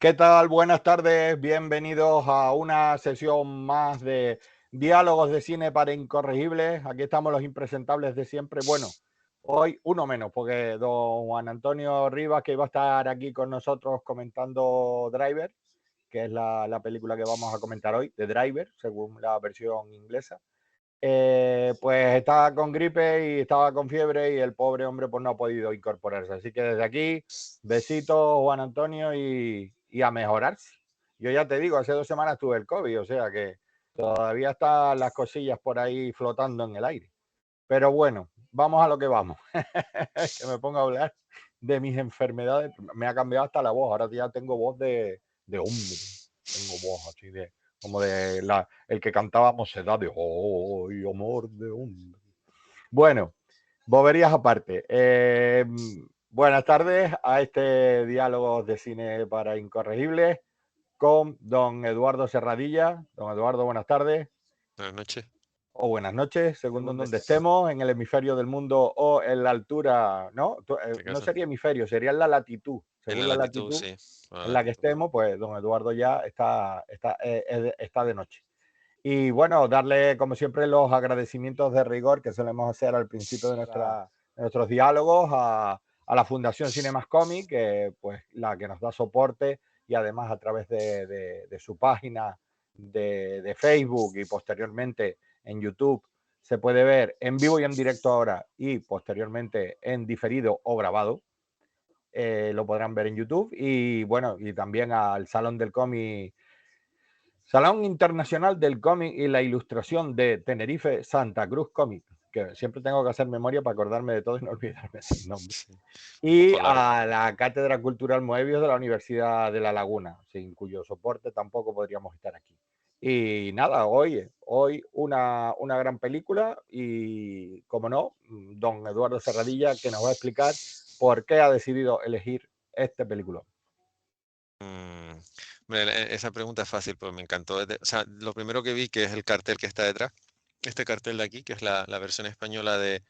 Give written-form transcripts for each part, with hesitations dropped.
¿Qué tal? Buenas tardes, bienvenidos a una sesión más de diálogos de cine para incorregibles. Aquí estamos los impresentables de siempre. Bueno, hoy uno menos, porque don Juan Antonio Rivas, que iba a estar aquí con nosotros comentando Driver, que es la película que vamos a comentar hoy, de Driver, según la versión inglesa. Pues estaba con gripe y estaba con fiebre y el pobre hombre pues no ha podido incorporarse. Así que desde aquí, besitos Juan Antonio y a mejorarse. Yo ya te digo, hace 2 semanas tuve el COVID, o sea que todavía están las cosillas por ahí flotando en el aire. Pero bueno, vamos a lo que vamos. Que me pongo a hablar de mis enfermedades. Me ha cambiado hasta la voz, ahora ya tengo voz de hombre. Tengo voz así de, como de el que cantaba Mocedad de "Ay, amor de hombre". Bueno, boberías aparte. Buenas tardes a este diálogo de cine para incorregibles con don Eduardo Serradilla. Don Eduardo, buenas tardes Buenas noches. o buenas noches, según en donde estemos, en el hemisferio del mundo o en la altura, ¿no? En este No caso, sería hemisferio, sería en la latitud. en Según la la latitud, latitud sí. A la en la que latitud. estemos, pues don Eduardo ya está de noche. Y bueno, darle, como siempre, los agradecimientos de rigor que solemos hacer al principio de nuestros diálogos a la Fundación Cinemascomic, que pues la que nos da soporte y además a través de su página de Facebook y posteriormente en YouTube se puede ver en vivo y en directo ahora y posteriormente en diferido o grabado. Lo podrán ver en YouTube y bueno, y también al Salón del Cómic, Salón Internacional del Cómic y la Ilustración de Tenerife, Santa Cruz Cómic, que siempre tengo que hacer memoria para acordarme de todo y no olvidarme del nombre. Sí, un Y poco largo. a la Cátedra Cultural Moebius de la Universidad de La Laguna, sin cuyo soporte tampoco podríamos estar aquí. Y nada, hoy una gran película y, como no, don Eduardo Serradilla, que nos va a explicar por qué ha decidido elegir este película. Mm, Hombre, esa pregunta es fácil, pero me encantó. O sea, lo primero que vi, que es el cartel que está detrás. Este cartel de aquí, que es la versión española de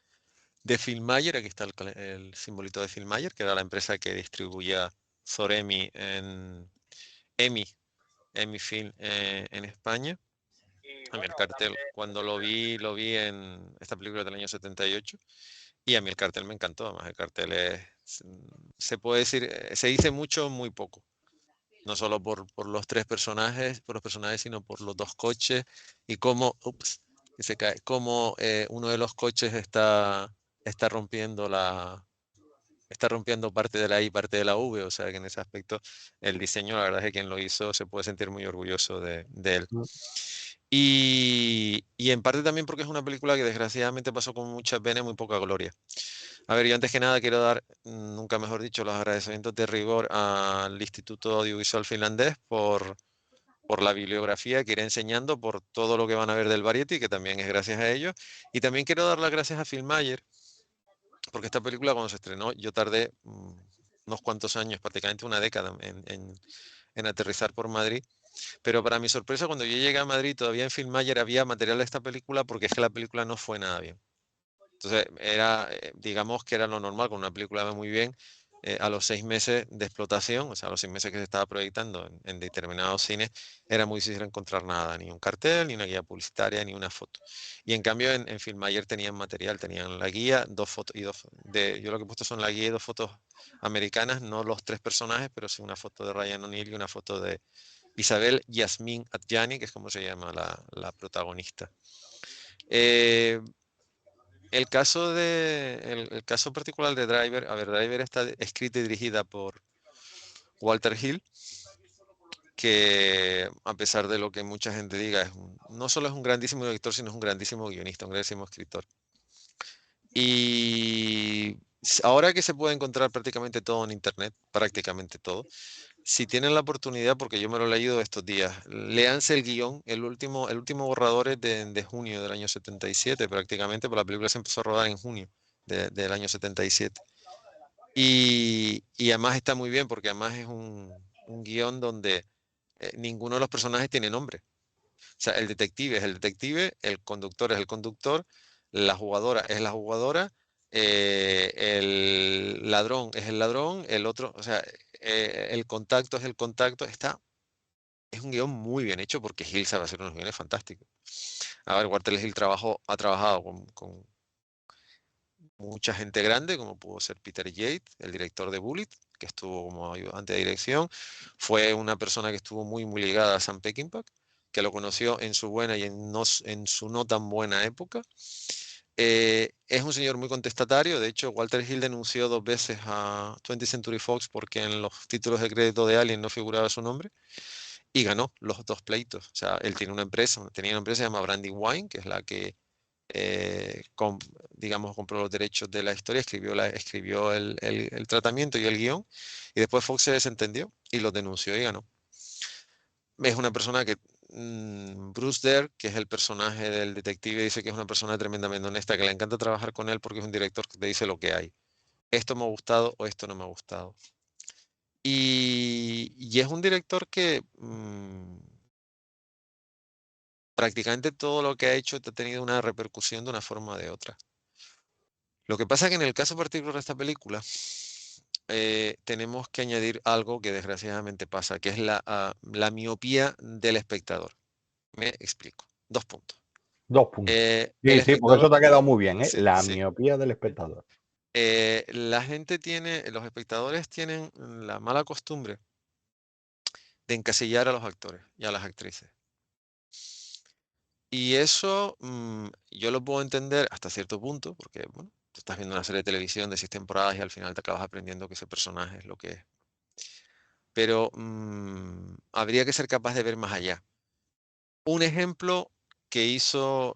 Filmayer. Aquí está el simbolito de Filmayer, que era la empresa que distribuía Zoremi en EMI, EMI Film en España. A mí el cartel, cuando lo vi en esta película del año 78. Y a mí el cartel me encantó, además el cartel se puede decir, se dice mucho, muy poco. No solo por los tres personajes, por los personajes, sino por los dos coches y cómo, ups, que se cae, cómo uno de los coches está rompiendo está rompiendo parte de la I y parte de la V, o sea que en ese aspecto el diseño, la verdad es que quien lo hizo se puede sentir muy orgulloso de él. Y en parte también porque es una película que desgraciadamente pasó con mucha pena y muy poca gloria. A ver, yo antes que nada quiero dar, nunca mejor dicho, los agradecimientos de rigor al Instituto Audiovisual Finlandés por la bibliografía que iré enseñando, por todo lo que van a ver del Variety, que también es gracias a ellos. Y también quiero dar las gracias a Filmayer, porque esta película cuando se estrenó, yo tardé unos cuantos años, prácticamente una década, en aterrizar por Madrid. Pero para mi sorpresa, cuando yo llegué a Madrid, todavía en Filmayer había material de esta película, porque es que la película no fue nada bien. Entonces, digamos que era lo normal, con una película va muy bien, a los 6 meses de explotación, o sea, a los 6 meses que se estaba proyectando en determinados cines, era muy difícil encontrar nada, ni un cartel, ni una guía publicitaria, ni una foto. Y en cambio, en Filmayer tenían material, tenían la guía, dos fotos, yo lo que he puesto son la guía y dos fotos americanas, no los tres personajes, pero sí una foto de Ryan O'Neill y una foto de Isabel Yasmín Adjani, que es como se llama la protagonista. Eh, el caso particular de Driver, a ver, Driver está escrita y dirigida por Walter Hill, que a pesar de lo que mucha gente diga, no solo es un grandísimo director, sino es un grandísimo guionista, un grandísimo escritor. Y ahora que se puede encontrar prácticamente todo en Internet, prácticamente todo, si tienen la oportunidad, porque yo me lo he leído estos días, léanse el guión, el último borrador es de junio del año 77, prácticamente, pero la película se empezó a rodar en junio del año 77. Y además está muy bien, porque además es un guión donde ninguno de los personajes tiene nombre. O sea, el detective es el detective, el conductor es el conductor, la jugadora es la jugadora, El ladrón es el ladrón, el otro, o sea, el contacto es el contacto. Es un guión muy bien hecho porque Hill sabe hacer unos guiones fantásticos. A ver, Walter Hill ha trabajado con mucha gente grande, como pudo ser Peter Yates, el director de Bullitt, que estuvo como ayudante de dirección. Fue una persona que estuvo muy ligada a Sam Peckinpah, que lo conoció en su buena y en su no tan buena época. Es un señor muy contestatario. De hecho, Walter Hill denunció 2 veces a 20th Century Fox porque en los títulos de crédito de Alien no figuraba su nombre y ganó los 2 pleitos. O sea, él tenía una empresa llamada Brandywine, que es la que digamos, compró los derechos de la historia, escribió el tratamiento y el guión, y después Fox se desentendió y los denunció y ganó. Es una persona que, Bruce Dare, que es el personaje del detective, dice que es una persona tremendamente honesta, que le encanta trabajar con él porque es un director que te dice lo que hay. Esto me ha gustado o esto no me ha gustado. Y es un director que prácticamente todo lo que ha hecho ha tenido una repercusión de una forma o de otra. Lo que pasa es que en el caso particular de esta película, tenemos que añadir algo que desgraciadamente pasa, que es la miopía del espectador. Me explico. 2 puntos. 2 puntos. El Sí, sí, porque eso espectador, te ha quedado muy bien, ¿eh? sí, La sí. miopía del espectador. Los espectadores tienen la mala costumbre de encasillar a los actores y a las actrices. Y eso yo lo puedo entender hasta cierto punto, porque bueno, tú estás viendo una serie de televisión de 6 temporadas y al final te acabas aprendiendo que ese personaje es lo que es. Pero habría que ser capaz de ver más allá. Un ejemplo que hizo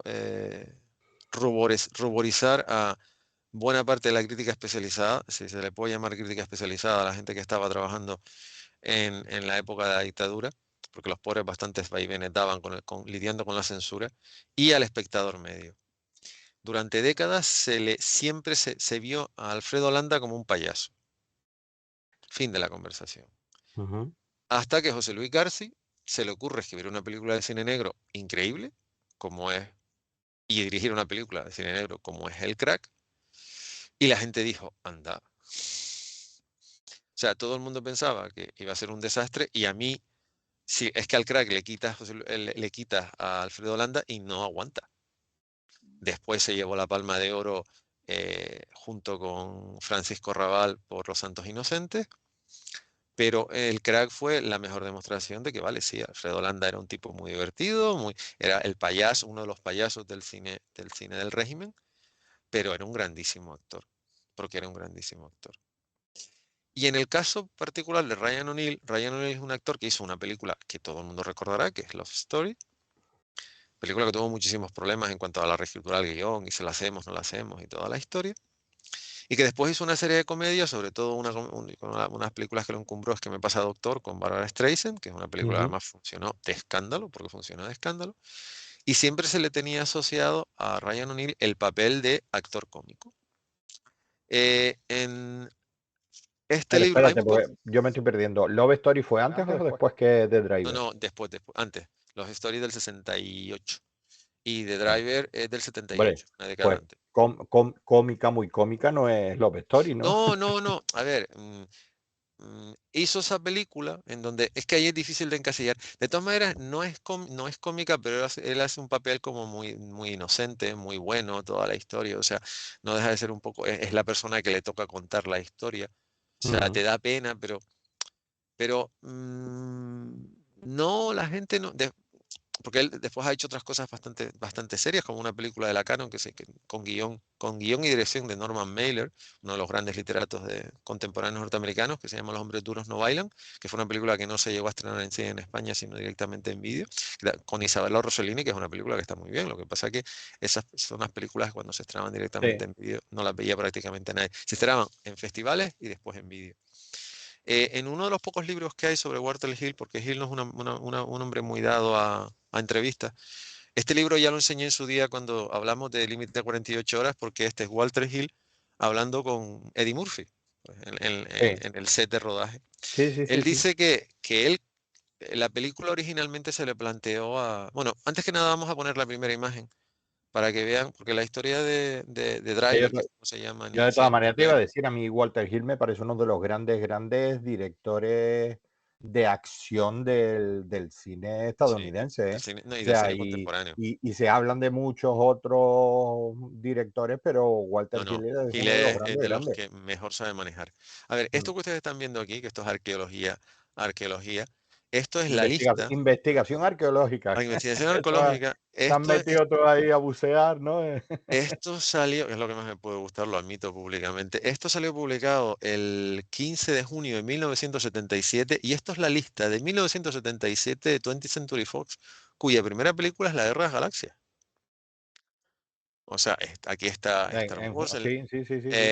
ruborizar a buena parte de la crítica especializada, si se le puede llamar crítica especializada a la gente que estaba trabajando en la época de la dictadura, porque los pobres bastantes vaivenes daban lidiando con la censura, y al espectador medio. Durante décadas siempre se vio a Alfredo Landa como un payaso. Fin de la conversación. Ujú. Hasta que José Luis García se le ocurre escribir una película de cine negro increíble, como es, y dirigir una película de cine negro como es El Crack, y la gente dijo, anda. O sea, todo el mundo pensaba que iba a ser un desastre, y a mí, sí, es que al Crack le quitas a Alfredo Landa y no aguanta. Después se llevó la Palma de Oro junto con Francisco Rabal por Los Santos Inocentes. Pero El Crack fue la mejor demostración de que, vale, sí, Alfredo Landa era un tipo muy divertido, era el payaso, uno de los payasos del cine del régimen, pero era un grandísimo actor, porque era un grandísimo actor. Y en el caso particular de Ryan O'Neal es un actor que hizo una película que todo el mundo recordará, que es Love Story, película que tuvo muchísimos problemas en cuanto a la reescritura del guión, y se la hacemos, no la hacemos, y toda la historia. Y que después hizo una serie de comedias, sobre todo unas películas que lo encumbró, es Que me pasa Doctor, con Barbara Streisand, que es una película que Ujú. además funcionó de escándalo, porque funcionó de escándalo, y siempre se le tenía asociado a Ryan O'Neal el papel de actor cómico. En este Pero libro hay espérate, muy poco. porque yo me estoy perdiendo. ¿Love Story fue antes o después que The No, Driver? no, antes. Los Stories del 68 y The Vale. Driver es del Hombre, 78, una década pues antes. cómica, muy cómica no es Love Story, ¿no? No, no, no. A ver, hizo esa película en donde es que ahí es difícil de encasillar. De todas maneras, no es cómica, pero él hace un papel como muy inocente, muy bueno, toda la historia. O sea, no deja de ser un poco, es la persona que le toca contar la historia. O sea, Ujú. te da pena, pero no, la gente no. Porque él después ha hecho otras cosas bastante serias, como una película de la Canon con guión y dirección de Norman Mailer, uno de los grandes literatos contemporáneos norteamericanos, que se llama Los hombres duros no bailan, que fue una película que no se llegó a estrenar en cine en España, sino directamente en vídeo, con Isabella Rossellini, que es una película que está muy bien. Lo que pasa es que esas son las películas que cuando se estrenaban directamente Sí. en vídeo no las veía prácticamente nadie. Se estrenaban en festivales y después en vídeo. En uno de los pocos libros que hay sobre Walter Hill, porque Hill no es un hombre muy dado a entrevistas, este libro ya lo enseñé en su día cuando hablamos de Límite de 48 horas, porque este es Walter Hill hablando con Eddie Murphy, pues, Sí, en el set de rodaje. sí, sí, Él sí, sí. dice que la película originalmente se le planteó bueno, antes que nada vamos a poner la primera imagen para que vean, porque la historia de Que Driver, que es como se llama yo de todas en maneras te iba inglés, a decir, a mí Walter Hill me parece uno de los grandes directores de acción del cine sí, estadounidense, del ¿eh? cine, no, O y del sea, cine contemporáneo. y se hablan de muchos otros directores, pero Walter No, no, Hill es Hill uno de los es grandes de los grandes. que mejor sabe manejar. A ver, Mm. esto que ustedes están viendo aquí, que esto es arqueología, esto es la lista, Investigación arqueológica. la investigación Eso arqueológica, se han metido todos ahí a bucear, ¿no? esto salió, es lo que más me puede gustar, lo admito públicamente. Esto salió publicado el 15 de junio de 1977 y esto es la lista de 1977 de 20th Century Fox, cuya primera película es La Guerra de las Galaxias. O sea, aquí está Star Wars, Sí, sí, sí, sí, sí.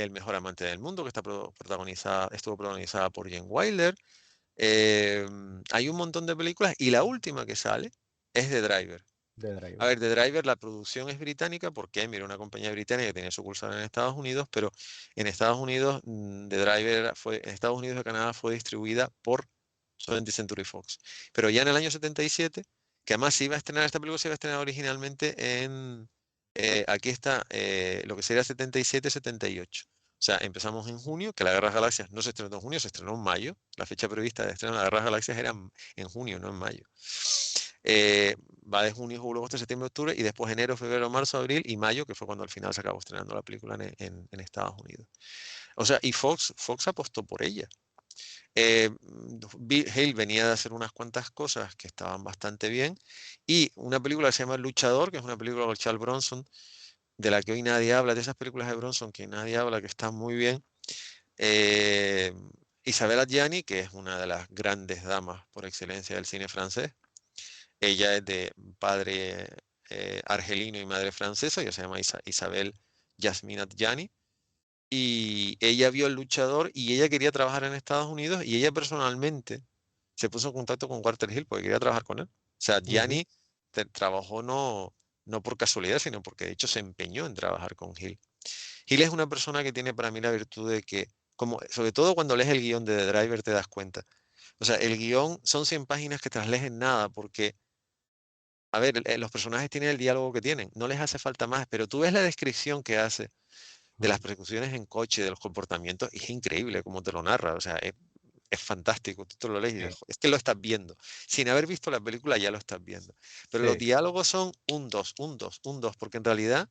El mejor amante del mundo, que está estuvo protagonizada por Gene Wilder. Hay un montón de películas y la última que sale es The Driver. De A Driver. ver, The Driver, la producción es británica porque mira, una compañía británica que tiene sucursal en Estados Unidos, pero en Estados Unidos, The Driver en Estados Unidos y Canadá fue distribuida por 20th Century Fox. Pero ya en el año 77, que además se iba a estrenar, esta película se iba a estrenar originalmente aquí está, lo que sería 77-78. O sea, empezamos en junio, que la Guerra de las Galaxias no se estrenó en junio, se estrenó en mayo. La fecha prevista de estreno de la Guerra de las Galaxias era en junio, no en mayo. Eh, Va de junio, julio, agosto, septiembre, octubre, y después enero, febrero, marzo, abril y mayo, que fue cuando al final se acabó estrenando la película en Estados Unidos. O sea, y Fox apostó por ella. Bill Hale venía de hacer unas cuantas cosas que estaban bastante bien, y una película que se llama El Luchador, que es una película con Charles Bronson, de la que hoy nadie habla, de esas películas de Bronson que nadie habla, que están muy bien. Eh, Isabelle Adjani, que es una de las grandes damas por excelencia del cine francés. Ella es de padre argelino y madre francesa, ella se llama Isabel Yasmine Adjani, y ella vio El Luchador y ella quería trabajar en Estados Unidos y ella personalmente se puso en contacto con Walter Hill porque quería trabajar con él. O sea, Ujú. Adjani trabajó no por casualidad, sino porque de hecho se empeñó en trabajar con Hill. Hill es una persona que tiene para mí la virtud de que, como, sobre todo cuando lees el guión de The Driver te das cuenta. O sea, el guión son 100 páginas que tras lees en nada porque a ver, los personajes tienen el diálogo que tienen, no les hace falta más, pero tú ves la descripción que hace de las Mm. persecuciones en coche, de los comportamientos, y es increíble cómo te lo narra, o sea, es fantástico, tú te lo lees y Sí, dices, es que lo estás viendo, sin haber visto la película ya lo estás viendo, pero los sí. diálogos son un dos, porque en realidad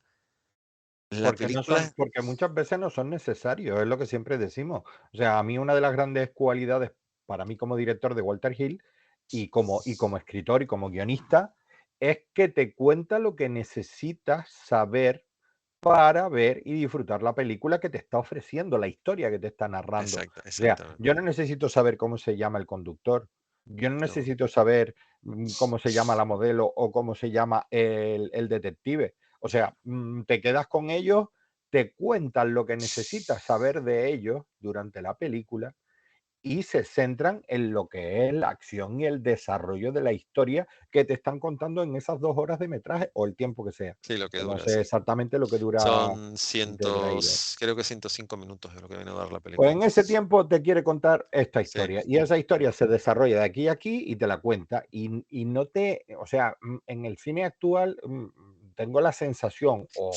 la película, Porque muchas veces no son necesarios, es lo que siempre decimos. O sea, a mí una de las grandes cualidades para mí como director de Walter Hill y como escritor y como guionista es que te cuenta lo que necesitas saber para ver y disfrutar la película que te está ofreciendo, la historia que te está narrando. O sea, exactamente, yo no necesito saber cómo se llama el conductor, yo no no, necesito saber cómo se llama la modelo o cómo se llama el detective. O sea, te quedas con ellos, te cuentan lo que necesitas saber de ellos durante la película y se centran en lo que es la acción y el desarrollo de la historia que te están contando en esas 2 horas de metraje o el tiempo que sea, sí, lo que que no dura, sé sí. exactamente lo que dura Son The Driver. creo que 105 minutos es lo que viene a dar la Pues película. en ese tiempo te quiere contar esta Sí, historia y esa historia se desarrolla de aquí a aquí y te la cuenta y no te, o sea, en el cine actual tengo la sensación o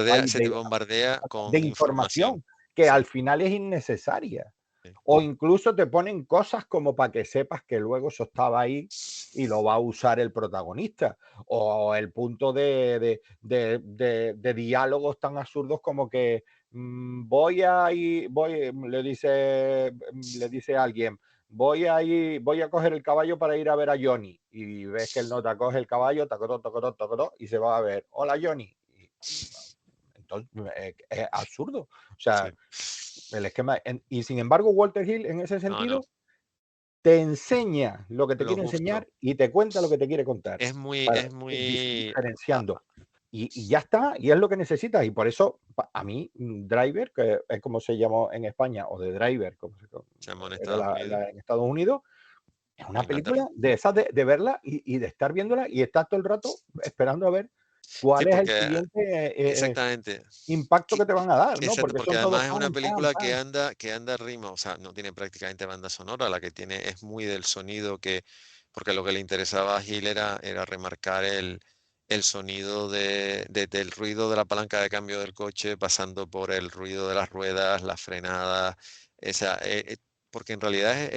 hay se te bombardea de con información. información que Sí, al final es innecesaria. sí, O incluso te ponen cosas como para que sepas que luego eso estaba ahí y lo va a usar el protagonista. O el punto de diálogos tan absurdos como que voy a ir, le dice a alguien, voy a coger el caballo para ir a ver a Johnny. Y ves que el nota coge el caballo, tacotó, tacotó, tacotó, y se va a ver, hola Johnny. Entonces, es absurdo. O sí. sea, el esquema. Y sin embargo, Walter Hill, en ese No, no, sentido, te enseña lo que te lo quiere enseñar justo. y te cuenta lo que te quiere contar, para, Es muy, ah, diferenciando. Y ya está, y es lo que necesitas. Y por eso, a mí, Driver, que es como se llamó en España, o The Driver, como se llamó en era Estados Unidos. en Estados Unidos, es Me una encanta. película de esas de verla y de estar viéndola y estar todo el rato esperando a ver Sí, cuál es el porque siguiente exactamente. impacto Que- que te van a dar, ¿no? Exacto, Porque porque son todos además es una pam, pam, película pam. que anda a ritmo, o sea, no tiene prácticamente banda sonora, la que tiene es muy del sonido porque lo que le interesaba a Gil era remarcar el sonido del ruido de la palanca de cambio del coche, pasando por el ruido de las ruedas, las frenadas, esa, porque en realidad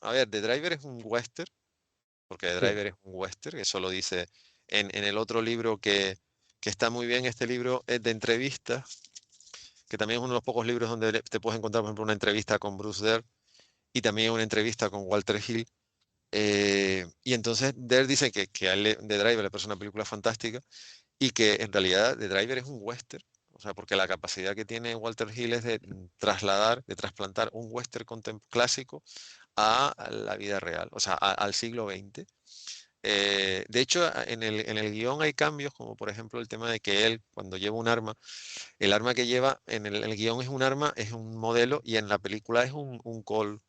a ver, The Driver es un western, porque The Sí, Driver es un western, eso lo dice en el otro libro que está muy bien, este libro es de entrevistas, que también es uno de los pocos libros donde te puedes encontrar, por ejemplo, una entrevista con Bruce Dern y también una entrevista con Walter Hill. Y entonces Dare dice que a él The Driver le parece una película fantástica y que en realidad The Driver es un western. O sea, porque la capacidad que tiene Walter Hill es de trasladar, de trasplantar un western clásico a la vida real, o sea, al siglo XX. De hecho, en el guión hay cambios, como por ejemplo el tema de que él, cuando lleva un arma, el arma que lleva en el guión es un arma, es un modelo, y en la película es un Colt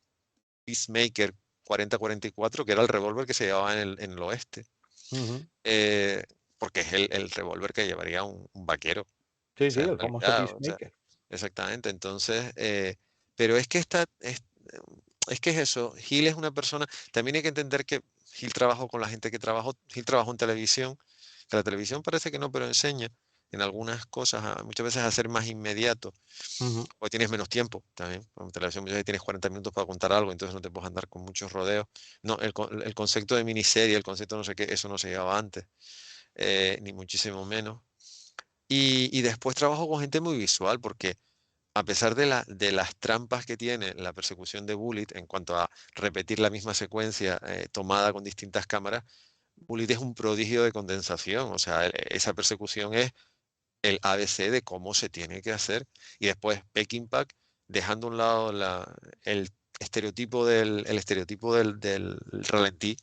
Peacemaker 4044, que era el revólver que se llevaba en el oeste, ujú. eh, porque es el revólver que llevaría un vaquero. O Sí, sí, sea, en el famoso realidad, o sea, Peacemaker. exactamente. Entonces, pero es que es eso. Gil es una persona, también hay que entender que Gil trabajó con la gente que trabajó, Gil trabajó en televisión, que la televisión parece que no, pero enseña en algunas cosas, muchas veces a ser más inmediato, Ujú, porque tienes menos tiempo también. En televisión muchas veces tienes 40 minutos para contar algo, entonces no te puedes andar con muchos rodeos. No, el concepto de miniserie, el concepto no sé qué, eso no se llevaba antes, ni muchísimo menos. Y después trabajo con gente muy visual, porque a pesar de las trampas que tiene la persecución de Bullet en cuanto a repetir la misma secuencia tomada con distintas cámaras, Bullet es un prodigio de condensación. O sea, esa persecución es el ABC de cómo se tiene que hacer. Y después Peckinpah, dejando a un lado el estereotipo del ralentí,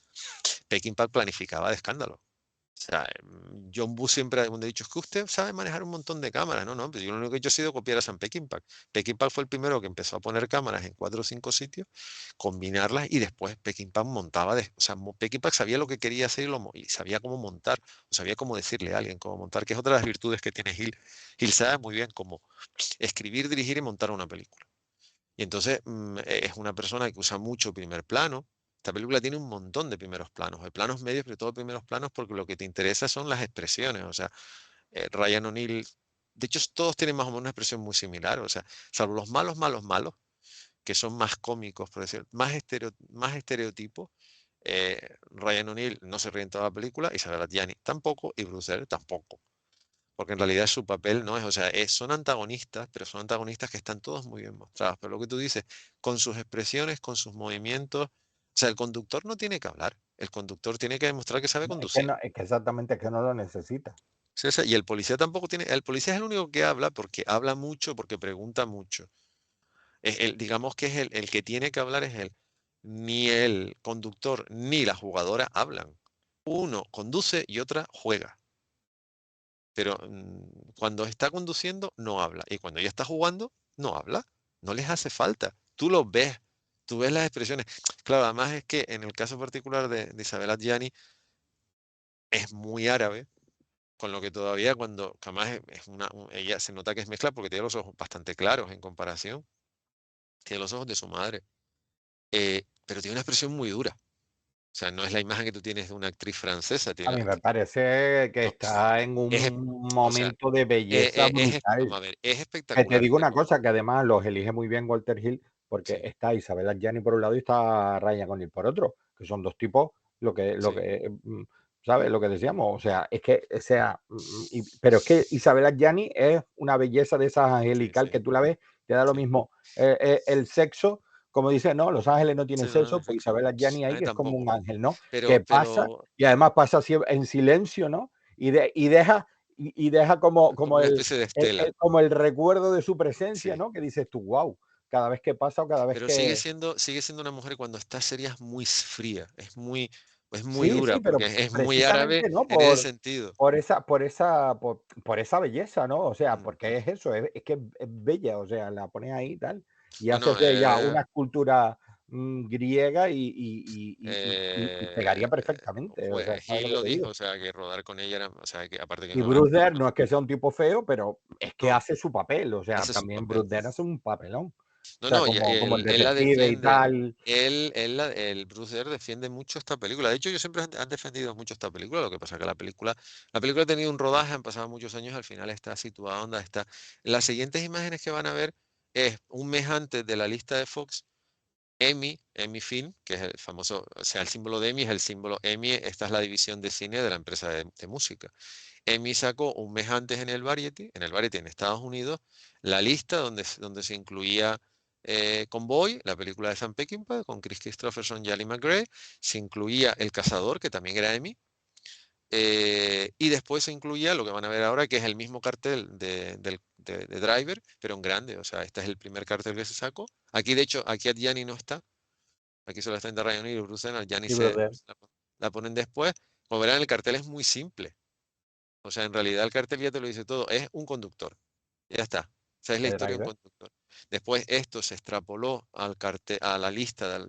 Peckinpah planificaba de escándalo. O sea, John Boo siempre ha dicho, es que usted sabe manejar un montón de cámaras. No, no, pues yo lo único que he hecho ha sido copiar a Sam Peckinpah. Peckinpah fue el primero que empezó a poner cámaras en 4 o 5 sitios, combinarlas, y después Peckinpah montaba. O sea, Peckinpah sabía lo que quería hacer y sabía cómo montar, o sabía cómo decirle a alguien cómo montar, que es otra de las virtudes que tiene Hill. Hill sabe muy bien cómo escribir, dirigir y montar una película. Y entonces es una persona que usa mucho primer plano. Esta película tiene un montón de primeros planos, de planos medios, pero todo primeros planos, porque lo que te interesa son las expresiones. O sea, Ryan O'Neill, de hecho, todos tienen más o menos una expresión muy similar. O sea, salvo los malos, malos, malos, que son más cómicos, por decir, más estereotipos. Ryan O'Neill no se ríe en toda la película, Isabella Adjani tampoco, y Bruce Lee tampoco, porque en realidad su papel no es, o sea, son antagonistas, pero son antagonistas que están todos muy bien mostrados. Pero lo que tú dices, con sus expresiones, con sus movimientos, o sea, el conductor no tiene que hablar, el conductor tiene que demostrar que sabe No, es que conducir. no, es que exactamente es que no lo necesita. Sí, y el policía tampoco tiene, el policía es el único que habla porque habla mucho, porque pregunta mucho. Digamos que es el que tiene que hablar es él. Ni el conductor ni la jugadora hablan. Uno conduce y otra juega. Pero cuando está conduciendo no habla, y cuando ella está jugando no habla, no les hace falta. Tú lo ves, tú ves las expresiones. Claro, además es que en el caso particular de Isabel Adjani es muy árabe, con lo que todavía cuando, que además ella se nota que es mezcla porque tiene los ojos bastante claros en comparación, tiene los ojos de su madre, pero tiene una expresión muy dura. O sea, no es la imagen que tú tienes de una actriz francesa, A tiene, mí me parece que no, está en es, un o sea, momento de belleza vamos brutal. a ver, es Que te espectacular. digo una cosa, que además los elige muy bien Walter Hill, porque Sí, está Isabel Adjani por un lado y está Ryan O'Neill por otro, que son dos tipos, sí, ¿sabes? Lo que decíamos, o sea, es que, o sea, pero es que Isabel Adjani es una belleza de esa sí, angelical sí. que tú la ves, te da lo Sí, mismo el sexo, como dice, no, Los Ángeles no sí, tienen no, no, sexo, pues efectivo. Isabel Adjani A ahí mí que es como un tampoco. ángel, ¿no? Pero, Que pasa, pero y además pasa así en silencio, ¿no? Y deja, y deja como, como una especie de estela, como el recuerdo de su presencia, sí. ¿no? Que dices tú, wow, cada vez que pasa o cada vez Pero sigue que... siendo, sigue siendo una mujer cuando está seria es muy fría, es muy Sí, dura, sí, pero porque es muy árabe precisamente, ¿no? en ese sentido. Por esa belleza, ¿no? O sea, porque Ujú. es eso, es que es bella, o sea, la pones ahí y tal, y Bueno, haces de ella una escultura griega y eh, pegaría perfectamente, o sea, pues ¿sabes lo Gil que lo te digo? dijo, o sea, que rodar con ella era, o sea, que aparte que Y no la, Bruce Dern no es que sea un tipo feo, pero es que no, hace su papel, o sea, hace su también papel. Bruce Dern hace un papelón. O No, sea, no, como el él la detective y defiende. tal. El Bruce Dern defiende mucho esta película. De hecho, ellos siempre han defendido mucho esta película. Lo que pasa es que la película ha tenido un rodaje, han pasado muchos años, al final está situada donde está. Las siguientes imágenes que van a ver es un mes antes de la lista de Fox, Emmy Film, que es el famoso, o sea, el símbolo de Emmy es el símbolo Emmy. Esta es la división de cine de la empresa de música. Emmy sacó un mes antes en el Variety en Estados Unidos, la lista donde se incluía Convoy, la película de Sam Peckinpah, con Chris Christopherson y Ali McGrath, se incluía El Cazador, que también era Emmy, y después se incluía lo que van a ver ahora, que es el mismo cartel de Driver, pero en grande, o sea, este es el primer cartel que se sacó. Aquí, de hecho, aquí Gianni no está, aquí solo está en Ryan y Bruce Renner, Gianni Sí, brother. la ponen después. Como verán, el cartel es muy simple. O sea, en realidad el cartel ya te lo dice todo. Es un conductor. Ya está. Esa es la De historia de un Driver. conductor. Después esto se extrapoló al cartel, a la lista.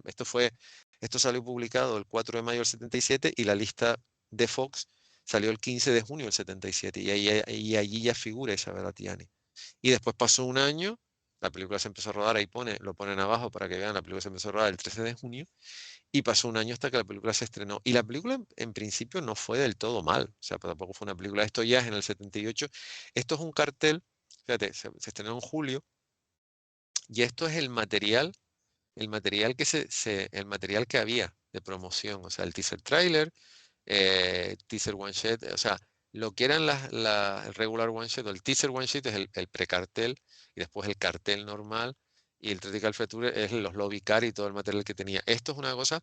Esto salió publicado el 4 de mayo del 77 y la lista de Fox salió el 15 de junio del 77. Y allí ya figura Isabel Atiani. Y después pasó un año, la película se empezó a rodar, ahí lo ponen abajo para que vean, la película se empezó a rodar el 13 de junio y pasó un año hasta que la película se estrenó. Y la película en principio no fue del todo mal. O sea, tampoco fue una película. Esto ya es en el 78. Esto es un cartel, fíjate, se estrenó en julio. Y esto es el material que había de promoción. O sea, el teaser trailer, teaser one shot. O sea, lo que eran el regular one shot o el teaser one shot es el precartel y después el cartel normal. Y el Critical Feature es los lobby car y todo el material que tenía. Esto es una cosa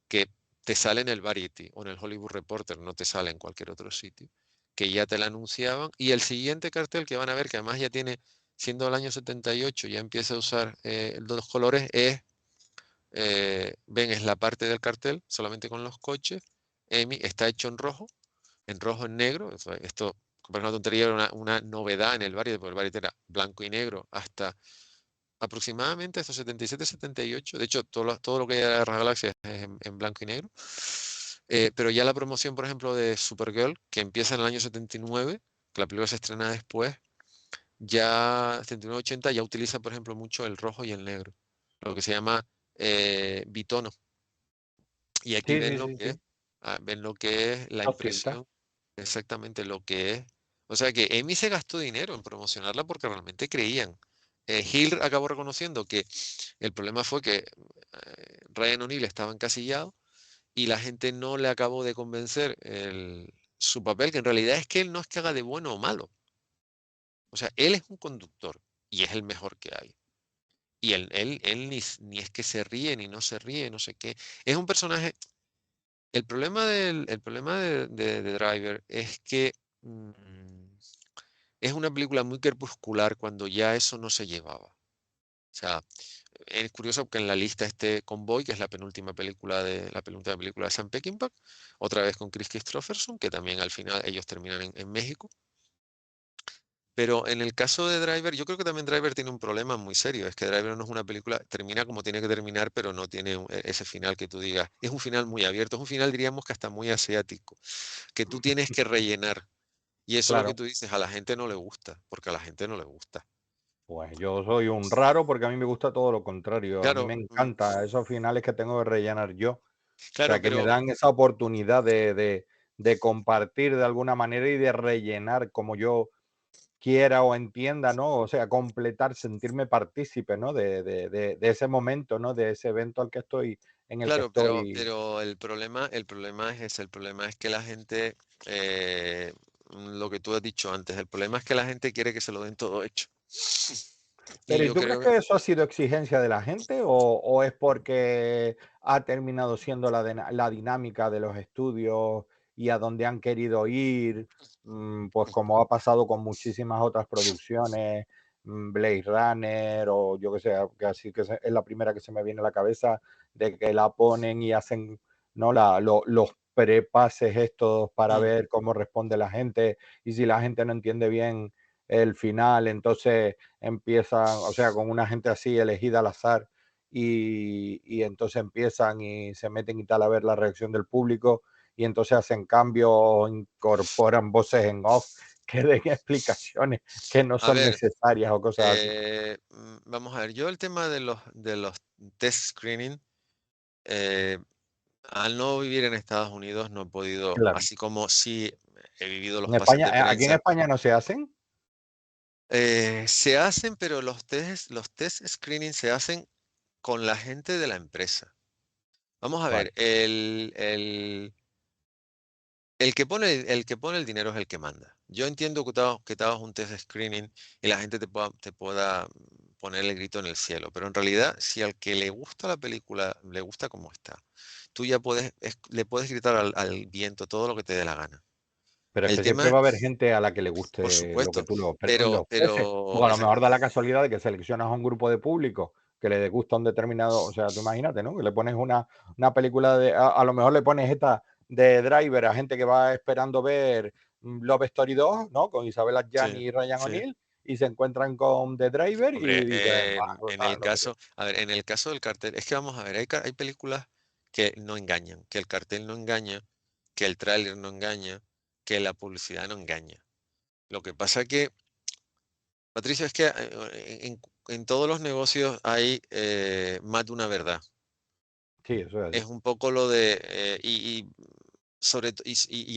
que te sale en el Variety o en el Hollywood Reporter, no te sale en cualquier otro sitio, que ya te la anunciaban. Y el siguiente cartel que van a ver, que además ya tiene, siendo el año 78, ya empieza a usar los colores, ven, es la parte del cartel, solamente con los coches. Emmy está hecho en rojo, en negro. Esto, para una tontería, era una novedad en el Variety, porque el Variety era blanco y negro hasta aproximadamente hasta 77, 78. De hecho, todo lo que hay de la Galaxia es en blanco y negro. Pero ya la promoción, por ejemplo, de Supergirl, que empieza en el año 79, que la película se estrena después, ya 79-80 ya utiliza, por ejemplo, mucho el rojo y el negro, lo que se llama bitono. Y aquí Sí, ven sí, lo sí, que es, sí. ven lo que es la Los cinta. impresión, exactamente lo que es. O sea que Amy se gastó dinero en promocionarla porque realmente creían. Hill acabó reconociendo que el problema fue que Ryan O'Neal estaba encasillado y la gente no le acabó de convencer su papel, que en realidad es que él no es que haga de bueno o malo. O sea, él es un conductor y es el mejor que hay. Y él ni es que se ríe ni no se ríe, no sé qué. Es un personaje. El problema de Driver es que es una película muy crepuscular cuando ya eso no se llevaba. O sea, es curioso que en la lista esté Convoy, que es la penúltima película de Sam Peckinpah, otra vez con Chris Christopherson, que también al final ellos terminan en México. Pero en el caso de Driver, yo creo que también Driver tiene un problema muy serio. Es que Driver no es una película, termina como tiene que terminar, pero no tiene ese final que tú digas. Es un final muy abierto, es un final, diríamos que hasta muy asiático, que tú tienes que rellenar. Y eso es lo que Claro. tú dices, a la gente no le gusta, porque a la gente no le gusta. Pues yo soy un raro porque a mí me gusta todo lo contrario. A mí me Claro, encanta esos finales que tengo que rellenar yo. O sea, claro, que me pero dan esa oportunidad de compartir de alguna manera y de rellenar como yo quiera o entienda, ¿no? O sea, completar, sentirme partícipe, ¿no? De ese momento, ¿no? De ese evento al que estoy, en el que claro, estoy. pero el problema es ese, el problema es que la gente, lo que tú has dicho antes, el problema es que la gente quiere que se lo den todo hecho. Y Pero ¿y yo tú crees creo que, que eso ha sido exigencia de la gente o es porque ha terminado siendo la dinámica de los estudios y a donde han querido ir? Pues como ha pasado con muchísimas otras producciones, Blade Runner o yo que sé, que así que es la primera que se me viene a la cabeza, de que la ponen y hacen, ¿no? Los prepases estos para mm, ver cómo responde la gente y si la gente no entiende bien el final, entonces empiezan, o sea, con una gente así elegida al azar y entonces empiezan y se meten y tal a ver la reacción del público y entonces hacen cambios, incorporan voces en off que den explicaciones que no A son ver, necesarias o cosas así. vamos a ver, yo el tema de los test screening, eh, al no vivir en Estados Unidos no he podido, Claro. así como sí he vivido los En pases España, de aquí en prensa, España no se hacen. se hacen, pero los test screening se hacen con la gente de la empresa. Vamos a Vale, ver, el que pone el dinero es el que manda. Yo entiendo que te hagas un test screening y la gente te pueda poner el grito en el cielo, pero en realidad, si al que le gusta la película le gusta cómo está, tú ya le puedes gritar al viento todo lo que te dé la gana. pero es El que siempre tema, va a haber gente a la que le por guste lo que supuesto, tú le pero, ofreces. pero, O a lo exacto, mejor da la casualidad de que seleccionas a un grupo de público que le gusta un determinado, o sea, tú imagínate, ¿no? Que le pones una película a lo mejor le pones esta de Driver a gente que va esperando ver Love Story 2, ¿no? Con Isabel sí, Adjani y Ryan sí. O'Neill y se encuentran con The Driver Hombre, y dicen, va, en brutal, el no sé qué. caso, a ver, en el caso del cartel, es que vamos a ver, hay películas que no engañan, que el cartel no engaña, que el tráiler no engaña, que la publicidad no engaña. Lo que pasa que, Patricia, es que en todos los negocios hay más de una verdad. Sí, eso es Es así. un poco lo de, y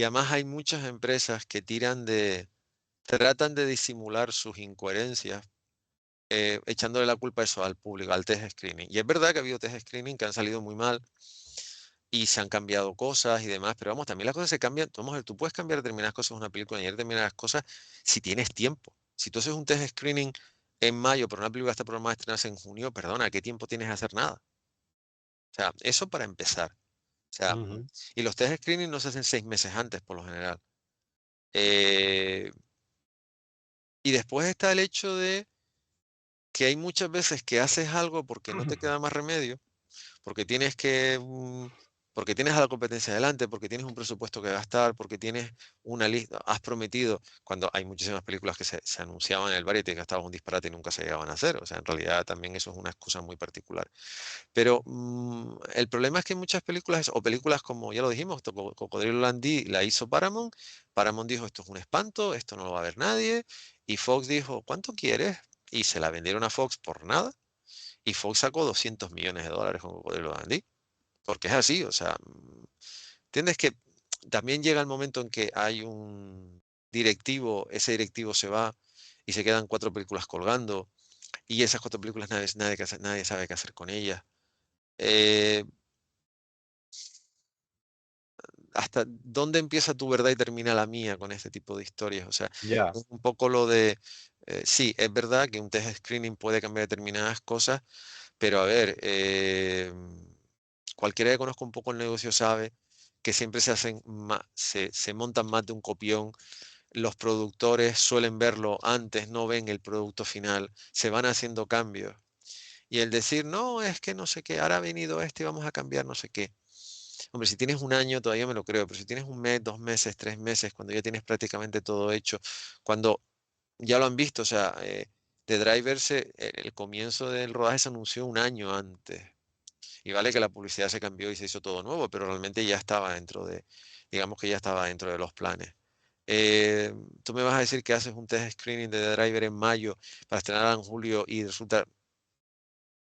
además hay muchas empresas que tratan de disimular sus incoherencias echándole la culpa a eso al público, al test screening. Y es verdad que ha habido test screening que han salido muy mal y se han cambiado cosas y demás, pero vamos, también las cosas se cambian. Vamos a ver, tú puedes cambiar determinadas cosas en una película y añadir determinadas cosas si tienes tiempo. Si tú haces un test screening en mayo, pero una película está programada a estrenarse en junio, perdona, ¿qué tiempo tienes de hacer nada? O sea, eso para empezar. O sea, Ujú. y los test screening no se hacen 6 meses antes, por lo general. Eh, y después está el hecho de que hay muchas veces que haces algo porque no te queda más remedio porque porque tienes a la competencia delante, porque tienes un presupuesto que gastar, porque tienes una lista, has prometido, cuando hay muchísimas películas que se anunciaban en el bar y te gastabas un disparate y nunca se llegaban a hacer, o sea, en realidad también eso es una excusa muy particular. Pero el problema es que muchas películas, o películas como, ya lo dijimos, Cocodrilo Landí la hizo Paramount, Paramount dijo, esto es un espanto, esto no lo va a ver nadie, y Fox dijo, ¿cuánto quieres? Y se la vendieron a Fox por nada y Fox sacó 200 millones de dólares con Cocodrilo Dundee, porque es así, o sea, entiendes que también llega el momento en que hay un directivo, ese directivo se va y se quedan 4 películas colgando y esas 4 películas nadie sabe qué hacer con ellas. Eh, ¿Hasta dónde empieza tu verdad y termina la mía con este tipo de historias? O sea, Ya. es un poco lo de, sí, es verdad que un test screening puede cambiar determinadas cosas, pero a ver, cualquiera que conozca un poco el negocio sabe que siempre se montan más de un copión. Los productores suelen verlo antes, no ven el producto final, se van haciendo cambios. Y el decir, no, es que no sé qué, ahora ha venido este y vamos a cambiar no sé qué. Hombre, si tienes un año todavía me lo creo, pero si tienes un mes, 2 meses, 3 meses, cuando ya tienes prácticamente todo hecho, cuando ya lo han visto, o sea, The Driver, el comienzo del rodaje se anunció un año antes. Y vale que la publicidad se cambió y se hizo todo nuevo, pero realmente ya estaba digamos que ya estaba dentro de los planes. Eh, Tú me vas a decir que haces un test screening de The Driver en mayo para estrenarla en julio y resulta,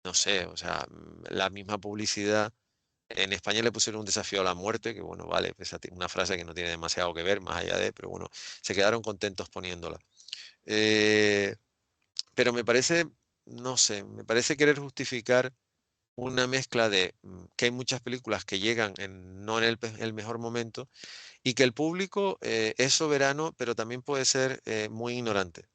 no sé, o sea, la misma publicidad. En España le pusieron un desafío a la muerte, que bueno, vale, una frase que no tiene demasiado que ver más allá de, pero bueno, se quedaron contentos poniéndola. Eh, pero me parece, no sé, me parece querer justificar una mezcla de que hay muchas películas que llegan no en el mejor momento y que el público es soberano, pero también puede ser muy ignorante.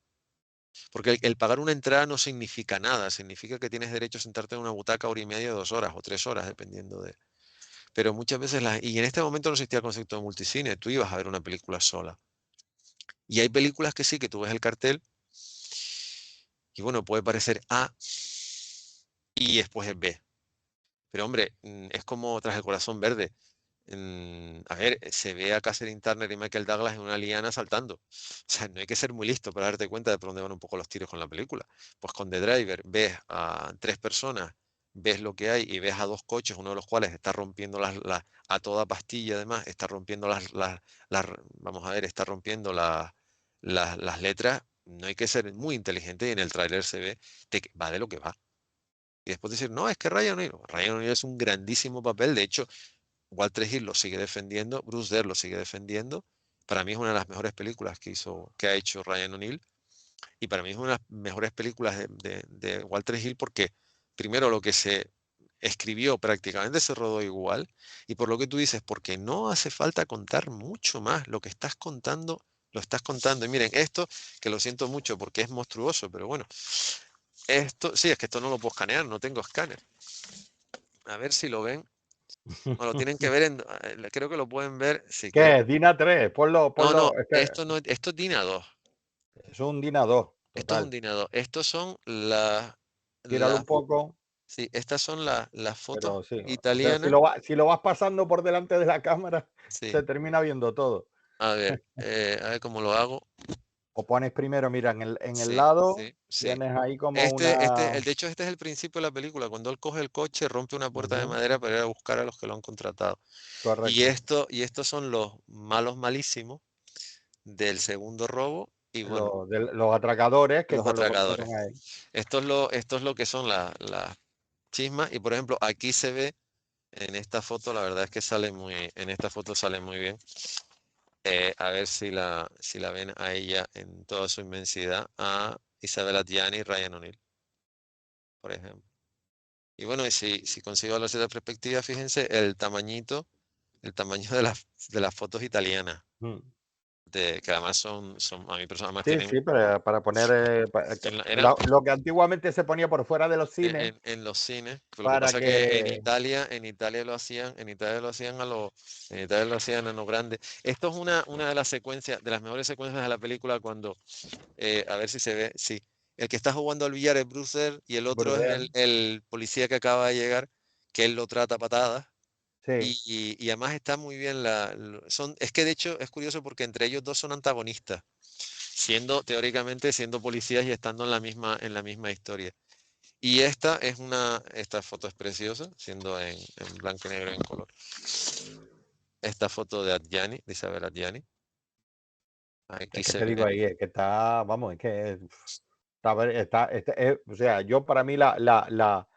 Porque el pagar una entrada no significa nada, significa que tienes derecho a sentarte en una butaca 1 hora y media, 2 horas o 3 horas, dependiendo de... Pero muchas veces, y en este momento no existía el concepto de multicine, tú ibas a ver una película sola. Y hay películas que sí, que tú ves el cartel y bueno, puede parecer A y después es B. Pero hombre, es como Tras el corazón verde. A ver, se ve a Catherine Turner y Michael Douglas en una liana saltando. O sea, no hay que ser muy listo para darte cuenta de por dónde van un poco los tiros con la película. Pues con The Driver ves a 3 personas, ves lo que hay y ves a 2 coches, uno de los cuales está rompiendo a toda pastilla, además, está rompiendo vamos a ver, está rompiendo las letras, no hay que ser muy inteligente y en el tráiler se ve que va de lo que va. Y después decir, no, es que Ryan O'Neal es un grandísimo papel. De hecho, Walter Hill lo sigue defendiendo, Bruce Dern lo sigue defendiendo. Para mí es una de las mejores películas que ha hecho Ryan O'Neal. Y para mí es una de las mejores películas de Walter Hill porque, primero, lo que se escribió prácticamente se rodó igual. Y por lo que tú dices, porque no hace falta contar mucho más. Lo que estás contando, lo estás contando. Y miren, esto, que lo siento mucho porque es monstruoso, pero bueno, esto, sí, es que esto no lo puedo escanear, no tengo escáner. A ver si lo ven. O lo tienen que ver creo que lo pueden ver. Sí, creo. ¿Qué es? DIN A3, ponlo, No, no, ponlo. Es que esto no, esto es DIN A2. es un DIN A2, Esto es un total. DIN A2. Estos son Tíralo las, un poco, sí, estas son las fotos pero sí. O sea, italianas. si lo vas pasando por delante de la cámara, Sí, se termina viendo todo. a ver cómo lo hago. O pones primero, mira, en el Sí, lado sí, sí. tienes ahí como una. De hecho, este es el principio de la película, cuando él coge el coche, rompe una puerta de Ujú, madera para ir a buscar a los que lo han contratado. correcto. Y estos son los malos malísimos del segundo robo, y bueno, Los atracadores, que los pues lo atracadores. conocen ahí. Esto es lo que son las chismas, y por ejemplo, aquí se ve en esta foto, la verdad es que en esta foto sale muy bien. A ver si la ven a ella en toda su inmensidad, a Isabella Gianni y Ryan O'Neal, por ejemplo. Y bueno, y si consigo hablar de perspectiva, fíjense el tamaño de las fotos italianas, Mm. que además a mi persona más Sí, tienen sí, para poner eran lo que antiguamente se ponía por fuera de los cines en los cines. Lo que para pasa que que. en Italia lo hacían a lo grande. Esto es una de las secuencias, de las mejores secuencias de la película cuando, a ver si se ve, sí. El que está jugando al billar es Bruce Dern y el otro es Burder, el policía que acaba de llegar, que él lo trata a patadas. sí. Y además está muy bien es que de hecho es curioso porque entre ellos dos son antagonistas, teóricamente siendo policías y estando en la misma historia. Y esta foto es preciosa, siendo en blanco y negro y en color. Esta foto de Adjani, de Isabel Adjani. Aquí Es que se te digo ve, ahí, es que está, vamos, es que o sea, yo para mí la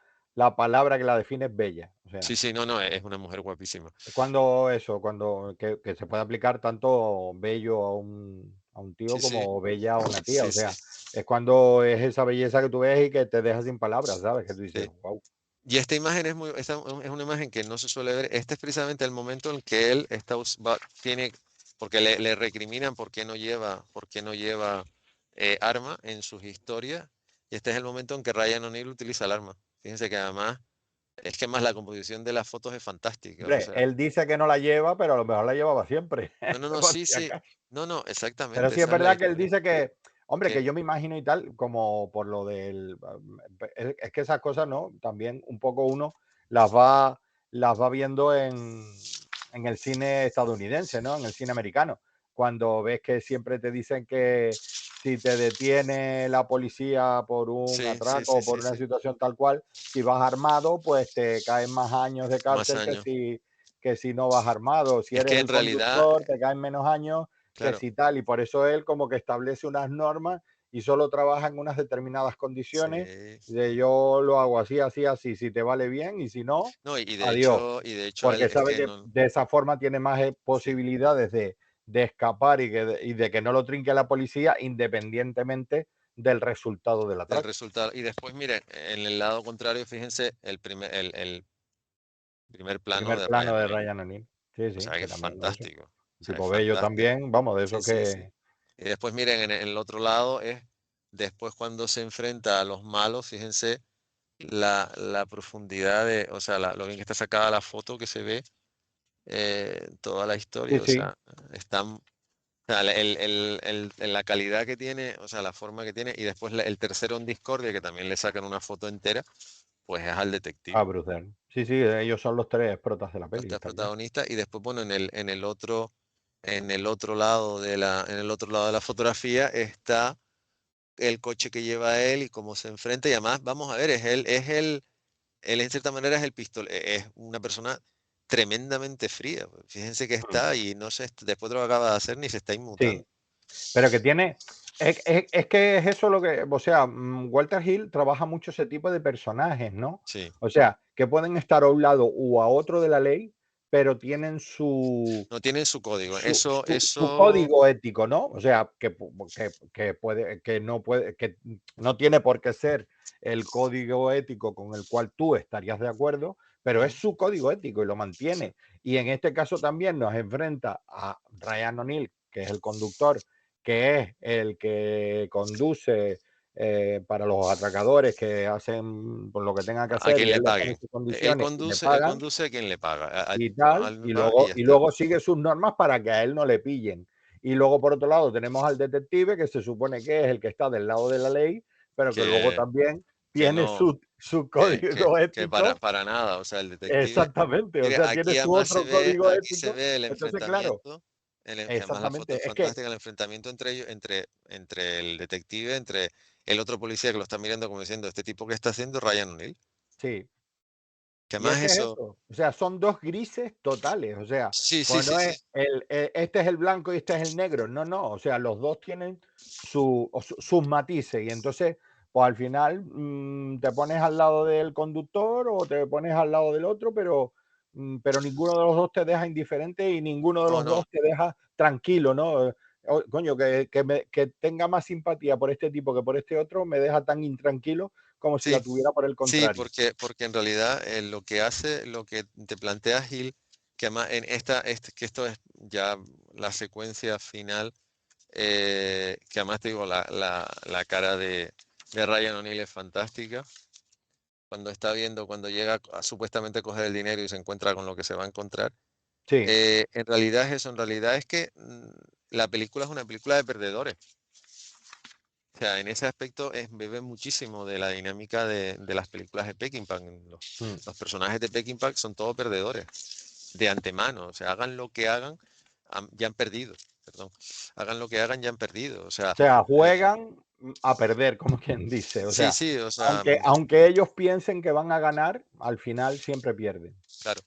palabra que la define es bella. O sea, sí, sí, no, no, es una mujer guapísima. es cuando eso, cuando que se puede aplicar tanto bello a un tío Sí, sí, como bella a una tía. sí, O sí, sea, es cuando es esa belleza que tú ves y que te deja sin palabras, ¿sabes? Que tú dices, sí. wow. Y esta imagen es una imagen que no se suele ver. Este es precisamente el momento en que él tiene, porque le recriminan por qué no lleva arma en sus historias. Y este es el momento en que Ryan O'Neal utiliza el arma. Fíjense que además, es que más la composición de las fotos es fantástica. O Hombre, sea, él dice que no la lleva, pero a lo mejor la llevaba siempre, no, no, no, por sí, si sí. acaso. No, no, Pero exactamente, sí es esa es la verdad que él historia. dice que, hombre, que Que yo me imagino y tal, como por lo es que esas cosas, ¿no? También un poco uno las va, las va viendo en el cine estadounidense, ¿no? En el cine americano. Cuando ves que siempre te dicen que si te detiene la policía por un sí, sí, atraco sí, o por sí, una sí. situación tal cual, si vas armado, pues te caen más años de Más cárcel años. que si no vas armado. Si Es eres que en el realidad, conductor, te caen menos años que claro, si tal, y por eso él como que establece unas normas y solo trabaja en unas determinadas condiciones, sí. de yo lo hago así, así, así, si te vale bien y si no, No, adiós, y de hecho a él porque es sabe que que no, de esa forma tiene más sí, posibilidades de escapar y de que no lo trinque la policía independientemente del resultado del del atraco. resultado. Y después, miren, en el lado contrario, fíjense el primer plano Primer de plano Ryan de O'Neal. Ryan O'Neill. Sí, O sí, sea, que que es también eso. fantástico. O Un sea, es tipo bello fantástico. también, vamos, de Sí, eso sí, sí. que. Y después, miren, en el otro lado después cuando se enfrenta a los malos, fíjense la profundidad o sea, lo bien que está sacada la foto que se ve, toda la Sí, historia, o sí. sea, están, o sea, la calidad que tiene, o sea, la forma que tiene, y después el tercero en discordia, que también le sacan una foto entera, pues es al A detective, Bruce Dern. Sí, sí, ellos son los tres protas de la los peli, tres está claro. protagonistas, y después, bueno, en el otro lado de la fotografía está el coche que lleva él y cómo se enfrenta, y además, vamos a ver, él en cierta manera es el pistol, es una persona tremendamente fría. Fíjense que Mm. está y no sé, después de lo que acaba de hacer ni se está Sí, inmutando. Pero que tiene. Es que es eso lo que. O sea, Walter Hill trabaja mucho ese tipo de personajes, ¿no? Sí, O sea, que pueden estar a un lado o a otro de la ley, pero tienen su, no tienen su código. su Eso, código ético, ¿no? O sea, que no tiene por qué ser el código ético con el cual tú estarías de acuerdo, pero es mm, su código ético y lo sí, mantiene. Y en este caso también nos enfrenta a Ryan O'Neill, que es el conductor, que es el que conduce para los atracadores que hacen por lo que tengan que a hacer quien y le él les pone paguen. sus condiciones y le Él pagan conduce a quien le paga. y Bueno, tal, a él me paga y ya y está. luego sigue sus normas para que a él no le pillen. Y luego, por otro lado, tenemos al detective, que se supone que es el que está del lado de la ley, pero que luego Que, también que tiene no, su código que ético. para nada. O sea, el detective. Exactamente, o Mire, sea, tiene su otro código aquí se ético. ve el Entonces, claro, enfrentamiento, que además la foto es exactamente, es que, fantástica, el enfrentamiento entre ellos, entre el detective, entre el otro policía que lo está mirando como diciendo, este tipo que está haciendo Ryan O'Neill. sí. Que Y es además que es eso, eso, o sea, son dos grises totales, o sea, sí, sí, pues sí, no sí, es este es el blanco y este es el negro, no, no, o sea, los dos tienen sus matices y entonces, pues al final te pones al lado del conductor o te pones al lado del otro, pero ninguno de los dos te deja indiferente y ninguno de no, los no, dos te deja tranquilo, ¿no? Coño, que tenga más simpatía por este tipo que por este otro me deja tan intranquilo como si sí, la tuviera por el sí, contrario. porque en realidad lo que hace, lo que te plantea Hill, que además en que esto es ya la secuencia final, que además te digo, la cara de Ryan O'Neill es fantástica. Cuando está viendo, cuando llega a supuestamente coger el dinero y se encuentra con lo que se va a encontrar. Sí. En realidad es eso, en realidad es que la película es una película de perdedores. O sea, en ese aspecto bebe muchísimo de la dinámica de las películas de Peckinpah. Mm. Los personajes de Peckinpah son todos perdedores, de antemano. O sea, hagan lo que hagan, ya han perdido. Perdón. Hagan lo que hagan, ya han perdido. O sea, O sea, eh, juegan a perder, como quien dice. O sí, sea, sí, o sea, aunque ellos piensen que van a ganar, al final siempre pierden. claro.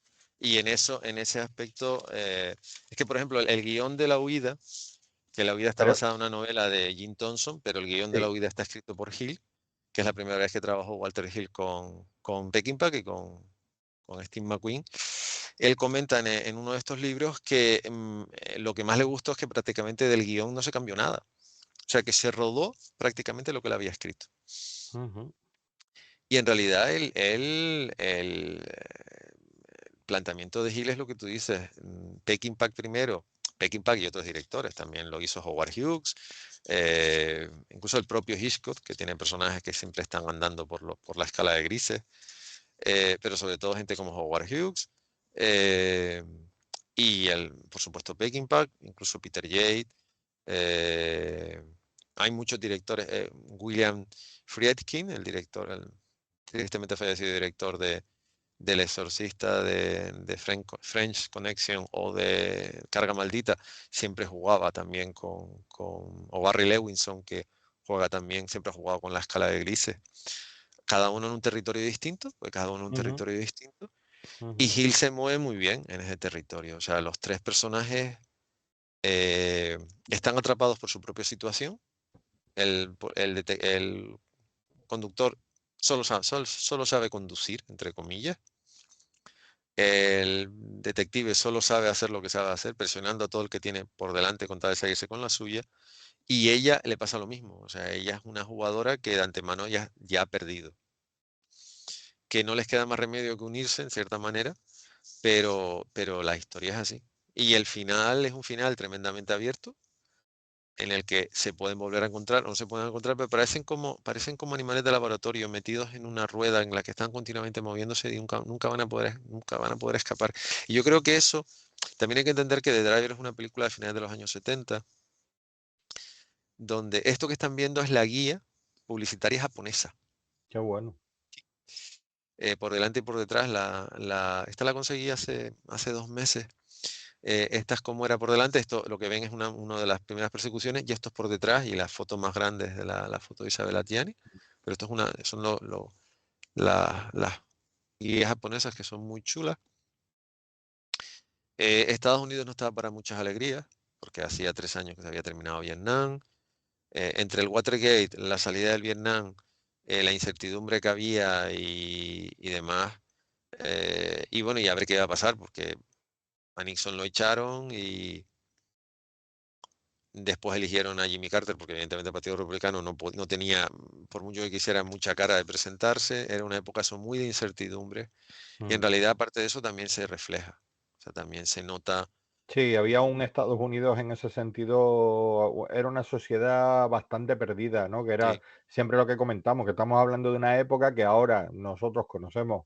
Y en ese aspecto, es que, por ejemplo, el guión de La Huida, que La Huida está Pero basada en una novela de Jim Thompson, pero el guión de La sí. Huida está escrito por Hill, que es la primera vez que trabajó Walter Hill con Peckinpah y con Steve McQueen. Él comenta en uno de estos libros que lo que más le gustó es que prácticamente del guión no se cambió nada. O sea, que se rodó prácticamente lo que él había escrito. Ujú. Y en realidad el planteamiento de Hill es lo que tú dices. Peckinpah primero, Peckinpah y otros directores, también lo hizo Howard Hughes, incluso el propio Hitchcock, que tiene personajes que siempre están andando por la escala de grises, pero sobre todo gente como Howard Hughes, eh, y por supuesto Peckinpah, incluso Peter Yates. eh, Hay muchos directores, William Friedkin, el director, el tristemente fallecido director del Exorcista, de French Connection o de Carga Maldita, siempre jugaba también o Barry Levinson, que juega también, siempre ha jugado con la escala de grises, cada uno en un territorio distinto, pues cada uno en un Ujú. territorio distinto, y Ujú. Hill se mueve muy bien en ese territorio, o sea, los tres personajes eh, están atrapados por su propia situación, el conductor solo sabe conducir, entre comillas. El detective solo sabe hacer lo que sabe hacer, presionando a todo el que tiene por delante con tal de seguirse con la suya. Y ella le pasa lo mismo. O sea, ella es una jugadora que de antemano ya ha perdido. Que no les queda más remedio que unirse en cierta manera, pero la historia es así. Y el final es un final tremendamente abierto, en el que se pueden volver a encontrar o no se pueden encontrar, pero parecen como animales de laboratorio metidos en una rueda en la que están continuamente moviéndose y nunca van a poder escapar. Y yo creo que eso, también hay que entender que The Driver es una película de finales de los años 70, donde esto que están viendo es la guía publicitaria japonesa. Qué bueno. Por delante y por detrás, esta la conseguí hace 2 meses. Esta es como era por delante, esto lo que ven es una de las primeras persecuciones y esto es por detrás y la foto más grande es de la foto de Isabel Adjani, pero esto son las guías japonesas que son muy chulas. Estados Unidos no estaba para muchas alegrías. porque hacía 3 años que se había terminado Vietnam. Entre el Watergate, la salida del Vietnam, la incertidumbre que había y demás. Y bueno, y a ver qué iba a pasar, porque a Nixon lo echaron y después eligieron a Jimmy Carter, porque evidentemente el Partido Republicano no tenía, por mucho que quisiera, mucha cara de presentarse. Era una época eso, muy de incertidumbre. Y en Mm. realidad, aparte de eso, también se refleja. O sea, también se nota. Sí, había un Estados Unidos en ese sentido, era una sociedad bastante perdida, ¿no? Que era Sí, siempre lo que comentamos, que estamos hablando de una época que ahora nosotros conocemos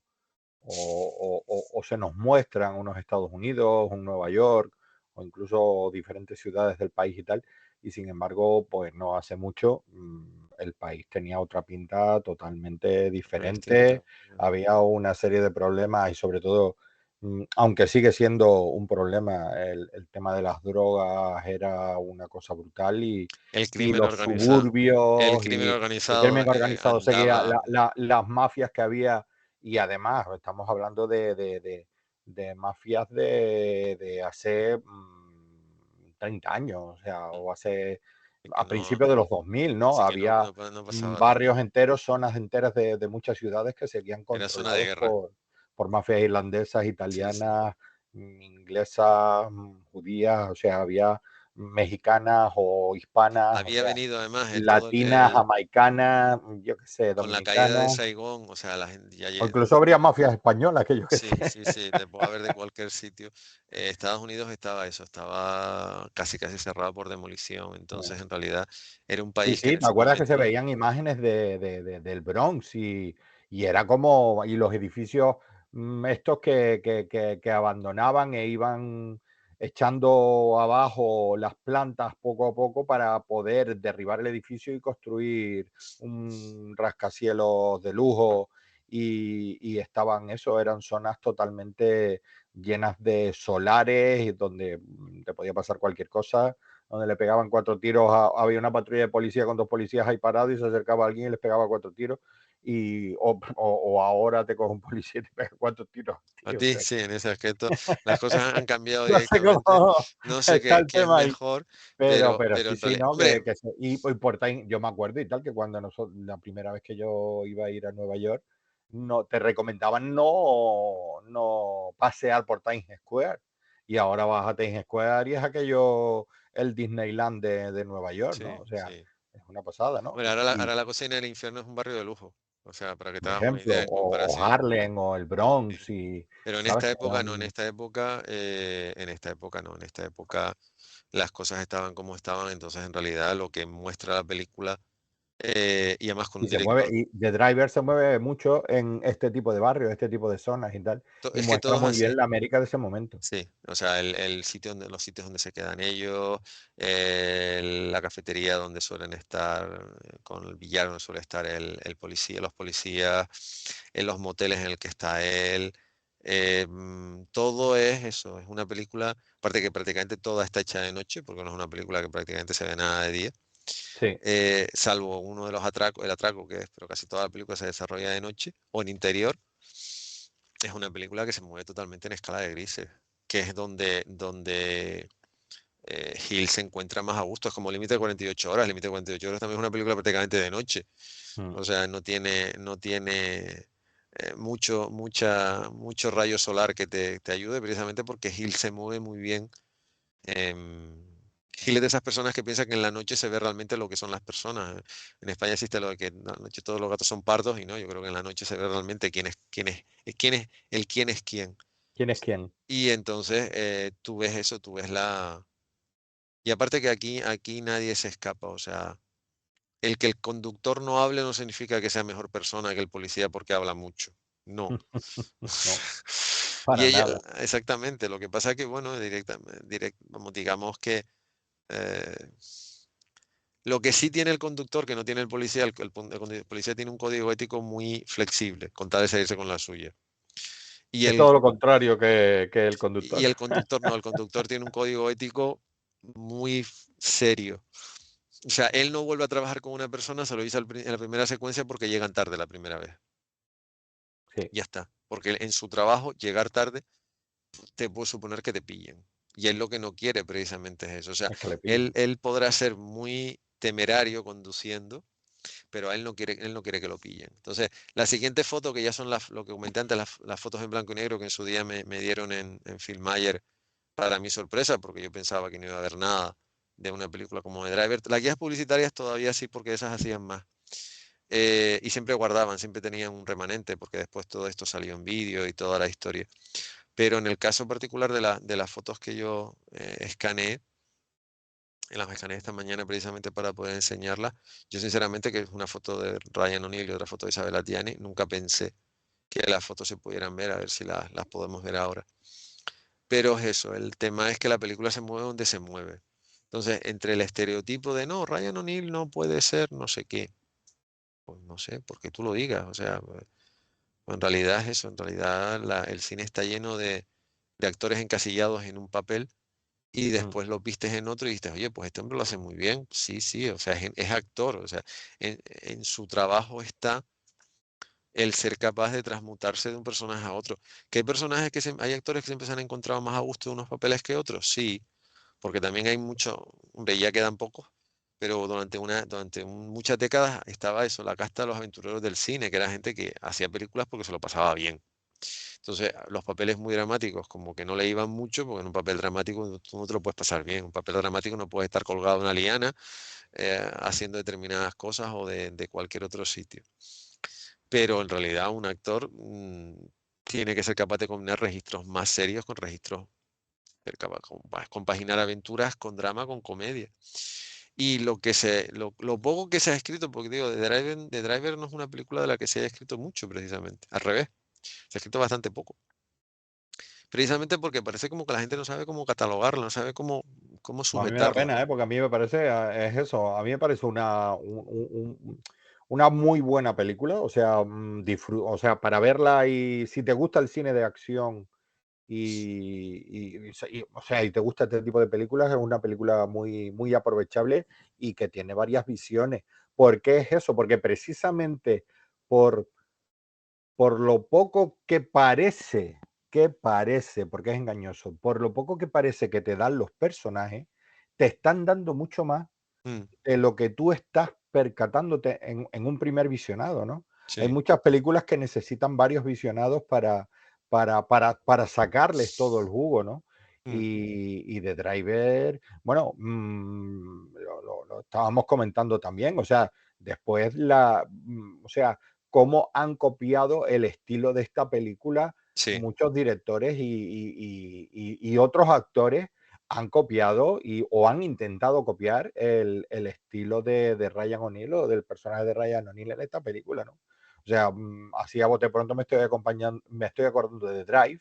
o se nos muestran unos Estados Unidos, un Nueva York o incluso diferentes ciudades del país y tal, y sin embargo, pues no hace mucho el país tenía otra pinta totalmente muy diferente, distinta. había una serie de problemas y sobre todo, aunque sigue siendo un problema, el tema de las drogas era una cosa brutal El y crimen los organizado, el suburbios crimen y el organizado crimen organizado seguía, andaba. las mafias que había y además estamos hablando de mafias de hace 30 años, o sea, o hace Que a no, principios de los 2000, ¿no? sí que no, Había no pasaba nada. barrios enteros, zonas enteras de muchas ciudades que seguían Era zona de controlados guerra. por mafias irlandesas, Sí, sí. italianas, inglesas, judías, o sea, había mexicanas o hispanas, o Había sea, venido además todo latinas, jamaicanas, yo qué sé, con la caída de dominicanas, Saigón, o sea, la gente ya o incluso habría mafias españolas, que yo qué sé. sí, sí, sí, te puedo haber de cualquier sitio. Estados Unidos estaba eso, estaba casi casi cerrado por demolición. Entonces, en realidad, era un Sí, país que sí, en ¿te ese acuerdas que se momento, veían imágenes del Bronx y era como, y los edificios estos que abandonaban e iban echando abajo las plantas poco a poco para poder derribar el edificio y construir un rascacielos de lujo y estaban eso, eran zonas totalmente llenas de solares y donde te podía pasar cualquier cosa donde le pegaban 4 tiros, había una patrulla de policía con 2 policías ahí parados y se acercaba a alguien y les pegaba 4 tiros. O ahora te coge un policía y te pega 4 tiros, a tío. O ti, sea, sí, en ese aspecto, las cosas han cambiado no sé directamente. cómo No sé está el qué es tema ahí. mejor, Pero pero sí, en sí, realidad, ¿no? hombre, Y por time, yo me acuerdo y tal, que cuando nosotros, la primera vez que yo iba a ir a Nueva York, no, te recomendaban no pasear por Times Square. Y ahora vas a Times Square y es aquello, el Disneyland de Nueva York, ¿no? sí, O sea, sí. es una pasada, ¿no? Hombre, ahora la cocina del infierno es un barrio de lujo. O sea, para que te Por hagas una ejemplo, idea en o comparación. Harlem o el Sí. Bronx y, Pero en ¿sabes? esta Que época no, eran en esta época no, en esta época las cosas estaban como estaban. Entonces, en realidad, lo que muestra la película, y además con y un se mueve, director, y The Driver se mueve mucho en este tipo de barrios, este tipo de zonas y tal, y es que muestra todo es muy bien así. la América de ese momento. Sí, o sea, el sitio donde, los sitios donde se quedan ellos, la cafetería donde suelen estar, con el billar donde suele estar el policía, los policías, en los moteles en el que está él. Todo es eso, es una película, aparte que prácticamente toda está hecha de noche, porque no es una película que prácticamente se ve nada de día, Sí. salvo uno de los atracos, el atraco que es, pero casi toda la película se desarrolla de noche o en interior. Es una película que se mueve totalmente en escala de grises, que es donde Hill se encuentra más a gusto. Es como Límite de 48 horas. Límite de 48 horas también es una película prácticamente de noche. Mm. O sea, no tiene mucho rayo solar que te ayude, precisamente porque Hill se mueve muy bien. em, Hill es de esas personas que piensan que en la noche se ve realmente lo que son las personas. En España existe lo de que en la noche todos los gatos son pardos y no, yo creo que en la noche se ve realmente quién es quién. ¿Quién es quién? Y entonces tú ves eso, tú ves la. Y aparte que aquí nadie se escapa, o sea, el que el conductor no hable no significa que sea mejor persona que el policía porque habla mucho. No. No, Y para ella, nada. exactamente, lo que pasa es que, bueno, vamos, digamos que eh, lo que sí tiene el conductor, que no tiene el policía, el policía tiene un código ético muy flexible, con tal de salirse con la suya. Y Es el, todo lo contrario que el y conductor. el conductor no, el conductor tiene un código ético muy serio. O sea, él no vuelve a trabajar con una persona, se lo dice en la primera secuencia porque llegan tarde la primera vez. Sí. Ya está. Porque en su trabajo, llegar tarde, te puedo suponer que te pillen. Y él lo que no quiere precisamente es eso. O sea, Es que le pillen. él podrá ser muy temerario conduciendo, pero él no quiere que lo pillen. Entonces, la siguiente foto, que ya son lo que comenté antes, las fotos en blanco y negro que en su día me dieron en Filmayer, para mi sorpresa, porque yo pensaba que no iba a haber nada de una película como The Driver. Las guías publicitarias todavía sí, porque esas hacían más. Y siempre guardaban, siempre tenían un remanente, porque después todo esto salió en vídeo y toda la historia. Pero en el caso particular de las fotos que yo escaneé, las escaneé esta mañana precisamente para poder enseñarlas, yo sinceramente, que es una foto de Ryan O'Neill y otra foto de Isabel Adjani, nunca pensé que las fotos se pudieran ver, a ver si las podemos ver ahora. Pero es eso, el tema es que la película se mueve donde se mueve. Entonces, entre el estereotipo de no, Ryan O'Neill no puede ser no sé qué, pues no sé, porque tú lo digas, o sea, en realidad es eso, en realidad el cine está lleno de actores encasillados en un papel y Mm. después lo vistes en otro y dices, oye, pues este hombre lo hace muy bien, sí, sí, o sea, es actor, o sea, en su trabajo está el ser capaz de transmutarse de un personaje a otro. Que hay personajes hay actores que siempre se han encontrado más a gusto de unos papeles que otros, sí, porque también hay mucho, hombre, ya quedan pocos, pero durante muchas décadas estaba eso, la casta de los aventureros del cine, que era gente que hacía películas porque se lo pasaba bien. Entonces, los papeles muy dramáticos, como que no le iban mucho, porque en un papel dramático tú no te lo puedes pasar bien. Un papel dramático no puede estar colgado en una liana haciendo determinadas cosas o de cualquier otro sitio. Pero en realidad un actor tiene que ser capaz de combinar registros más serios con registros, ser capaz de compaginar aventuras con drama, con comedia. Y lo poco que se ha escrito, porque digo, The Driver no es una película de la que se haya escrito mucho precisamente, al revés, se ha escrito bastante poco. Precisamente porque parece como que la gente no sabe cómo catalogarla, no sabe cómo A mí me da sujetarla. pena, ¿eh? Porque a mí me parece, es eso, a mí me parece una muy buena película, o sea, o sea, para verla y si te gusta el cine de acción o sea, y te gusta este tipo de películas, es una película muy, muy aprovechable y que tiene varias visiones. ¿Por qué es eso? Porque precisamente por, por lo poco que parece, porque es engañoso, por lo poco que parece que te dan los personajes, te están dando mucho más Mm, de lo que tú estás percatándote en un primer visionado, ¿no? Hay sí, muchas películas que necesitan varios visionados para sacarles todo el jugo, ¿no? mm, Y The Driver, bueno, lo estábamos comentando también, o sea, después o sea, cómo han copiado el estilo de esta película sí, muchos directores y otros actores han copiado o han intentado copiar el estilo de Ryan O'Neill o del personaje de Ryan O'Neill en esta película, ¿no? O sea, así a bote pronto me estoy acordando de Drive,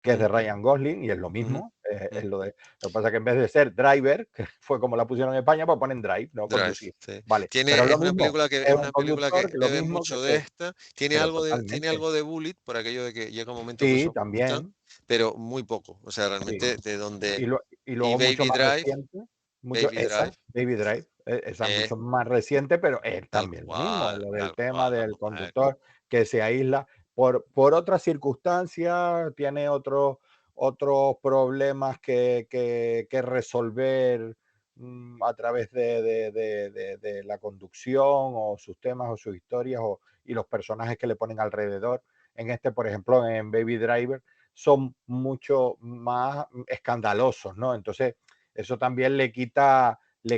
que es mm, de Ryan Gosling y es lo ujú, mismo, es mm. lo que pasa es que en vez de ser Driver, que fue como la pusieron en España, pues ponen Drive, ¿no? Drive, Conducir. sí. Vale, pero es lo mismo, es Es un una película que conductor que lo bebe mismo que mucho de se esta, pero tiene totalmente. algo de Bullet, por aquello de que llega un momento que Sí, son justas, también, pero muy poco. O sea, sí. realmente de donde... Y Y luego mucho más reciente, Baby Drive, Baby Drive, esa es es mucho más reciente, pero es también lo mismo, lo del tal tema cual la del mujer. conductor que se aísla por otras circunstancias, tiene otros problemas que resolver, a través de la conducción, o sus temas, o sus historias, y los personajes que le ponen alrededor. En este, por ejemplo, en Baby Driver, son mucho más escandalosos, ¿no? Entonces, eso también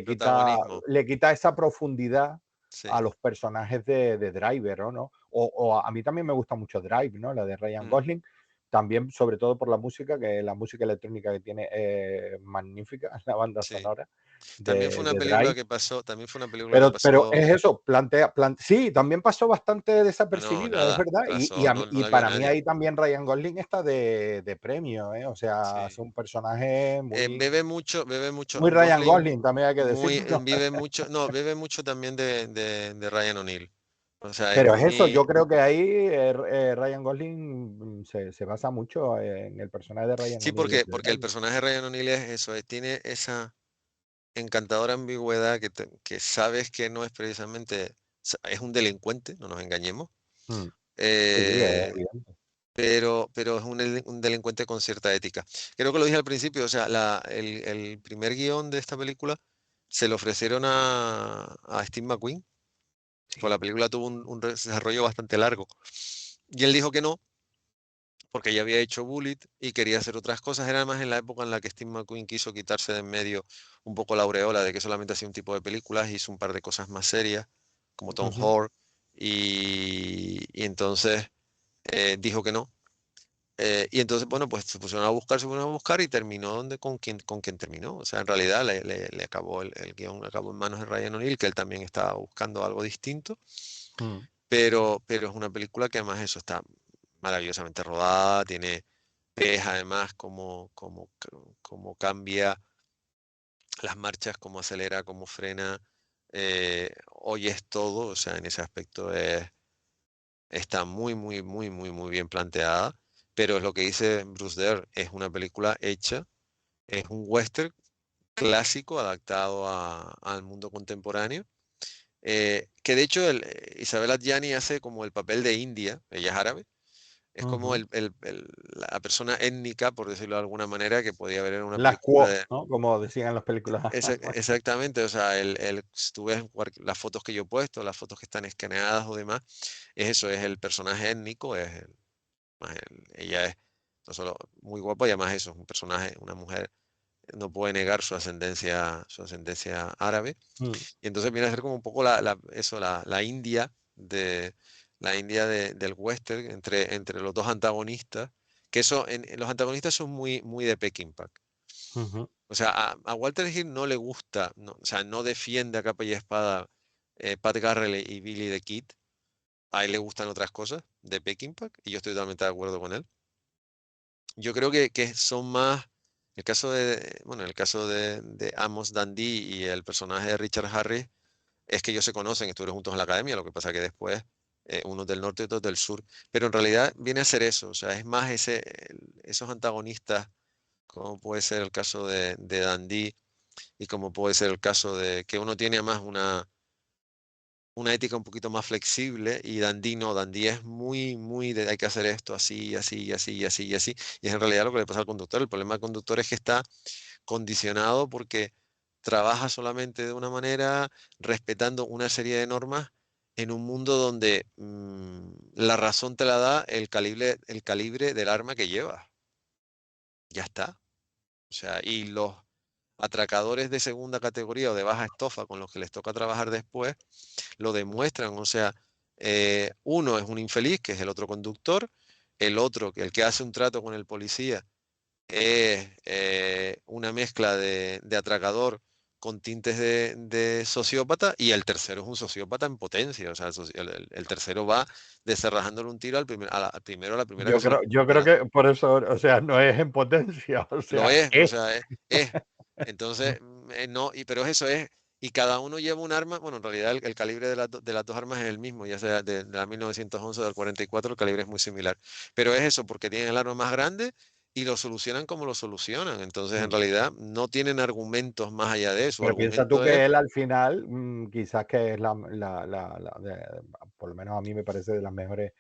Protagonismo, le quita esa profundidad sí. a los personajes de Driver, ¿no? O a mí también me gusta mucho Drive, ¿no? La de Ryan Mm. Gosling, también sobre todo por la música, que la música electrónica que tiene es magnífica, la banda Sí. sonora de Drive. También fue una película que Pero pasó, es eso, sí, también pasó bastante no, desapercibida, es nada, verdad, pasó, no y la vio para mí nadie. ahí también Ryan Gosling está de premio, ¿eh? O sea, hace Sí. un personaje Bebe mucho, muy Ryan Gosling Gosling, también hay que decirlo, ¿no? vive mucho, no, bebe mucho también de Ryan O'Neill. O sea, es Pero es eso, muy, yo creo que ahí, Ryan Gosling, se basa mucho en el personaje de Ryan sí, O'Neill de porque el Drive. personaje de Ryan O'Neill es eso, tiene esa encantadora ambigüedad que sabes que no es precisamente, es un delincuente, no nos engañemos. Mm, sí, es Eh, evidente. pero es un delincuente con cierta ética. Creo que lo dije al principio, o sea, el primer guión de esta película se lo ofrecieron a Steve McQueen, pues Sí. la película tuvo un desarrollo bastante largo. Y él dijo que no, porque ya había hecho Bullet y quería hacer otras cosas. Era más en la época en la que Steve McQueen quiso quitarse de en medio un poco la aureola de que solamente hacía un tipo de películas, hizo un par de cosas más serias, como Tom Ujú. Hoare, y entonces dijo que no. Y entonces, bueno, pues se pusieron a buscar y terminó con quien terminó. O sea, en realidad le acabó el guión, acabó en manos de Ryan O'Neill, que él también estaba buscando algo distinto, Mm. pero es una película que además eso está maravillosamente rodada, ves además cómo cambia las marchas, cómo acelera, cómo frena, oyes todo, o sea, en ese aspecto está muy, muy, muy, muy, muy bien planteada, pero es lo que dice Bruce Dare, es una película hecha, es un western clásico adaptado al mundo contemporáneo, que de hecho Isabel Adjani hace como el papel de India, ella es árabe, es como Ujú. la persona étnica, por decirlo de alguna manera, que podía haber en una Las película quo, ¿no? Como decían en las películas. Exactamente, o sea, si tú ves las fotos que yo he puesto, las fotos que están escaneadas o demás, es eso, es el personaje étnico, ella es no solo muy guapa y además eso, es un personaje, una mujer, no puede negar su ascendencia árabe, Mm. y entonces viene a ser como un poco eso, la India del western entre los dos antagonistas, que eso, los antagonistas son muy, muy de Peckinpah. Ujú. O sea, a Walter Hill no le gusta, o sea, no defiende a capa y espada Pat Garrett y Billy the Kid. A él le gustan otras cosas de Peckinpah y yo estoy totalmente de acuerdo con él. Yo creo que son más, el caso de Amos Dundee y el personaje de Richard Harris es que ellos se conocen, estuvieron juntos en la academia, lo que pasa que después unos del norte y otros del sur. Pero en realidad viene a ser eso, o sea, es más esos antagonistas, como puede ser el caso de Dundee y como puede ser el caso de que uno tiene más una ética un poquito más flexible y Dandy no, Dandy es muy, muy de hay que hacer esto así, así, así, así, y así. Y es en realidad lo que le pasa al conductor. El problema del conductor es que está condicionado porque trabaja solamente de una manera, respetando una serie de normas en un mundo donde la razón te la da el calibre del arma que llevas. Ya está. O sea, y los atracadores de segunda categoría o de baja estofa con los que les toca trabajar después, lo demuestran. O sea, uno es un infeliz, que es el otro conductor, el otro, el que hace un trato con el policía, es una mezcla de atracador con tintes de sociópata, y el tercero es un sociópata en potencia. O sea, el tercero va descerrajándole un tiro al primero, a la primera que se le Yo presenta. creo que por eso, o sea, no es en potencia, o Lo sea, es, o es. sea, es. Entonces, no, pero eso es, y cada uno lleva un arma, bueno, en realidad el calibre de las dos armas es el mismo, ya sea de la 1911 o del 44, el calibre es muy similar. Pero es eso, porque tienen el arma más grande y lo solucionan como lo solucionan. Entonces, en Mm. realidad, no tienen argumentos más allá de eso. Su Pero piensa tú argumento es, que él al final, quizás que es por lo menos a mí me parece de las mejores,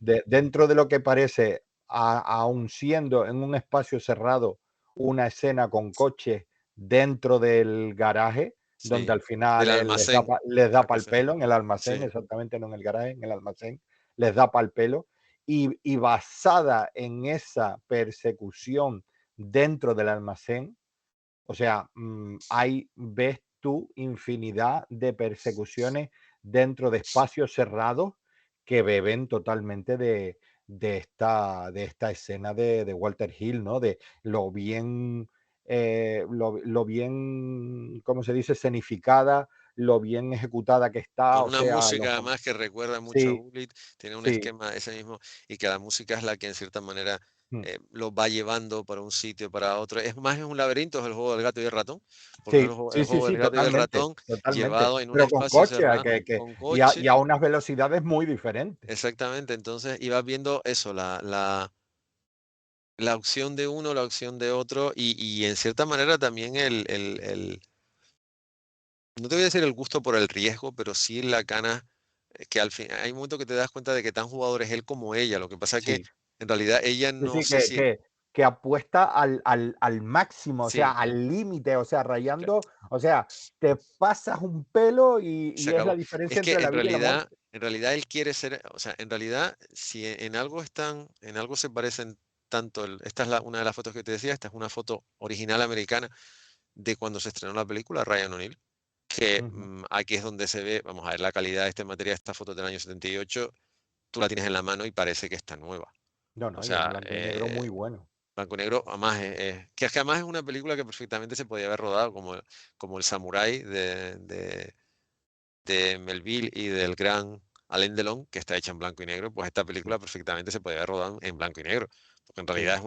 dentro de lo que parece, aun siendo en un espacio cerrado, una escena con coches dentro del garaje, donde sí, al final del él almacén, les da la pa'l cosa. pelo en el almacén, Sí, exactamente, no en el garaje, en el almacén, les da pa'l pelo, y basada en esa persecución dentro del almacén, o sea, ves tú infinidad de persecuciones dentro de espacios cerrados que beben totalmente de esta escena de Walter Hill, ¿no? De lo bien, ¿cómo se dice? Escenificada, lo bien ejecutada que está, con o una sea, música además que recuerda mucho a sí, Bullet, tiene un sí. esquema ese mismo, y que la música es la que en cierta manera Mm. lo va llevando para un sitio, para otro. Es más, es un laberinto, es el juego del gato y el ratón, porque es Sí, el juego, el sí, sí, juego del sí, gato y el totalmente, ratón totalmente. llevado en un Pero con espacio coche, cerrado, con y coche. a unas velocidades muy diferentes. Exactamente, entonces ibas viendo eso, la opción de uno, la opción de otro, y en cierta manera también no te voy a decir el gusto por el riesgo, pero sí la gana, que al fin, hay un momento que te das cuenta de que tan jugador es él como ella. Lo que pasa es que Sí. En realidad ella Sí, no sí, sé si, que apuesta al máximo, o sea, sí, al límite, o sea, cla- rayando, o sea, te pasas un pelo se y es la acabó. Es diferencia que entre la vida y la muerte. en realidad él quiere ser, o sea, en realidad, si en algo están, en algo se parecen tanto, esta es una de las fotos que te decía, esta es una foto original americana de cuando se estrenó la película, Ryan O'Neill, que Ujú. aquí es donde se ve, vamos a ver la calidad de este material, esta foto del año 78, tú la tienes en la mano y parece que está nueva. No, O no, y en sea, blanco y negro muy bueno. blanco y negro, además, que es que además es una película que perfectamente se podía haber rodado como, como El Samurái de Melville y del gran Alain Delon, que está hecha en blanco y negro, pues esta Sí, película perfectamente se podía haber rodado en blanco y negro, porque en realidad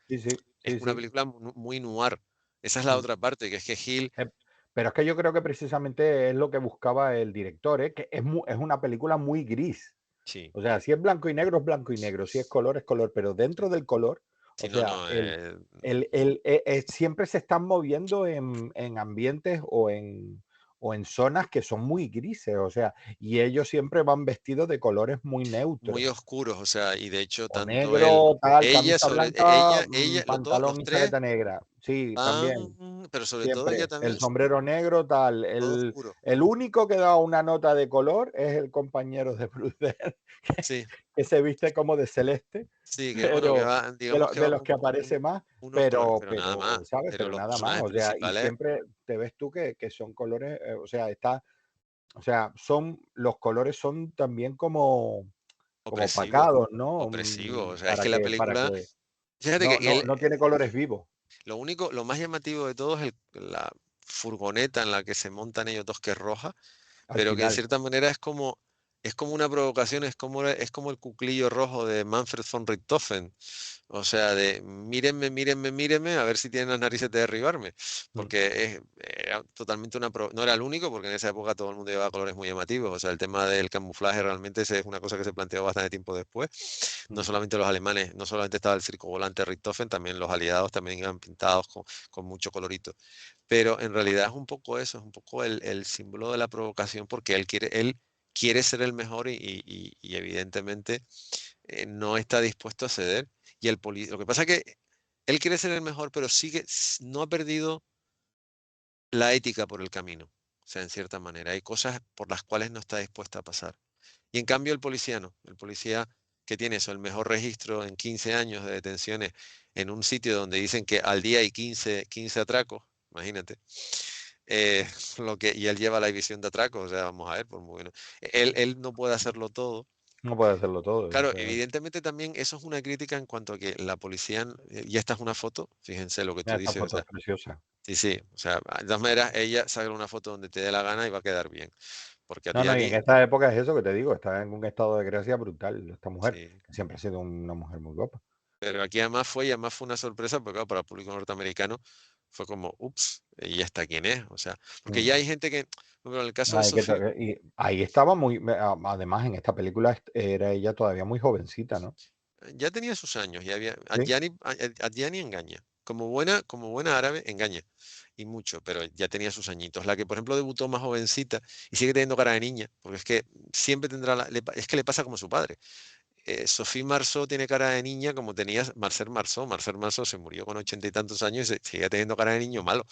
sí, sí, sí, es sí, una sí. película muy noir. Esa es la Mm. otra parte, que es que Hill, Eh, pero es que yo creo que precisamente es lo que buscaba el director, ¿eh? Que es una película muy gris. sí, O sea, si es blanco y negro, es blanco y negro, si es color, pero sí, dentro del color, o sí, no, sea, no, siempre se están moviendo en ambientes o en zonas que son muy grises, o sea, y ellos siempre van vestidos de colores muy muy neutros, oscuros, o sea, y de hecho o tanto él, negro, tal, ella, camisa sobre blanca, los pantalón y tres chaqueta negra. Sí, también. van, pero sobre todo ella Siempre, también, el sombrero negro, tal. todo oscuro. El único que da una nota de color es el compañero de Bruce Dern, Sí, que se viste como de celeste, sí, que bueno, que pero va, digamos que de va los que aparece más, unos colores, pero nada pero, más, ¿sabes? pero Pero los nada más, personajes o sea, y principales siempre te ves tú que son colores, o sea, o sea, los colores son también como opresivos, opacados, ¿no? opresivos, o sea, es que la Para película, que fíjate que él, no tiene colores vivos. lo único, lo más llamativo de todo es la furgoneta en la que se montan ellos dos, que es roja, Al pero que en final. cierta manera es como una provocación, es como el cuclillo rojo de Manfred von Richthofen. O sea, de mírenme, mírenme, mírenme, a ver si tienen las narices de derribarme. Mm, Porque era totalmente no era el único, porque en esa época todo el mundo llevaba colores muy llamativos. O sea, el tema del camuflaje realmente es una cosa que se planteó bastante tiempo después. No mm. solamente los alemanes, no solamente estaba el circo volante Richthofen, también los aliados también iban pintados con mucho colorito. Pero en realidad es un poco eso, es un poco el símbolo de la provocación, porque él quiere ser el mejor y evidentemente no está dispuesto a ceder. Lo que pasa es que él quiere ser el mejor, pero no ha perdido la ética por el camino. O sea, en cierta manera, hay cosas por las cuales no está dispuesta a pasar. Y en cambio el policía no. El policía que tiene eso, el mejor registro en 15 años de detenciones en un sitio donde dicen que al día hay 15 atracos, imagínate. eh, y él lleva la división de atracos, o sea, vamos a ver, por muy bueno. Él no puede hacerlo todo. No puede hacerlo todo, Claro, efectivamente. evidentemente también eso es una crítica en cuanto a que la policía, y esta es una foto, fíjense lo que tú Mira, esta dices, o foto sea, es preciosa. sí, sí, o sea, de todas maneras, ella saca una foto donde te dé la gana y va a quedar bien, porque No, no, y en Adriani, esta época es eso que te digo, está en un estado de gracia brutal esta mujer, sí, que siempre ha sido una mujer muy guapa. pero aquí además fue una sorpresa, porque claro, para el público norteamericano fue como, ups, ¿y esta quién es? O sea, porque Mm. ya hay gente que, bueno, en el caso de Ay, Sophie, y ahí estaba además en esta película era ella todavía muy jovencita, ¿no? ya tenía sus años, ya había, Sí. Adriani engaña, como buena árabe, engaña. Y mucho, pero ya tenía sus añitos. La que, por ejemplo, debutó más jovencita y sigue teniendo cara de niña, porque es que siempre tendrá, es que le pasa como su padre. Sophie Marceau tiene cara de niña como tenía Marcel Marceau. Marcel Marceau se murió con 80 y tantos años y sigue teniendo cara de niño malo.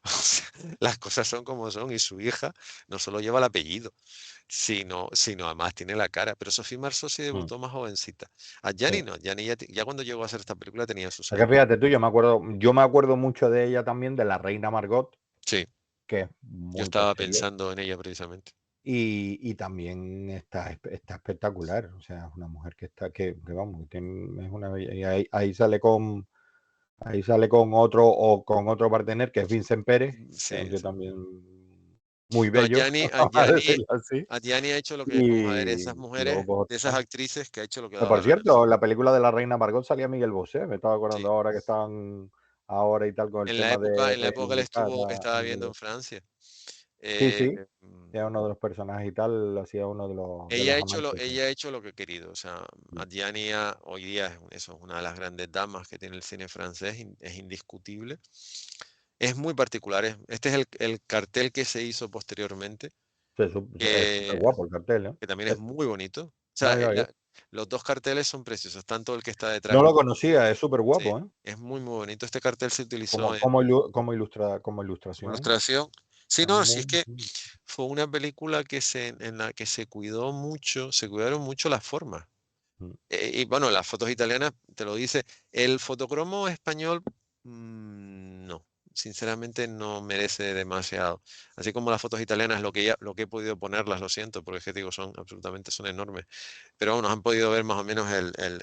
O sea, las cosas son como son y su hija no solo lleva el apellido, sino además tiene la cara. Pero Sophie Marceau sí Mm, debutó más jovencita. A sí. Gianni no, Gianni ya cuando llegó a hacer esta película tenía sus Es que años. fíjate tú, yo me acuerdo mucho de ella también, de la reina Margot, Sí, que es yo muy estaba posterior. pensando en ella precisamente. Y también está espectacular. O sea, es una mujer que vamos, es una y ahí sale con otro o con otro partener que es Vincent Pérez, que es Sí, un tío sí. también muy No, bello, vamos a decirlo así. Gianni ha hecho lo que, vamos a ver, Y esas luego mujeres, pues de esas actrices que ha hecho lo que ha que dado por la gana. cierto, en la película de la Reina Margot salía Miguel Bosé, me estaba acordando Sí. ahora que estaban ahora y tal con el tema En la de época que él invitar estaba a viviendo Miguel en Bosé. Francia. Sí, Eh, sí, era uno de los personajes y tal, hacía uno de los amantes. ella ha hecho lo que ha querido. O sea, Adjani hoy día eso es una de las grandes damas que tiene el cine francés, es indiscutible. Es muy particular. Este es el cartel que se hizo posteriormente, Sí, es súper que, guapo el cartel, ¿eh? que también es Es muy bonito. O sea, no, ya, ya. Los dos carteles son preciosos, tanto el que está detrás No lo como... conocía, es súper Sí, guapo, ¿eh? es muy, muy bonito. Este cartel se utilizó Como, en como ilustración. ilustración. Sí, Está no, si muy, es que muy- fue una película en la que se cuidó mucho, se cuidaron mucho las formas. mm. Y bueno, las fotos italianas te lo dice. El fotocromo español, no. Sinceramente no merece demasiado. Así como las fotos italianas, lo que he podido ponerlas, lo siento, porque es que digo, son enormes. Pero bueno, han podido ver más o menos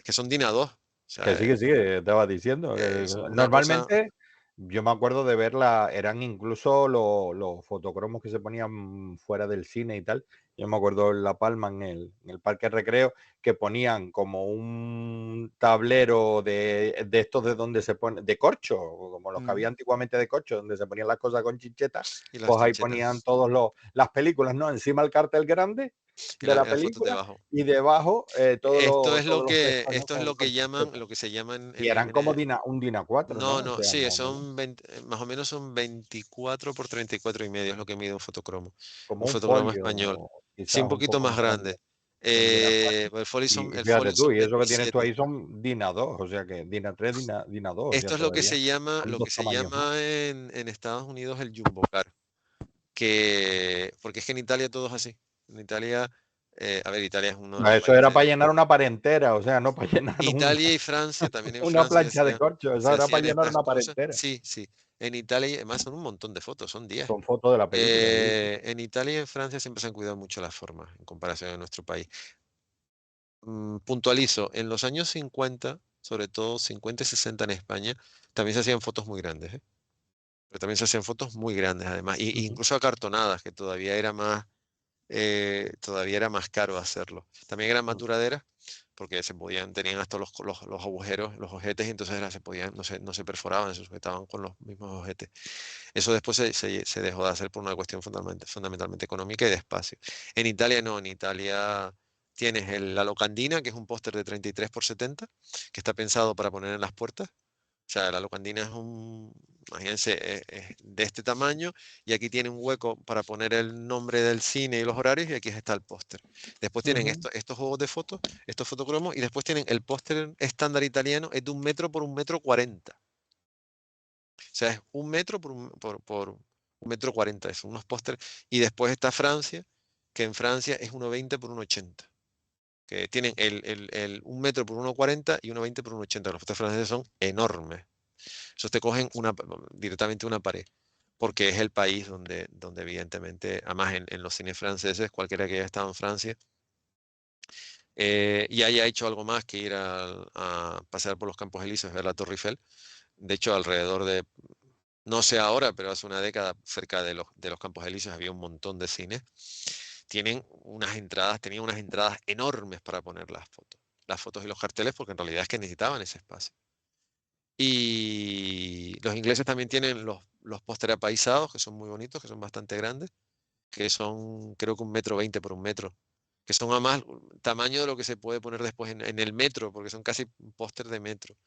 que son DIN A2. O sea, Que sí, que estabas diciendo. son una cosa. Normalmente, yo me acuerdo de verla, eran incluso los fotocromos que se ponían fuera del cine y tal. Yo me acuerdo en La Palma, en el Parque Recreo, que ponían como un tablero de estos de donde se pone, de corcho, como los que mm, había antiguamente de corcho, donde se ponían las cosas con chinchetas, y las pues ahí chinchetas ponían las películas, ¿no? Encima el cartel grande de la y las fotos película debajo. y debajo Esto todos los textos, ¿no? esto es lo Con que llaman, chinchetas. lo que se llama Y eran como un DIN A4, no, ¿no? O no, sea, sí, más o menos. son 20, más o menos son 24 por 34 y medio es lo que mide Como un un fotocromo español. folio, Sí, quizás un un poquito poco más más grande grande. que un DIN A4. Y El fíjate folio tú, son y eso que tienes tú 27. ahí son DIN A2, o sea que DIN A3, DIN A2, o sea, Esto es todavía son lo dos que se tamaños más. llama en Estados Unidos el Jumbo Car, porque es que en Italia todo es así. En Italia, a ver, Italia es uno de los Eso era para países. llenar una pared entera, o sea, no para llenar Italia y Francia, también en una Francia plancha de corcho, eso se era para hacían llenar estas una pared cosas. entera. Sí, sí. En Italia, y además son un montón de fotos, son 10. Son fotos de la película, sí, sí. En Italia y en Francia siempre se han cuidado mucho las formas en comparación a nuestro país. Puntualizo, en los años 50, sobre todo 50 y 60 en España, también se hacían fotos muy grandes, ¿eh? Pero también se hacían fotos muy grandes además, y Ujú. incluso acartonadas, que todavía era más caro hacerlo. También eran más Mm. duraderas porque tenían hasta los agujeros, los ojetes, y entonces se podían, no se perforaban, se sujetaban con los mismos ojetes. Eso después se dejó de hacer por una cuestión fundamentalmente económica y de espacio. En Italia no, en Italia tienes la locandina, que es un póster de 33 por 70, que está pensado para poner en las puertas. O sea, la locandina imagínense, es de este tamaño, y aquí tiene un hueco para poner el nombre del cine y los horarios, y aquí está el póster. Después tienen Ujú. estos juegos de fotos, estos fotocromos, y después tienen el póster estándar italiano, es de 1 metro por 1,40 m. O sea, es 1 metro por 1,40 m. Es unos pósteres. Y después está Francia, que en Francia es 1,20 por 1,80 m, que tienen el 1 metro por 1,40 y 1,20 por 1,80 m. Los pósteres franceses son enormes. Esos te cogen directamente una pared, porque es el país donde evidentemente, además en los cines franceses, cualquiera que haya estado en Francia y haya hecho algo más que ir a pasear por los Campos Elíseos, ver la Torre Eiffel. De hecho, alrededor de, no sé ahora, pero hace una década, cerca de los Campos Elíseos había un montón de cines. Tenían unas entradas enormes para poner las fotos y los carteles, porque en realidad es que necesitaban ese espacio. Y los ingleses también tienen los pósteres apaisados, que son muy bonitos, que son bastante grandes, que son creo que 1,20 m por 1 m, que son a más tamaño de lo que se puede poner después en el metro, porque son casi un póster de metro,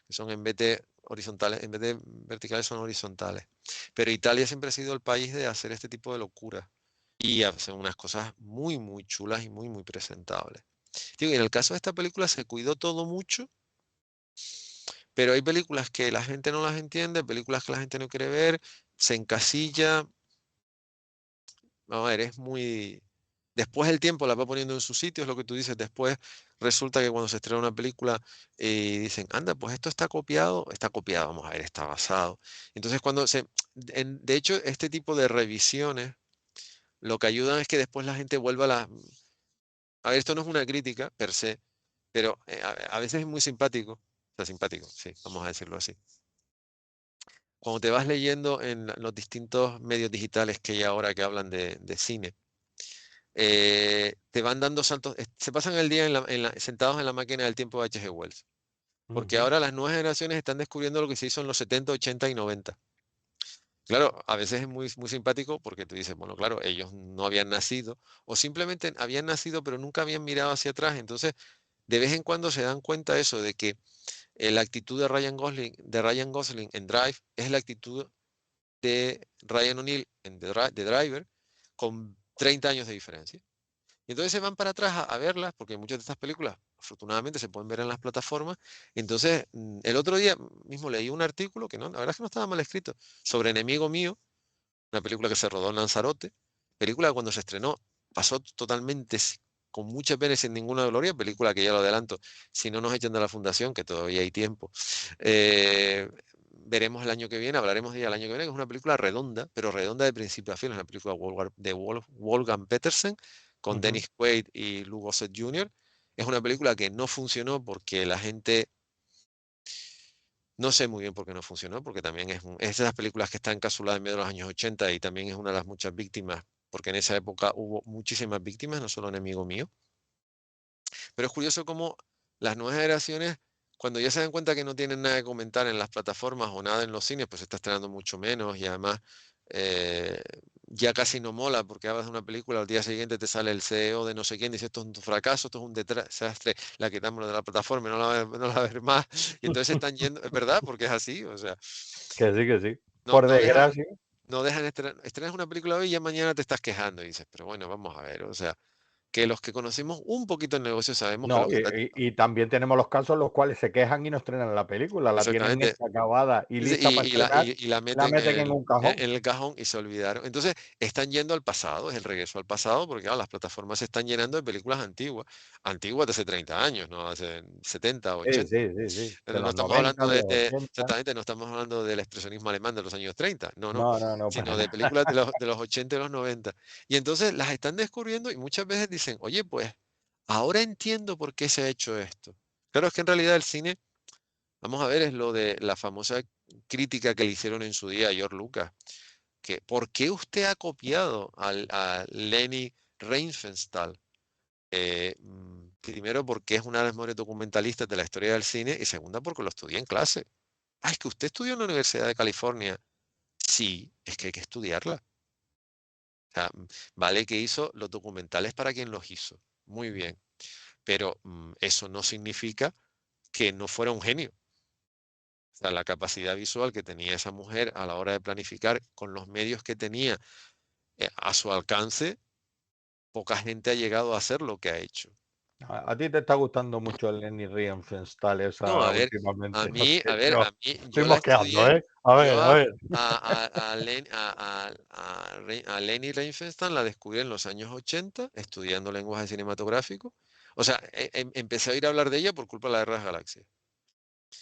que son en vez de horizontales, en vez de verticales son horizontales. Pero Italia siempre ha sido el país de hacer este tipo de locura, y hacen unas cosas muy, muy chulas y muy, muy presentables. Digo, y en el caso de esta película se cuidó todo mucho, pero hay películas que la gente no las entiende, películas que la gente no quiere ver, se encasilla. A ver, es muy... Después el tiempo la va poniendo en su sitio, es lo que tú dices. Después resulta que cuando se estrena una película dicen, anda, pues esto está copiado, vamos a ver, está basado. Entonces de hecho, este tipo de revisiones lo que ayudan es que después la gente vuelva a la... A ver, esto no es una crítica per se, pero a veces es muy simpático. O sea, simpático, sí, vamos a decirlo así. Cuando te vas leyendo en los distintos medios digitales que hay ahora que hablan de cine, te van dando saltos, se pasan el día sentados en la máquina del tiempo de H.G. Wells, porque Ujú. ahora las nuevas generaciones están descubriendo lo que se hizo en los 70, 80 y 90. Claro, a veces es muy, muy simpático porque tú dices, bueno, claro, ellos no habían nacido, o simplemente habían nacido pero nunca habían mirado hacia atrás. Entonces, de vez en cuando se dan cuenta eso de que la actitud de Ryan Gosling en Drive es la actitud de Ryan O'Neill en The Driver, con 30 años de diferencia. Y entonces se van para atrás a verlas, porque muchas de estas películas afortunadamente se pueden ver en las plataformas. Entonces, el otro día mismo leí un artículo que no, la verdad es que no estaba mal escrito, sobre Enemigo Mío, una película que se rodó en Lanzarote, película que cuando se estrenó pasó totalmente con mucha pena y sin ninguna gloria, película que ya lo adelanto, si no nos echan de la fundación, que todavía hay tiempo, veremos el año que viene, hablaremos de ella el año que viene, que es una película redonda, pero redonda de principio a fin, es una película de Wolfgang Petersen, con Dennis Quaid y Lou Gossett Jr. Es una película que no funcionó porque la gente, no sé muy bien por qué no funcionó, porque también es de esas películas que está encapsulada en medio de los años 80 y también es una de las muchas víctimas, porque en esa época hubo muchísimas víctimas, no solo Enemigo Mío. Pero es curioso cómo las nuevas generaciones, cuando ya se dan cuenta que no tienen nada que comentar en las plataformas o nada en los cines, pues se está estrenando mucho menos y además eh, ya casi no mola porque hablas de una película, al día siguiente te sale el CEO de no sé quién, dice esto es un fracaso, esto es un desastre, la quitamos de la plataforma y no la va a ver más. Y entonces se están yendo, es verdad, porque es así, o sea, Que sí. no, Por desgracia. no dejan estrenas una película hoy y ya mañana te estás quejando y dices, pero bueno, vamos a ver, o sea, que los que conocemos un poquito el negocio sabemos que No, lo que está. y también tenemos los casos en los cuales se quejan y no estrenan la película, la tienen Exactamente. hecha acabada y Dice, lista para estrenar, y la la meten meten en un cajón. en el cajón y se olvidaron. Entonces, están yendo al pasado, es el regreso al pasado, porque claro, las plataformas se están llenando de películas antiguas, antiguas de hace 30 años, no hace 70, Sí, 80. sí, sí, sí. De Pero no los estamos 90, hablando de los 80. exactamente, no estamos hablando del expresionismo alemán de los años 30, no, no, No, no, no, para sino de nada. películas de los 80 y los 90. Y entonces las están descubriendo y muchas veces dicen, oye, pues ahora entiendo por qué se ha hecho esto. Claro, es que en realidad el cine, vamos a ver, es lo de la famosa crítica que le hicieron en su día a George Lucas, que ¿por qué usted ha copiado a Leni Riefenstahl? Primero porque es una de las mejores documentalistas de la historia del cine y segunda porque lo estudié en clase. Ah, es que usted estudió en la Universidad de California. Sí, es que hay que estudiarla. O sea, vale que hizo los documentales para quien los hizo. Muy bien. Pero eso no significa que no fuera un genio. O sea, la capacidad visual que tenía esa mujer a la hora de planificar con los medios que tenía a su alcance, poca gente ha llegado a hacer lo que ha hecho. A ti te está gustando mucho el Leni Riefenstahl No, esa últimamente, no sé, a mí, estoy yo la mosqueando, estudié, ¿eh? A ver, yo a ver. a Leni Riefenstahl la descubrí en los años 80 estudiando lenguaje cinematográfico. O sea, empecé a oír hablar de ella por culpa de la Guerra de las Galaxias.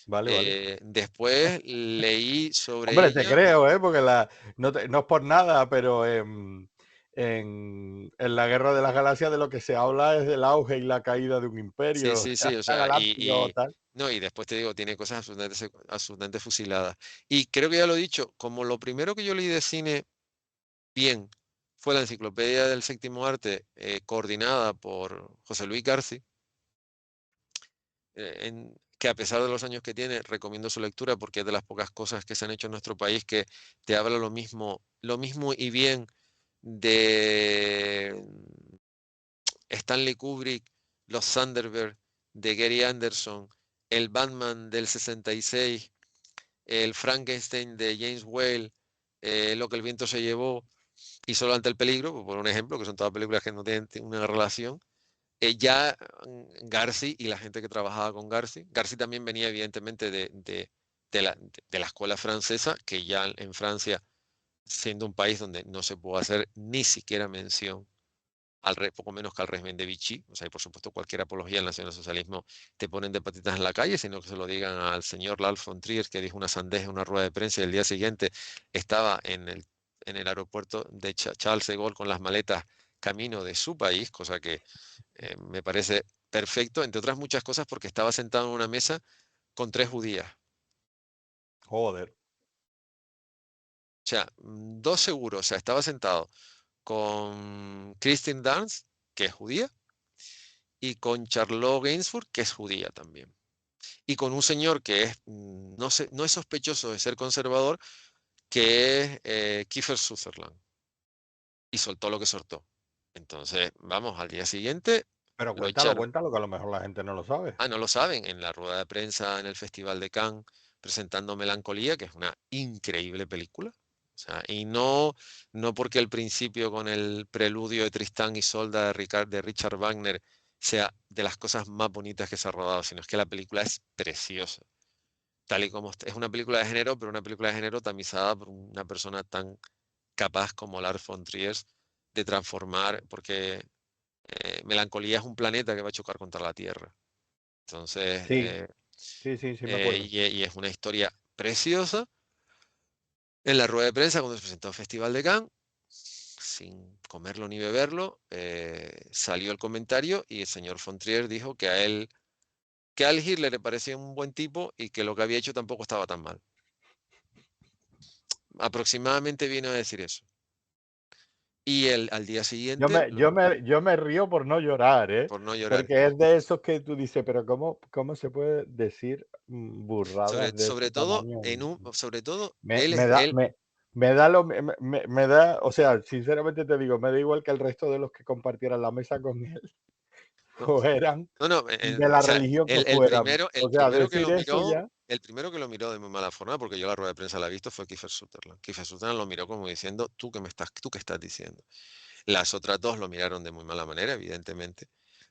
Vale, vale. Después leí sobre Hombre, te ella. creo, ¿eh? Porque no es por nada, pero en la Guerra de las Galaxias de lo que se habla es del auge y la caída de un Sí, imperio sí, sí, o sea, galáctico o tal. no, y después te digo, tiene cosas absolutamente fusiladas. Y creo que ya lo he dicho, como lo primero que yo leí de cine bien fue la Enciclopedia del Séptimo Arte, coordinada por José Luis Garci, que a pesar de los años que tiene, recomiendo su lectura porque es de las pocas cosas que se han hecho en nuestro país que te habla lo mismo y bien de Stanley Kubrick, los Thunderbird, de Gary Anderson, el Batman del 66, el Frankenstein de James Whale, Lo que el viento se llevó y Solo ante el peligro, por un ejemplo, que son todas películas que no tienen una relación. Ya Garci y la gente que trabajaba con Garci, Garci también venía evidentemente de la escuela francesa, que ya en Francia, siendo un país donde no se puede hacer ni siquiera mención poco menos que al régimen de Vichy, o sea, y por supuesto cualquier apología al nacionalsocialismo te ponen de patitas en la calle, sino que se lo digan al señor Lars von Trier, que dijo una sandez en una rueda de prensa y el día siguiente estaba en el aeropuerto de Charles de Gaulle con las maletas camino de su país, cosa que me parece perfecto, entre otras muchas cosas porque estaba sentado en una mesa con tres judías. Joder. O sea, dos seguros, o sea, estaba sentado con Christine Dance, que es judía, y con Charlotte Gainsbourg, que es judía también. Y con un señor que es, no es sospechoso de ser conservador, que es Kiefer Sutherland. Y soltó lo que soltó. Entonces, vamos, al día siguiente Pero lo echaron. cuéntalo, que a lo mejor la gente no lo sabe. Ah, no lo saben, en la rueda de prensa en el Festival de Cannes, presentando Melancolía, que es una increíble película. O sea, y no porque el principio con el preludio de Tristán y Isolda de Richard Wagner sea de las cosas más bonitas que se ha rodado, sino es que la película es preciosa. Tal y como es una película de género, pero una película de género tamizada por una persona tan capaz como Lars von Trier de transformar, porque Melancolía es un planeta que va a chocar contra la Tierra. Entonces, Sí, sí, me acuerdo. y es una historia preciosa. En la rueda de prensa, cuando se presentó al Festival de Cannes, sin comerlo ni beberlo, salió el comentario y el señor von Trier dijo que a Al Hitler le parecía un buen tipo y que lo que había hecho tampoco estaba tan mal. Aproximadamente vino a decir eso. Y al día siguiente, Yo me río por no llorar, ¿eh? por no llorar, Porque es de esos que tú dices, pero ¿cómo se puede decir burradas de ese sobre todo, tamaño? sobre todo, Me, él me es da, él. me da lo, me da, o sea, sinceramente te digo, me da igual que el resto de los que compartieran la mesa con él, No, fueran no, no, de o la sea, religión que fueran. el O sea, primero que decir lo eso miró, ya, el primero que lo miró de muy mala forma, porque yo la rueda de prensa la he visto, fue Kiefer Sutherland. Kiefer Sutherland lo miró como diciendo, tú qué estás diciendo? Las otras dos lo miraron de muy mala manera, evidentemente.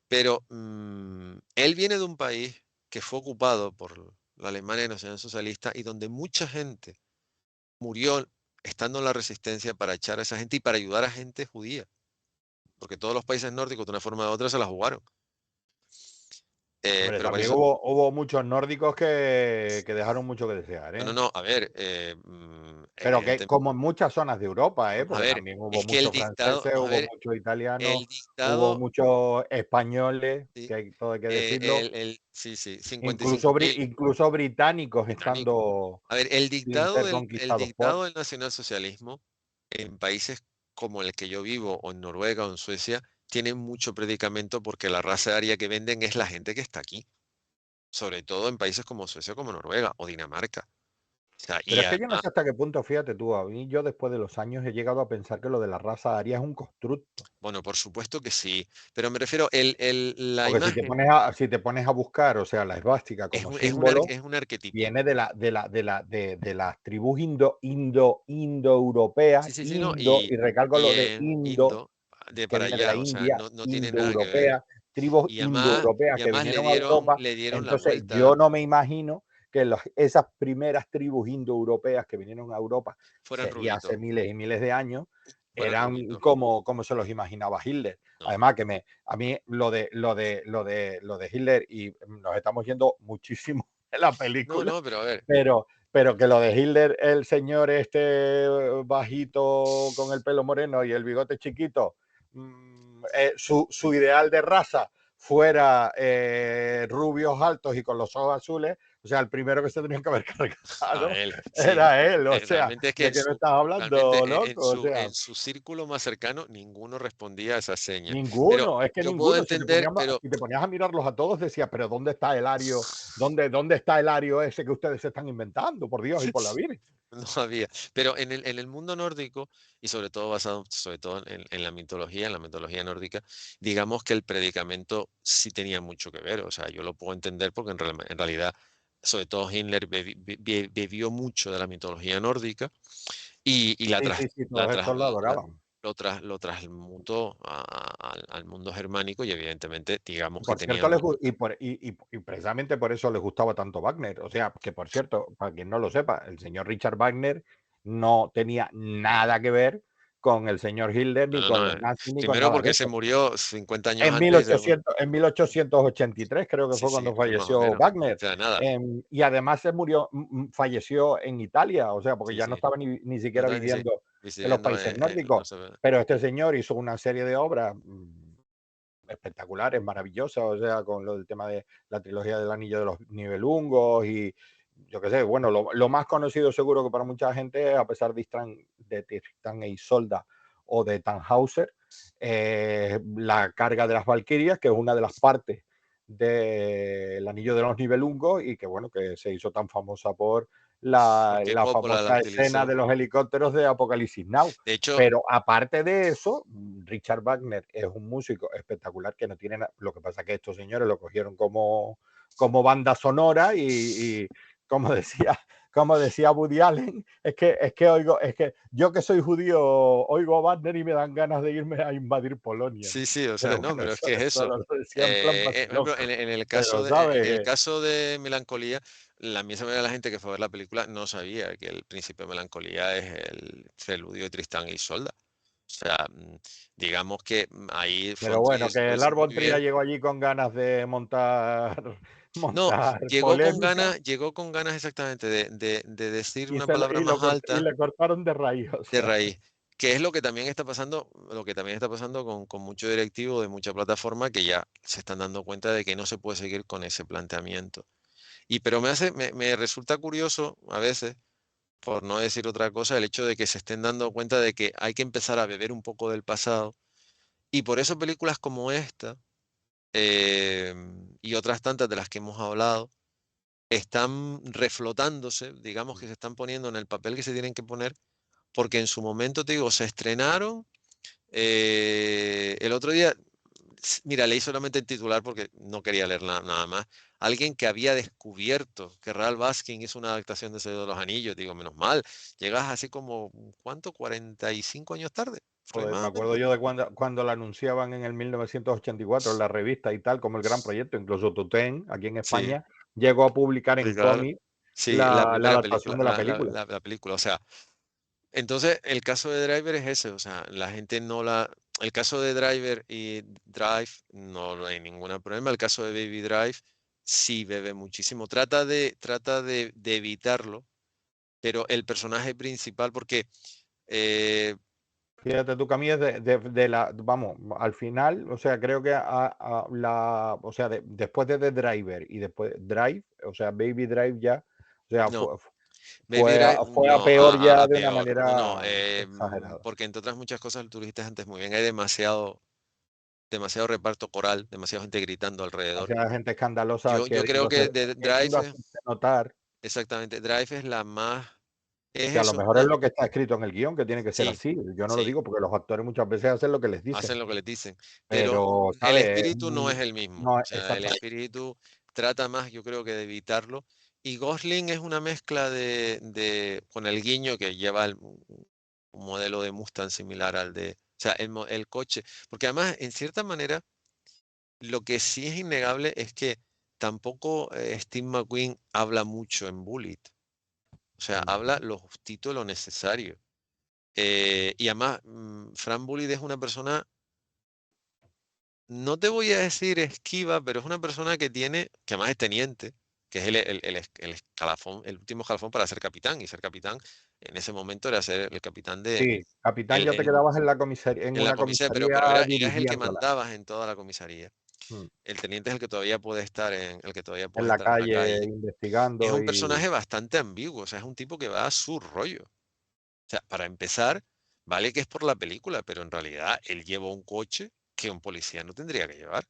Pero él viene de un país que fue ocupado por la Alemania nacionalsocialista y donde mucha gente murió estando en la resistencia para echar a esa gente y para ayudar a gente judía, porque todos los países nórdicos de una forma u otra se la jugaron. hombre, Pero para también eso, hubo muchos nórdicos que dejaron mucho que desear, no, no, ¿eh? no, a ver, Pero que evidentemente, como en muchas zonas de Europa, ¿eh? a Porque ver, también hubo es que el muchos dictado, franceses, vamos a hubo ver, muchos italianos, el hubo dictado, muchos españoles, sí, que todo hay que decirlo, sí, sí, incluso, 55.000 incluso británicos británicos. estando A ver, sin ser el conquistados por. dictado del nacionalsocialismo en países como el que yo vivo, o en Noruega o en Suecia, tiene mucho predicamento porque la raza aria que venden es la gente que está aquí, sobre todo en países como Suecia, como Noruega o Dinamarca. O sea, Pero y es que yo no además, sé hasta qué punto, fíjate tú, a mí yo después de los años he llegado a pensar que lo de la raza aria es un constructo. bueno, por supuesto que sí, pero me refiero, la Porque imagen si te pones a buscar, o sea, la esvástica como símbolo, es un arquetipo. viene de las tribus indoeuropeas, Sí, sí, sí, no, y recalco y lo de en indo, Indo, de que para viene de la allá, o sea, India, no, no tiene nada que ver. indoeuropeas, tribus indoeuropeas Y que además vinieron a Europa. le dieron la Entonces, yo vuelta, no me imagino que esas primeras tribus indoeuropeas que vinieron a Europa, fueran sería hace rubitos, miles y miles de años, fueran eran rubitos. como se los imaginaba Hitler. No, Además, a mí lo de Hitler, y nos estamos yendo muchísimo en la no, película, no, pero a ver, pero que lo de Hitler, el señor este bajito con el pelo moreno y el bigote chiquito, su ideal de raza fuera rubios altos y con los ojos azules, o sea, el primero que se tenían que haber a cargado él, sí. era él, o sea, Realmente es que ¿de qué me estás hablando, loco? O sea, en su círculo más cercano, ninguno respondía a esa seña. Pero ninguno, es que yo puedo ninguno. entender, pero Si te ponías a mirarlos a todos, decías, pero ¿dónde está el Ario? ¿Dónde está el Ario ese que ustedes se están inventando? Por Dios y por la Virgen. no había. Pero en el mundo nórdico, y sobre todo basado, sobre todo en la mitología nórdica, digamos que el predicamento sí tenía mucho que ver. O sea, yo lo puedo entender porque en realidad, sobre todo Hitler bebió mucho de la mitología nórdica y Sí, sí, sí, la todos estos lo trasladó, adoraban. lo transmutó al mundo germánico y evidentemente, digamos que Por tenía cierto, un... y precisamente por eso les gustaba tanto Wagner. O sea, que por cierto, para quien no lo sepa, el señor Richard Wagner no tenía nada que ver con el señor Hitler, No, ni no, con no. los nazis, ni con Primero nada de porque se eso. murió 50 años En antes y segundo, 1883 creo que sí, fue sí, cuando poco más o falleció menos. O Wagner. sea, nada. Y además falleció en Italia, o sea, porque Sí, ya no sí. estaba ni No siquiera está ni si viviendo en los viviendo países no nórdicos. se ve. Pero este señor hizo una serie de obras espectaculares, maravillosas, o sea, con lo del tema de la trilogía del Anillo de los Nibelungos y yo qué sé, bueno, lo más conocido seguro que para mucha gente, a pesar de Tristán e Isolda o de Tannhauser, la carga de las Valquirias, que es una de las partes del Anillo de los Nibelungos y que bueno, que se hizo tan famosa por Porque la Coppola la famosa escena utilizó. de los helicópteros de Apocalipsis Now. De hecho, Pero aparte de eso, Richard Wagner es un músico espectacular que no tiene nada. Lo que pasa es que estos señores lo cogieron como banda sonora y como decía, como decía Woody Allen, es que yo que soy judío oigo a Wagner y me dan ganas de irme a invadir Polonia. Sí, sí, o sea, Pero no, bueno, pero es que es eso eso. lo decía en plan Por ejemplo, vaciloso. en Pero, ¿sabes? el caso de Melancolía, la misma mayoría de la gente que fue a ver la película no sabía que el Príncipe de Melancolía es el preludio de Tristán y Isolda. O sea, digamos que ahí Pero bueno, Frontier que lo el hizo muy árbol Tria bien. llegó allí con ganas de montar, No, montar polémica llegó con ganas exactamente de decir y, una palabra más y alta le cortaron de raíz. O de sea, raíz, que es lo que también está pasando, lo que también está pasando con mucho directivo de mucha plataforma que ya se están dando cuenta de que no se puede seguir con ese planteamiento. Y pero me resulta curioso a veces, por no decir otra cosa, el hecho de que se estén dando cuenta de que hay que empezar a beber un poco del pasado. Y por eso películas como esta y otras tantas de las que hemos hablado están reflotándose, digamos que se están poniendo en el papel que se tienen que poner, porque en su momento, te digo, se estrenaron. El otro día, mira, leí solamente el titular porque no quería leer nada más. Alguien que había descubierto que Ralph Baskin hizo una adaptación de Señor de los Anillos. Digo, menos mal, llegas así como, ¿cuánto? 45 años tarde, joder, me acuerdo aproximadamente. yo de cuando la anunciaban en el 1984 en la revista y tal, como el gran proyecto, incluso Tutén, aquí en Sí, España, llegó a publicar sí, en claro. cómic Sí, la la primera adaptación película, de la película. la película. O sea, entonces el caso de Driver es ese. O sea, la gente no la. El caso de Driver y Drive no hay ningún problema. El caso de Baby Drive sí bebe muchísimo. Trata de evitarlo, pero el personaje principal, porque eh, Fíjate tú que a mí es de la, vamos, al final, o sea, creo que o sea, después de The Driver y después Drive, o sea, Baby Drive ya, o sea, no, Baby Drive fue a no, peor ya a de una peor. No, no, manera exagerada. porque entre otras muchas cosas, tú lo dijiste antes muy bien, hay demasiado reparto coral, demasiada gente gritando alrededor. Hacia gente escandalosa Yo creo que de Drive, queriendo hacerse notar exactamente, Drive es la más, es que a lo eso, mejor es lo que está escrito en el guión, que tiene que ser sí, así. Yo no lo sí, digo porque los actores muchas veces hacen lo que les dicen, hacen lo que les dicen, pero pero, el ¿sabes? espíritu no es el mismo, No, o sea, el exactamente. espíritu trata más, yo creo que de evitarlo, y Gosling es una mezcla con el guiño que lleva un modelo de Mustang similar al de, o sea, el coche, porque además, en cierta manera, lo que sí es innegable es que tampoco Steve McQueen habla mucho en Bullet. O sea, habla lo justito, lo necesario. Y además, Frank Bullitt es una persona, no te voy a decir esquiva, pero es una persona que además es teniente, que es el escalafón, el último escalafón para ser capitán. Y ser capitán en ese momento era ser el capitán Sí, capitán, el, ya te el- quedabas en la comisaría, en en la una comisaría, comisaría pero eras el que dirigiéndola. mandabas en toda la comisaría. Mm. El teniente es el que todavía En puede la estar en la calle calle. Es investigando un y personaje bastante ambiguo, o sea, es un tipo que va a su rollo. O sea, para empezar, vale que es por la película, pero en realidad él lleva un coche que un policía no tendría que llevar,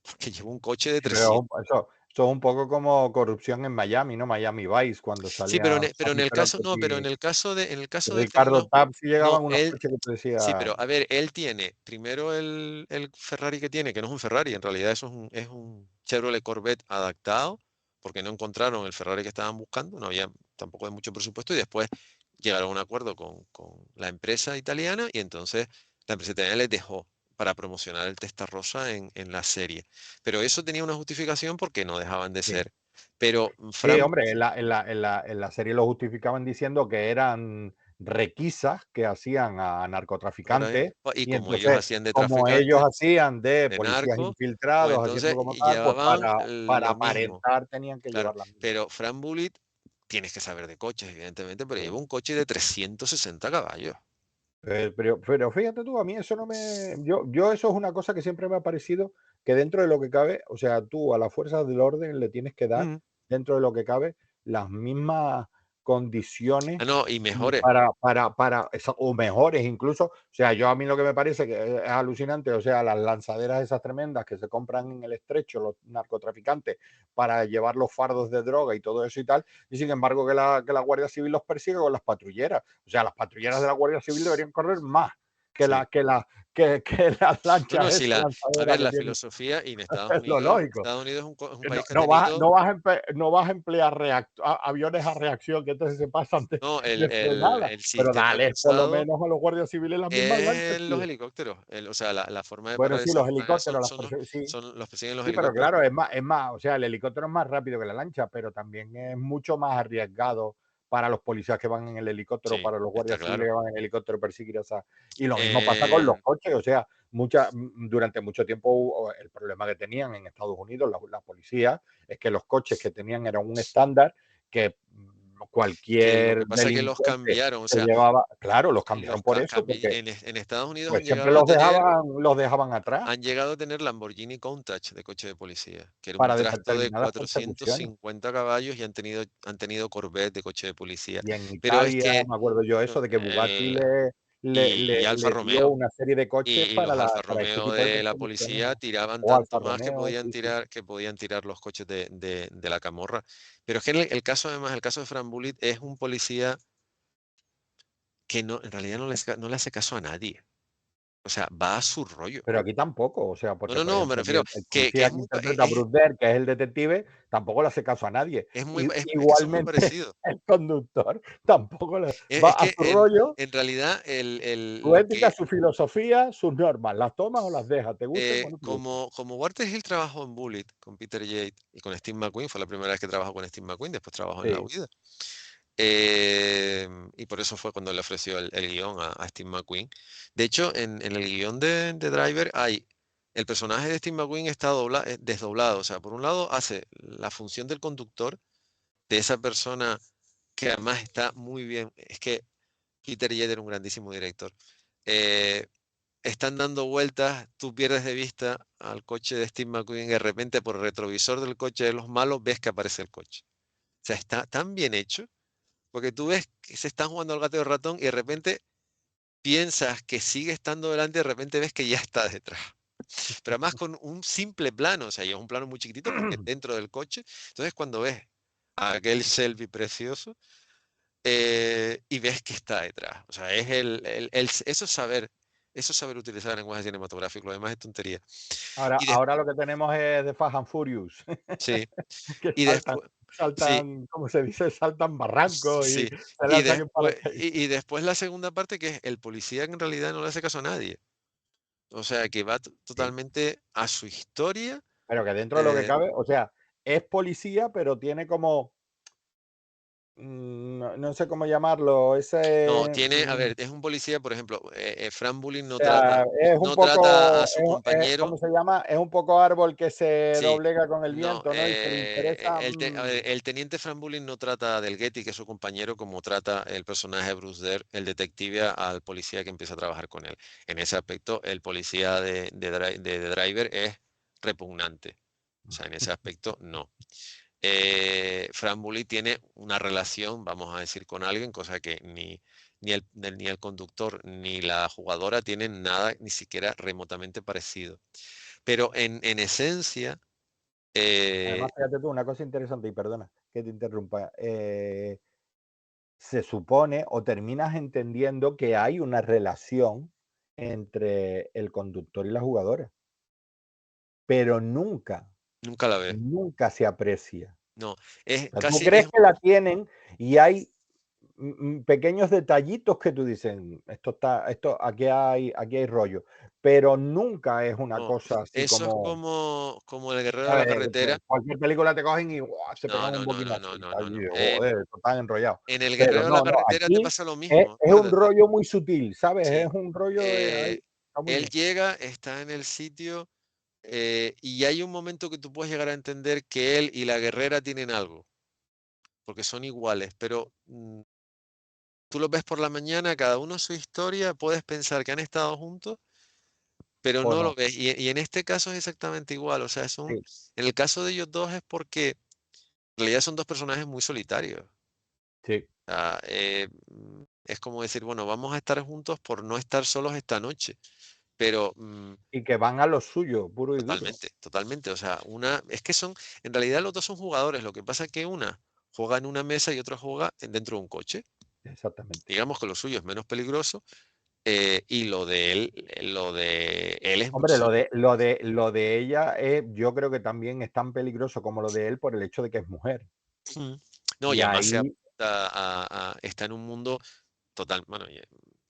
porque lleva un coche de sí, pero 300. eso es un poco como corrupción en Miami, ¿no? Miami Vice, cuando Sí, salía pero en Sammy el caso, Perotet no, pero y en el caso de este hombre, Ricardo no, Tapp, sí no, llegaban unos él, coches que te sí, decía, pero a ver, él tiene primero el Ferrari que tiene, que no es un Ferrari, en realidad eso es un Chevrolet Corvette adaptado, porque no encontraron el Ferrari que estaban buscando, no había tampoco de mucho presupuesto, y después llegaron a un acuerdo con la empresa italiana, y entonces la empresa italiana les dejó para promocionar el Testarossa en la serie. Pero eso tenía una justificación porque no dejaban de sí. ser. Pero Sí, Fran, hombre, en la serie lo justificaban diciendo que eran requisas que hacían a narcotraficantes y y como ellos entonces, hacían de como ellos traficantes, hacían de de policías narco, pues infiltrados, haciendo entonces como tal, pues llevaban para lo mismo, aparentar tenían que claro. llevar las mismas. Pero Frank Bullitt, tienes que saber de coches, evidentemente, pero Sí. lleva un coche de 360 caballos. Pero fíjate tú, a mí eso no me. Yo eso es una cosa que siempre me ha parecido que dentro de lo que cabe, o sea, tú a las fuerzas del orden le tienes que dar, Mm. dentro de lo que cabe, las mismas condiciones Ah, no, y mejores. o mejores incluso. O sea, yo a mí lo que me parece que es alucinante, o sea, las lanzaderas esas tremendas que se compran en el estrecho los narcotraficantes para llevar los fardos de droga y todo eso y tal, y sin embargo que la Guardia Civil los persigue con las patrulleras. O sea, las patrulleras de la Guardia Civil deberían correr más. que Sí. la que la que las No, no, lanchas si esas la, a lanzaderas ver, que la tienen. filosofía y Es lo lógico. Estados Unidos es un No, país que ha tenido, no vas a emplear aviones a reacción que entonces se pasan no, de frenada, el pero sistema dale por lo avanzado menos a los guardias civiles las mismas lanchas, es los tío. helicópteros. O sea, la forma de Bueno, parar sí, esas los planes helicópteros, sí, son los persiguen los sí, pero helicópteros. claro, es más, o sea, el helicóptero es más rápido que la lancha, pero también es mucho más arriesgado para los policías que van en el helicóptero, Sí, para los está guardias civiles claro. que van en el helicóptero perseguir esa. Y lo mismo pasa con Eh, los coches, o sea, durante mucho tiempo el problema que tenían en Estados Unidos la policía es que los coches que tenían eran un estándar que que lo que cualquier pasa es que los delincuente cambiaron, o se sea, llevaba, claro, los cambiaron por eso, porque en Estados Unidos pues siempre los dejaban atrás han llegado a tener Lamborghini Countach de coche de policía, que era un para trasto de determinadas persecuciones. 450 caballos y han tenido Corvette de coche de policía. Y en Pero es Italia, que me acuerdo yo no, eso de que Bugatti el, le, le, y le, Alfa le dio Romeo una serie de coches y los Alfa para este Romeo tipo de de la persecuciones, policía tiraban o Alfa tanto más Romeo, sí, sí. que podían tirar los coches de la camorra. Pero es que el caso, además, el caso de Fran Bullitt es un policía que no, en realidad no le hace caso a nadie. O sea, va a su rollo. Pero aquí tampoco, o sea, No, porque no, por no, me ejemplo, aquí refiero el que policía es que muy, interpreta a Bruce Dern, que es el detective, tampoco le hace caso a nadie. es que son muy Igualmente, parecidos. el conductor tampoco va Es a que su rollo, en realidad su ética, su filosofía, sus normas, las tomas o las dejas, te gusten o no te gusten. como Walter Hill trabajó en Bullitt con Peter Yates y con Steve McQueen, fue la primera vez que trabajó con Steve McQueen, después trabajó en La Sí, Huida. Y por eso fue cuando le ofreció el guión a Steve McQueen. De hecho, en el guión de Driver el personaje de Steve McQueen está desdoblado. O sea, por un lado hace la función del conductor, de esa persona que además está muy bien. Es que Peter Yates era un grandísimo director. Eh, Están dando vueltas, tú pierdes de vista al coche de Steve McQueen y de repente por el retrovisor del coche de los malos ves que aparece el coche. O sea, está tan bien hecho porque tú ves que se están jugando al gato y al ratón y de repente piensas que sigue estando delante y de repente ves que ya está detrás. Pero además con un simple plano, o sea, y es un plano muy chiquitito porque es dentro del coche. Entonces cuando ves a aquel Shelby precioso y ves que está detrás. O sea, es eso es saber utilizar el lenguaje cinematográfico, lo demás es tontería. Y ahora lo que tenemos es de Fast and Furious, sí, que y después, sí, ¿cómo se dice? Saltan barrancos y sí, se lanzan en paracaídas. y después la segunda parte que es el policía que en realidad no le hace caso a nadie. O sea, que va Sí, totalmente a su historia. pero que dentro de lo que eh, cabe, o sea, es policía, pero tiene como, no sé cómo llamarlo, no, ese, tiene, a ver, es un policía, por ejemplo, Frank Bullying o sea, es un no trata a poco, su ¿cómo compañero. se llama? Es un poco árbol que se Sí, doblega con el no, viento, ¿no? Y que le interesa, a ver, el teniente Frank Bulling no trata a Del Getty, que es su compañero, como trata el personaje de Bruce Dern, el detective, al policía que empieza a trabajar con él. En ese aspecto, el policía de Driver es repugnante. O sea, en ese aspecto, no. Frank Bully tiene una relación, vamos a decir, con alguien, cosa que ni el conductor ni la jugadora tienen nada, ni siquiera remotamente parecido. Pero en esencia, eh, además, fíjate tú, una cosa interesante, y perdona que te interrumpa, se supone o terminas entendiendo que hay una relación entre el conductor y la jugadora, pero nunca la ves. nunca se aprecia. No, es O sea, tú casi, crees que la tienen y hay pequeños detallitos que tú dices, aquí hay rollo, pero nunca es una no, cosa así eso es como, como el guerrero de la ¿sabes? carretera. Cualquier película te cogen y ¡guau!, se No, pegan un no, no, no, boquinazo no, y no, tal, no, y no. digo, joder, esto está enrollado. En el Pero guerrero de la no, carretera te aquí pasa lo es mismo, es un acuérdate. rollo muy sutil, ¿sabes? Es Sí. un rollo de ahí, Eh, está muy Él bien. llega, está en el sitio y hay un momento que tú puedes llegar a entender que él y la guerrera tienen algo, porque son iguales, pero tú los ves por la mañana, cada uno su historia, puedes pensar que han estado juntos pero O no no, lo ves. Y en este caso es exactamente igual. O sea, sí, en el caso de ellos dos es porque en realidad son dos personajes muy solitarios. sí. Es como decir, bueno, vamos a estar juntos por no estar solos esta noche. Pero Y que van a lo suyo, puro y duro. totalmente, totalmente. O sea, es que en realidad los dos son jugadores. Lo que pasa es que una juega en una mesa y otra juega dentro de un coche. Exactamente. Digamos que lo suyo es menos peligroso, Y lo de él es Hombre, súper. lo de ella, yo creo que también es tan peligroso como lo de él por el hecho de que es mujer. No, y Y además se ahí apunta está en un mundo total, bueno,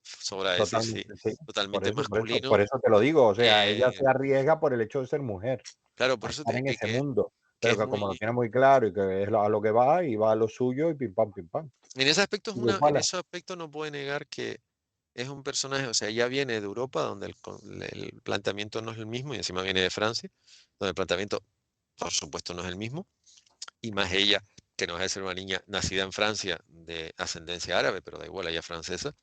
sobra decir, sí, totalmente, sí. totalmente masculino. Por eso te lo digo. O sea, ella eh, se arriesga por el hecho de ser mujer, claro, a por eso estar te en ese que mundo. que Pero es que como lo muy. tiene muy claro y que es a lo que va y va a lo suyo y pim pam, pim pam. En ese aspecto en Triunfala. ese aspecto no puede negar que es un personaje, o sea, ella viene de Europa, donde el planteamiento no es el mismo, y encima viene de Francia, donde el planteamiento, por supuesto, no es el mismo, y más ella, que no es de ser una niña nacida en Francia de ascendencia árabe, pero da igual, ella es francesa,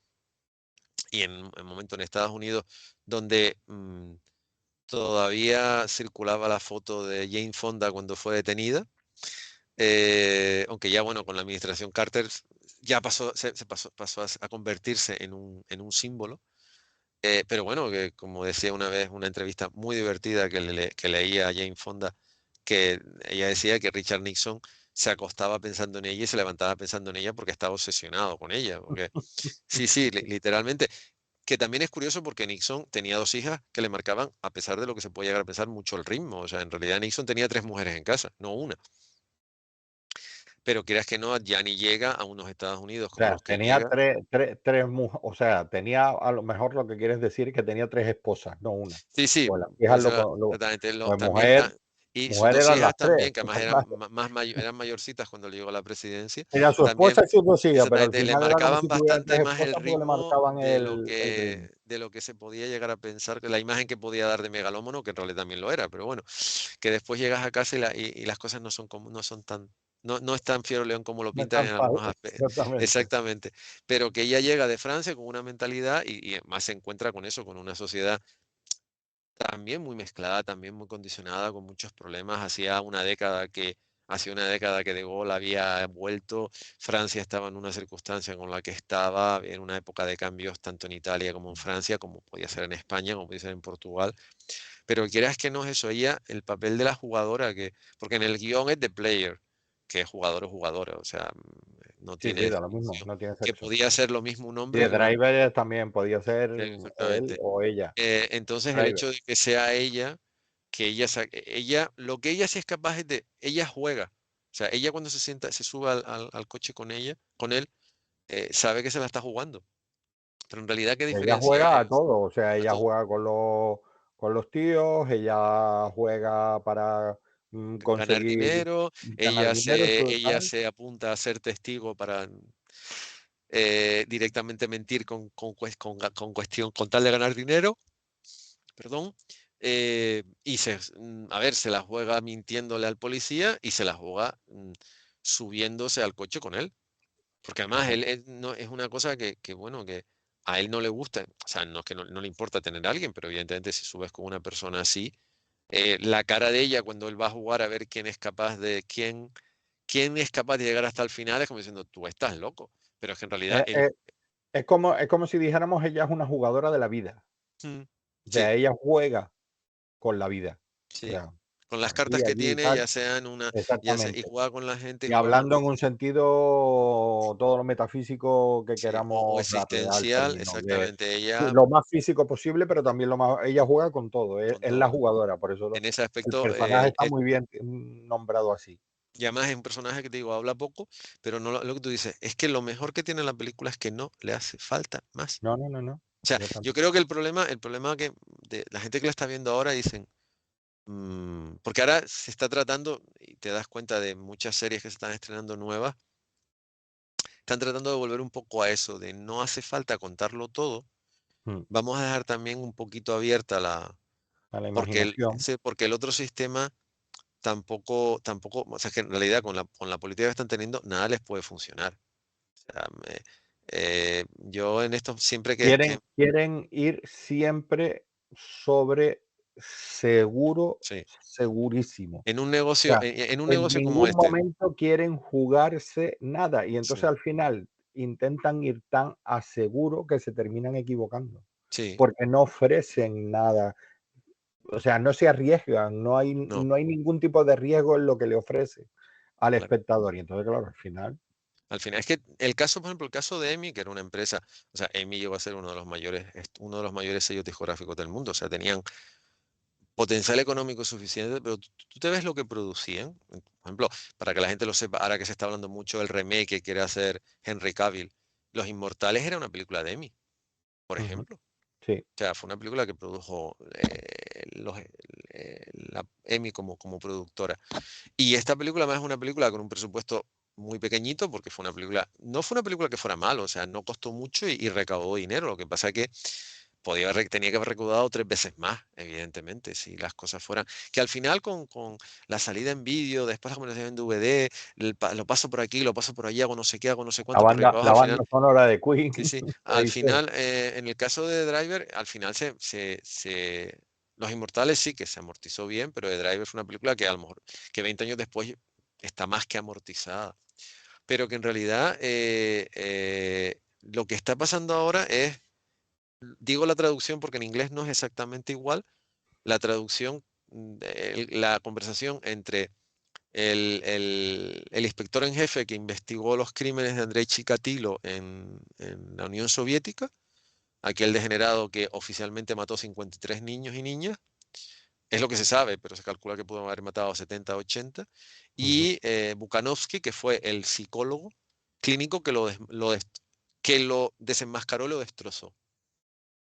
y en un momento en Estados Unidos donde todavía circulaba la foto de Jane Fonda cuando fue detenida, aunque ya, bueno, con la administración Carter ya pasó a convertirse en un símbolo. Pero bueno, que como decía una vez, una entrevista muy divertida que leía a Jane Fonda, que ella decía que Richard Nixon se acostaba pensando en ella y se levantaba pensando en ella porque estaba obsesionado con ella. Porque sí, sí, literalmente. Que también es curioso porque Nixon tenía dos hijas que le marcaban, a pesar de lo que se puede llegar a pensar, mucho el ritmo. O sea, en realidad Nixon tenía tres mujeres en casa, no una. Pero quieras que no, ya ni llega a unos Estados Unidos O como sea, los que tenía llega. tres mujeres, o sea, tenía, a lo mejor lo que quieres decir es que tenía tres esposas, no una. Sí, sí, Pues las hijas eso exactamente. pues También y sus mujer dos eran hijas las tres, también, que además está eran claro. eran mayorcitas cuando le llegó a la presidencia, Era su también esposa y sus dos hijas, pero al exactamente, le final era como marcaban si tuviera bastante tres más el esposas porque le ritmo marcaban el ritmo. de lo que se podía llegar a pensar, que la imagen que podía dar de megalómano, que en realidad también lo era, pero bueno, que después llegas a casa y las cosas no son como, no son tan, no es tan fiero león como lo No es pintan tan en algunos fácil, aspectos. exactamente. Exactamente. Pero que ella llega de Francia con una mentalidad y además se encuentra con eso, con una sociedad también muy mezclada, también muy condicionada, con muchos problemas. Hacía una década que De Gaulle había vuelto, Francia estaba en una circunstancia con la que estaba, en una época de cambios tanto en Italia como en Francia, como podía ser en España, como podía ser en Portugal. Pero quieras que no es eso, ella, el papel de la jugadora, porque en el guión es de player, que es jugador o jugadora, o sea, no Sí, tiene sí, da lo mismo, distinción, no tiene que sexo. podía ser lo mismo un Y hombre de que una mujer. driver también podía ser él Exactamente. o ella. Entonces el Driver. hecho de que sea ella, lo que ella sí es capaz es ella juega. O sea, ella cuando se sube al coche con él, sabe que se la está jugando. Pero en realidad, ¿qué Ella diferencia juega a es? todo, o sea, A ella todo. juega con los tíos, ella juega para Ganar conseguir dinero, ganar dinero, eso ella tal. se apunta a ser testigo para directamente mentir con tal de ganar dinero, perdón. A ver, se la juega mintiéndole al policía y se la juega subiéndose al coche con él. Porque además Ujú. él no, es una cosa bueno, que a él no le gusta, o sea, no es que no le importa tener a alguien, pero evidentemente si subes con una persona así, la cara de ella cuando él va a jugar a ver quién es capaz de llegar hasta el final es como diciendo, tú estás loco. Pero es que en realidad Eh, eh, es como si dijéramos ella es una jugadora de la vida. mm, O sí, sea, ella juega con la vida. O sí. sea, Con las aquí, cartas que allí y tiene, tal. y Exactamente. juega con la gente y Y juega con hablando en un sentido todo lo metafísico que sí, o queramos darle al existencial, término, de exactamente. Ella, lo más físico posible, pero también lo más ella juega con todo, con es la todo. jugadora, por eso En ese el aspecto, personaje está muy bien nombrado así. y además es un personaje que te digo, habla poco, pero no lo que tú dices, es que lo mejor que tiene la película es que no le hace falta más. No, no, no, no, O sea, yo exactamente. creo que el problema que de la gente que la está viendo ahora dicen, porque ahora se está tratando, y te das cuenta de muchas series que se están estrenando nuevas, están tratando de volver un poco a eso, de no hace falta contarlo todo, Mm, vamos a dejar también un poquito abierta a la porque imaginación. sí, porque el otro sistema tampoco, o sea, que en realidad con la política que están teniendo, nada les puede funcionar. O sea, yo en esto siempre Quieren ir siempre sobre seguro, sí, segurísimo. en un O negocio, sea, en un en negocio como ningún este, momento quieren jugarse nada y entonces sí, al final intentan ir tan a seguro que se terminan equivocando, sí, porque no ofrecen nada, o sea, no se arriesgan, no, no hay ningún tipo de riesgo en lo que le ofrece al claro. espectador y entonces, claro, al final. Al final, es que el caso, por ejemplo, el caso de EMI, que era una empresa, o sea, EMI llegó a ser uno de los mayores sellos discográficos del mundo, o sea, tenían potencial económico suficiente, pero tú te ves lo que producían. Por ejemplo, para que la gente lo sepa, ahora que se está hablando mucho del remake que quiere hacer Henry Cavill, Los Inmortales era una película de EMI, por Ujú. ejemplo. Sí. O sea, fue una película que produjo la EMI como productora. Y esta película además es una película con un presupuesto muy pequeñito, porque fue una película, no fue una película que fuera mal, o sea, no costó mucho y recaudó dinero. Lo que pasa es que tenía que haber recaudado 3 veces más, evidentemente, si las cosas fueran. Que al final con la salida en vídeo, después la comunicación en DVD, lo paso por aquí, lo paso por allá, hago no sé qué, hago no sé La cuánto, por arriba banda, abajo, la al banda final. sonora de Queen, Sí, sí. se Al dice. final, en el caso de Driver, al final Los Inmortales sí que se amortizó bien, pero The Driver fue una película que a lo mejor que 20 años después está más que amortizada. Pero que en realidad lo que está pasando ahora es, digo la traducción porque en inglés no es exactamente igual, la traducción, la conversación entre el inspector en jefe que investigó los crímenes de Andrei Chikatilo en la Unión Soviética, aquel degenerado que oficialmente mató 53 niños y niñas, es lo que se sabe, pero se calcula que pudo haber matado 70, 80, Ujú. y Bukanovsky, que fue el psicólogo clínico que lo desenmascaró y lo destrozó.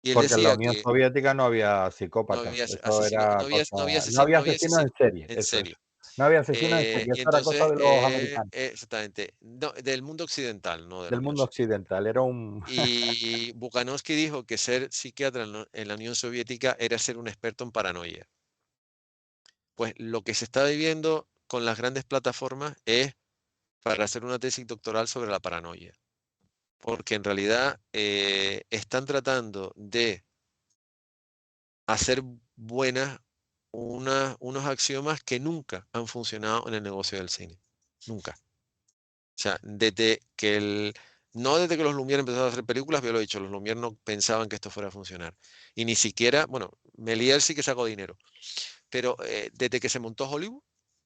Y él Porque en la decía Unión que Soviética no había no había psicópatas, eso era cosa, no había asesinos en asesino serie, en eso es. serio. No había asesinos en serie, Y eso era cosa entonces, de los americanos, exactamente, no, del mundo occidental, no de la del Unión mundo Soviética. occidental, era un Y Bukanovsky dijo que ser psiquiatra en la Unión Soviética era ser un experto en paranoia. Pues lo que se está viviendo con las grandes plataformas es para hacer una tesis doctoral sobre la paranoia. Porque en realidad están tratando de hacer buenas unos axiomas que nunca han funcionado en el negocio del cine. Nunca. O sea, no desde que los Lumière empezaron a hacer películas, yo lo he dicho, los Lumière no pensaban que esto fuera a funcionar. Y ni siquiera, bueno, Méliès sí que sacó dinero, pero desde que se montó Hollywood,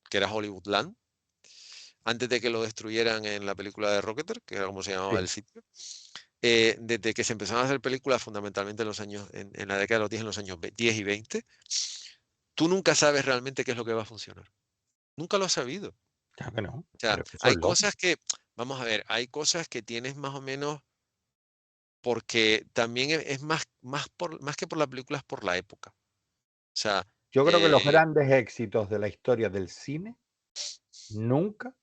que era Hollywoodland, antes de que lo destruyeran en la película de Rocketer, que era como se llamaba el sí, sitio, desde que se empezaron a hacer películas fundamentalmente en la década de los 10, en los años 10 y 20, tú nunca sabes realmente qué es lo que va a funcionar. Nunca lo has sabido. O claro que no, sea, pero eso hay es lógico. cosas que, vamos a ver, hay cosas que tienes más o menos porque también es más que por la película, es por la época. O sea, Yo creo que los eh, grandes éxitos de la historia del cine nunca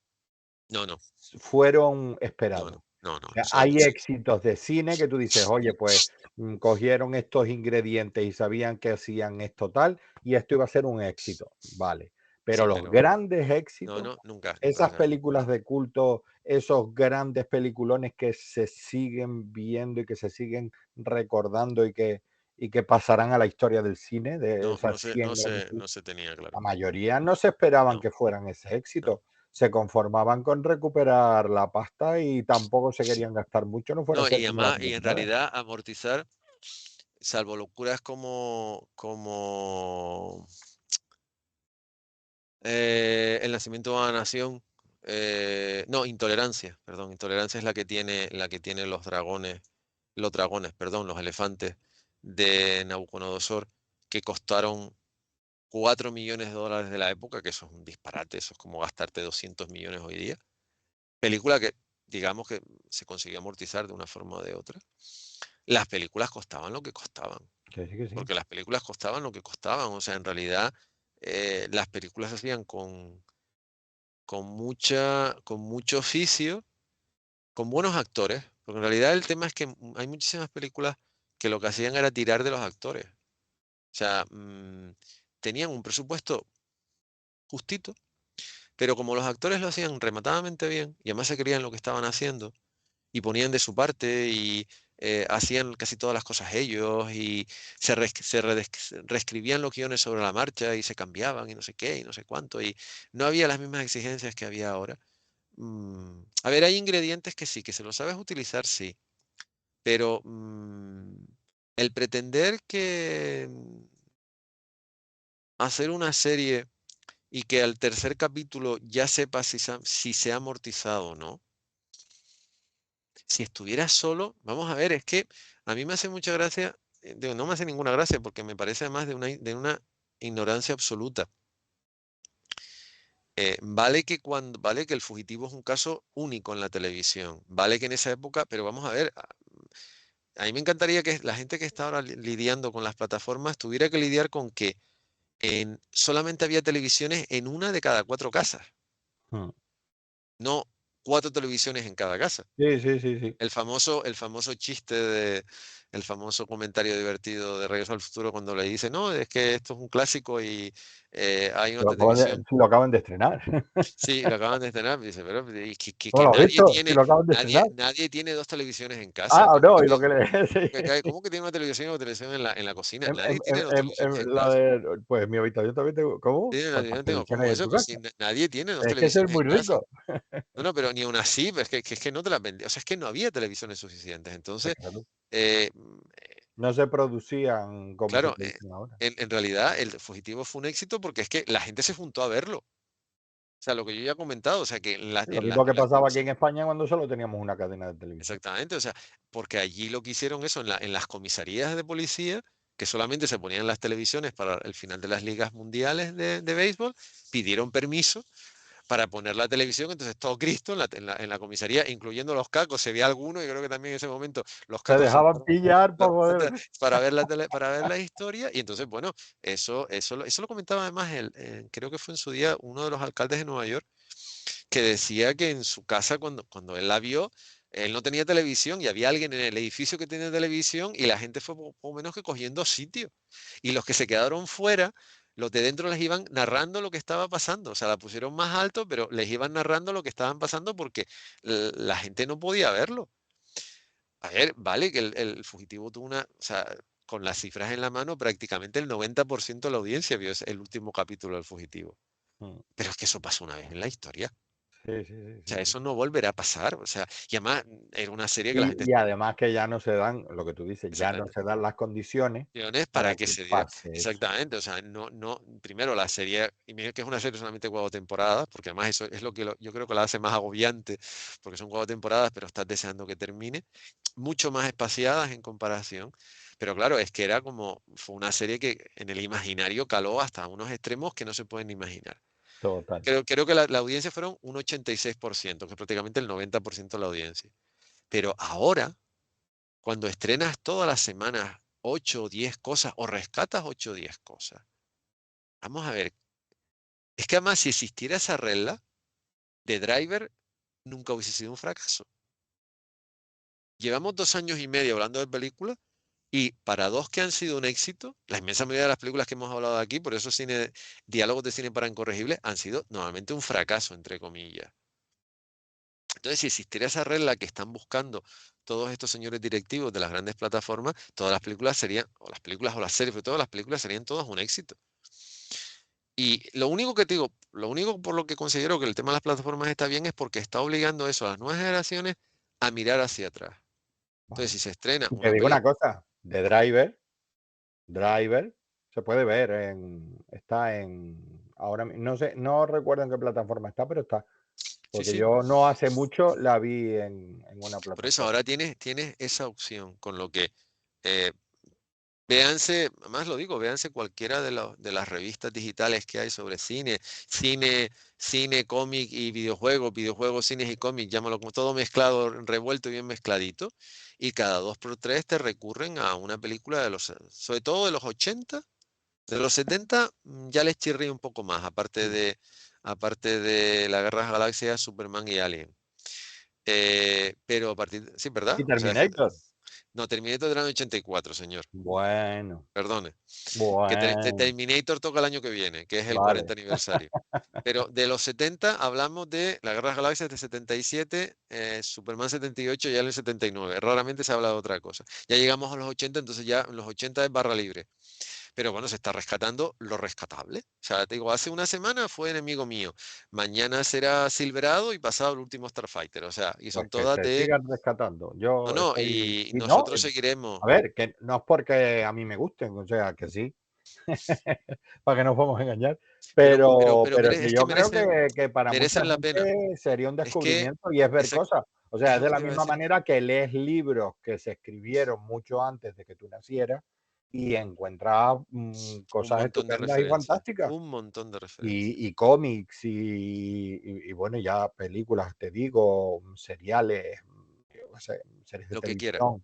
no, no, fueron no, esperados. no, no, no, O sea, eso hay sí, éxitos de cine que tú dices, oye, pues cogieron estos ingredientes y sabían que hacían esto tal, y esto iba a ser un éxito, vale. Pero sí, los pero grandes no, éxitos, no, nunca, nunca, o esas sea, películas de culto, esos grandes peliculones que se siguen viendo y que se siguen recordando y que pasarán a la historia del cine, de no, esas 100 grandes no películas, se tenía la claro. mayoría no se esperaban No, que fueran ese no. éxito, se conformaban con recuperar la pasta y tampoco se querían gastar mucho, no fuera a No, ser y que iban además, y bien en nuevas. realidad amortizar, salvo locuras como El nacimiento de una nación, no, intolerancia, perdón, intolerancia es la que tiene los dragones, perdón, los elefantes de Nabucodonosor, que costaron 4 millones de dólares de la época, que eso es un disparate, eso es como gastarte 200 millones hoy día. Película que, digamos que se consiguió amortizar de una forma o de otra. Las películas costaban lo que costaban, Que sí, que sí. porque las películas costaban lo que costaban, o sea, en realidad las películas se hacían con mucho oficio, con buenos actores, porque en realidad el tema es que hay muchísimas películas que lo que hacían era tirar de los actores. O sea, tenían un presupuesto justito, pero como los actores lo hacían rematadamente bien y además se creían en lo que estaban haciendo y ponían de su parte y hacían casi todas las cosas ellos y reescribían los guiones sobre la marcha y se cambiaban y no sé qué y no sé cuánto y no había las mismas exigencias que había ahora. A ver, hay ingredientes que sí, que se los sabes utilizar, sí, pero el pretender que hacer una serie y que al tercer capítulo ya sepas si se ha amortizado o no, si estuviera solo, vamos a ver, es que a mí me hace mucha gracia, digo, no me hace ninguna gracia porque me parece además de una ignorancia absoluta. Vale que El Fugitivo es un caso único en la televisión, vale que en esa época, pero vamos a ver, a mí me encantaría que la gente que está ahora lidiando con las plataformas tuviera que lidiar con que solamente había televisiones en una de cada 4 casas, Mm. no 4 televisiones en cada casa. Sí, sí, sí, sí. El famoso chiste el famoso comentario divertido de Regreso al Futuro cuando le dice, no, es que esto es un clásico y hay otra televisión. Sí, lo acaban de estrenar. Sí, lo acaban de estrenar, dice, pero y ¿No que lo has nadie visto? Sí, tiene, lo acaban de estrenar. nadie tiene 2 televisiones en casa. Ah, no, y lo que le... ¿Cómo que tiene una televisión y otra televisión en la cocina? En, Nadie tiene 2 televisiones en la casa. de, pues mi habitación también tengo, ¿cómo? Sí, ¿Cuántas yo tengo, televisiones ¿cómo hay en eso? tu Pues si casa? nadie tiene 2 Es que ser televisiones en muy casa. rico. No, no, pero ni aún así, que es que no te las vendía. O sea, es que no había televisiones suficientes. Pues Entonces, claro, eh, no se producían como se claro, producen ahora. en realidad el Fugitivo fue un éxito porque es que la gente se juntó a verlo. O sea, lo que yo ya he comentado, o sea, que Lo mismo que en las pasaba aquí en comisarías, España cuando solo teníamos una cadena de televisión. exactamente, o sea, porque allí lo que hicieron eso en las comisarías de policía, que solamente se ponían las televisiones para el final de las ligas mundiales de béisbol, pidieron permiso para poner la televisión, entonces todo Cristo en la comisaría, incluyendo los cacos, se veía alguno, y creo que también en ese momento los Se cacos dejaban soltaron pillar de para repente poder... para ver la historia, y entonces, bueno, eso lo comentaba además, creo que fue en su día uno de los alcaldes de Nueva York, que decía que en su casa, cuando él la vio, él no tenía televisión y había alguien en el edificio que tenía televisión y la gente fue poco o menos que cogiendo sitio. Y los que se quedaron fuera, los de dentro les iban narrando lo que estaba pasando. O sea, la pusieron más alto, pero les iban narrando lo que estaban pasando porque la gente no podía verlo. A ver, vale que el fugitivo tuvo o sea, con las cifras en la mano, prácticamente el 90% de la audiencia vio el último capítulo del fugitivo. Mm. Pero es que eso pasó una vez en la historia. Sí, sí, sí, O sea, sí, sí. eso no volverá a pasar. O sea, y además era una serie que la gente Y además que ya no se dan, lo que tú dices, ya no exactamente, se dan las condiciones para para que que se diera. pase eso. Exactamente. O sea, primero la serie, y mira que es una serie solamente 4 temporadas, porque además eso es lo que yo creo que la hace más agobiante, porque son 4 temporadas, pero estás deseando que termine. Mucho más espaciadas en comparación. Pero claro, es que fue una serie que en el imaginario caló hasta unos extremos que no se pueden imaginar. Total. Creo que la audiencia fueron un 86%, que es prácticamente el 90% de la audiencia. Pero ahora, cuando estrenas todas las semanas 8 o 10 cosas o rescatas 8 o 10 cosas, vamos a ver, es que además si existiera esa regla de Driver, nunca hubiese sido un fracaso. Llevamos 2 años y medio hablando de películas y para dos que han sido un éxito, la inmensa mayoría de las películas que hemos hablado aquí, por eso diálogos de cine para incorregibles, han sido normalmente un fracaso, entre comillas. Entonces, si existiera esa regla que están buscando todos estos señores directivos de las grandes plataformas, todas las películas serían, o las películas o las series, pero todas las películas serían todas un éxito. Y lo único que te digo, lo único por lo que considero que el tema de las plataformas está bien es porque está obligando eso a las nuevas generaciones a mirar hacia atrás. Entonces, Vale. si se estrena Y te una digo una película, cosa, de Driver se puede ver está en, ahora no sé, no recuerdo en qué plataforma está, pero está, sí, porque sí. yo no hace mucho la vi en una Por eso plataforma. ahora tienes esa opción, con lo que eh, véanse, además lo digo, véanse cualquiera de las revistas digitales que hay sobre cine, cómic y videojuegos, cines y cómics, llámalo como todo mezclado, revuelto y bien mezcladito. Y cada 2 por 3 te recurren a una película sobre todo de los 80, de los 70, ya les chirría un poco más, Sí. aparte de la Guerra de las Galaxias, Superman y Alien. Pero sí, ¿verdad? Y O sea, es que, Terminator. no, Terminator del año 84, señor. Bueno, Perdone. Que bueno, Terminator toca el año que viene, que es el vale. 40 aniversario. Pero de los 70 hablamos de la Guerra de las Galaxias de 77, Superman 78 y Alien 79. Raramente se habla de otra cosa. Ya llegamos a los 80, entonces ya en los 80 es barra libre. Pero bueno, se está rescatando lo rescatable. O sea, te digo, hace una semana fue enemigo mío. Mañana será Silverado y pasado el último Starfighter. O sea, y Pues son que todas se de... sigan rescatando. No, Yo no, estoy, y y no, nosotros seguiremos. a ver, que no es porque a mí me gusten, o sea, que sí, para que nos vamos a engañar, Pero pero es que que yo creo que para mucha merecen la pena. gente sería un Es que, descubrimiento y es ver exact- cosas, O Es sea, es lo de que la te iba a misma decir. manera que lees libros que se escribieron mucho antes de que tú nacieras y encuentras Un cosas montón de estupendas y referencias, fantásticas. un montón de referencias. Y cómics y bueno, ya películas, te digo, seriales, yo qué sé, series de Lo que quiera. televisión,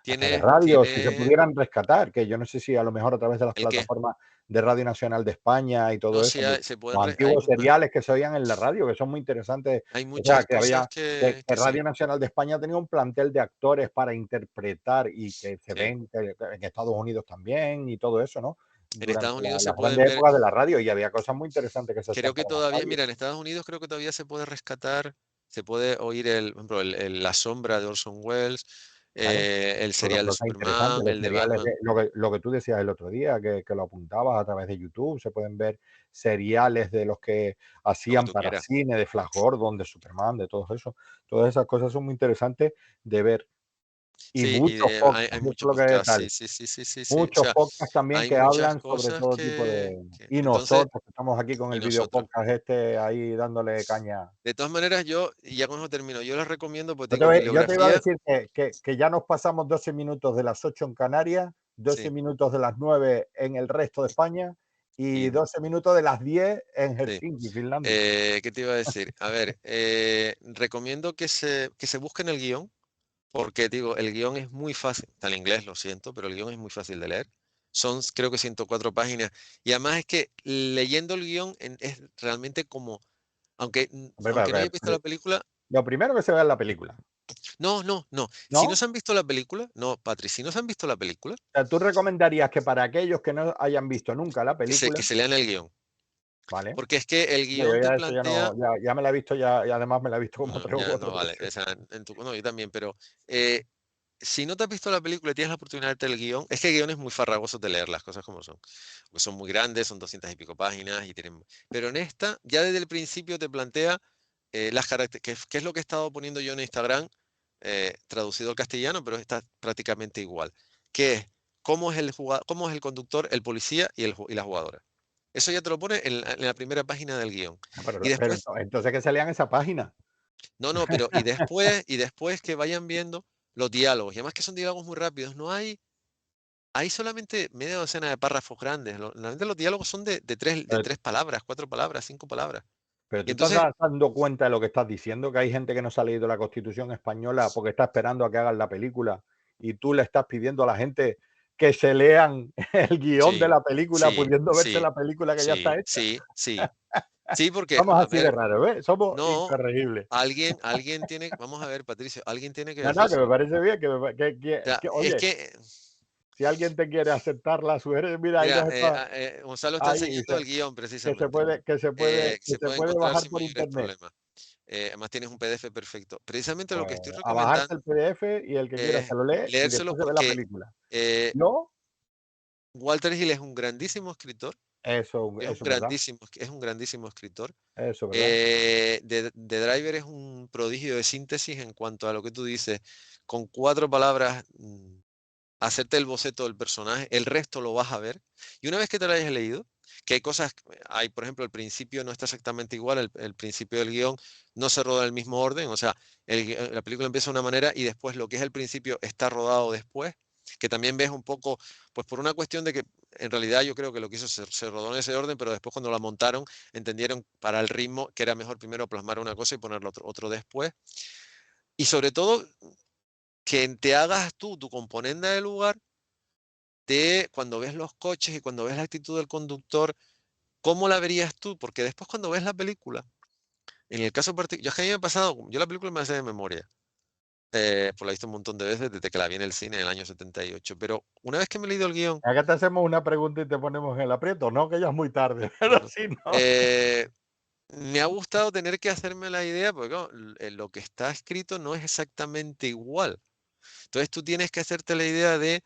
hasta de Tiene, radio, si se tiene, pudieran rescatar, que yo no sé si a lo mejor a través de las ¿el qué? plataformas de Radio Nacional de España y todo No, eso, sí, se pueden, los antiguos seriales que se oían en la radio, que son muy interesantes. hay O sea, muchas que cosas había que que sí, Radio Nacional de España tenía un plantel de actores para interpretar y que se sí. ven que en Estados Unidos también y todo eso, ¿no? En Durante Estados Unidos se las pueden grandes ver, épocas de la radio y había cosas muy interesantes que se hacían creo que para la todavía, radio. mira, en Estados Unidos creo que todavía se puede rescatar, se puede oír por ejemplo, La Sombra de Orson Welles, Claro, el pero serial de cosas interesantes, Superman, los el de seriales Batman, de lo que tú decías el otro día, que lo apuntabas a través de YouTube, se pueden ver seriales de los que lo que hacían tú para quieras. cine, de Flash Gordon, de Superman, de todo eso. Todas esas cosas son muy interesantes de ver. Y Sí, y muchos hay podcasts, eso es muchos lo que es podcasts, tal. sí, sí, sí, sí, sí, sí. O Muchos sea, podcasts también hay que muchas hablan sobre cosas todo tipo y entonces, nosotros que estamos aquí con y el video nosotros. podcast este ahí dándole caña. De todas maneras, yo, y ya con eso termino, yo les recomiendo, pues Yo digo, yo te iba a bibliografía, decir que ya nos pasamos 12 minutos de las 8 en Canarias, 12 sí, minutos de las 9 en el resto de España y y 12 minutos de las 10 en sí. Helsinki, Finlandia. ¿Qué te iba a decir? A ver, recomiendo que se busquen el guión, porque digo, el guión es muy fácil, está en inglés, lo siento, pero el guión es muy fácil de leer. Son, creo que 104 páginas. Y además es que leyendo el guión es realmente como, Hombre, aunque no haya visto la película, lo primero que se vea en la película, no, no, no. Si no ¿no? se han visto la película, no, Patri, si no se han visto la película, O sea, tú recomendarías que para aquellos que no hayan visto nunca la que película, se lean el guión. ¿vale? Porque es que el No, yo guión te ya eso ya plantea, no, ya me la he visto ya y además me la he visto como no, 3 o ya 4 no vale, veces. o sea, no, yo también, pero eh, si no te has visto la película y tienes la oportunidad de ver el guión, es que el guión es muy farragoso de leer las cosas como son. Porque son muy grandes, son 200 y pico páginas y tienen. Pero en esta, ya desde el principio te plantea las características, que es lo que he estado poniendo yo en Instagram, traducido al castellano, pero está prácticamente igual. Que es cómo es el conductor, el policía y la jugadora. Eso ya te lo pone en la primera página del guión. Ah, Y pero después, entonces que se lean esa página. no, no, pero y después que vayan viendo los diálogos. Y además que son diálogos muy rápidos. Hay solamente media docena de párrafos grandes. Normalmente los diálogos son de Pero, 3 palabras, 4 palabras, 5 palabras. pero Y tú estás entonces, dando cuenta de lo que estás diciendo, que hay gente que no se ha leído la Constitución española porque está esperando a que hagan la película y tú le estás pidiendo a la gente que se lean el guión de sí, la película sí, pudiendo verse sí, la película que ya está sí, hecha. sí, sí. Sí, porque, Somos a así de ver, raros, ¿ves? Somos no, incorregibles. alguien tiene, vamos a ver, Patricio, alguien tiene que No, no, que me decírselo. parece bien, O sea, es oye, que, si alguien te quiere aceptar la sugerencia, mira, ahí mira, nos está, Gonzalo está ahí enseñando dice el guión que se precisamente, puede, que se puede, que que se se puede puede encontrar bajar sin por mayores internet. problemas. Además tienes un PDF perfecto. Precisamente lo Pues que estoy a bajarse recomendando el PDF y el que quiera es se lo lee y leérselo después se ve la porque película. eh, Yo, Walter Hill es un grandísimo escritor, es un grandísimo escritor. eso es verdad. De Driver es un prodigio de síntesis en cuanto a lo que tú dices, con 4 palabras, hacerte el boceto del personaje, el resto lo vas a ver. Y una vez que te lo hayas leído, que hay cosas, hay, por ejemplo, el principio no está exactamente igual, el principio del guión no se roda en el mismo orden, o sea, la película empieza de una manera y después lo que es el principio está rodado después, que también ves un poco, pues por una cuestión de que en realidad yo creo que lo que hizo se rodó en ese orden, pero después cuando la montaron entendieron para el ritmo que era mejor primero plasmar una cosa y ponerlo otro después. Y sobre todo que te hagas tú tu componente del lugar de cuando ves los coches y cuando ves la actitud del conductor, ¿cómo la verías tú? Porque después cuando ves la película, en el caso particular, yo es que a mí me ha pasado, yo la película me hace de memoria, pues la he visto un montón de veces desde que la vi en el cine en el año 78, pero una vez que me he leído el guión, Acá te hacemos una pregunta y te ponemos en el aprieto, no que ya es muy tarde, no, pero no, sí, no. eh, me ha gustado tener que hacerme la idea, porque claro, lo que está escrito no es exactamente igual. Entonces tú tienes que hacerte la idea de,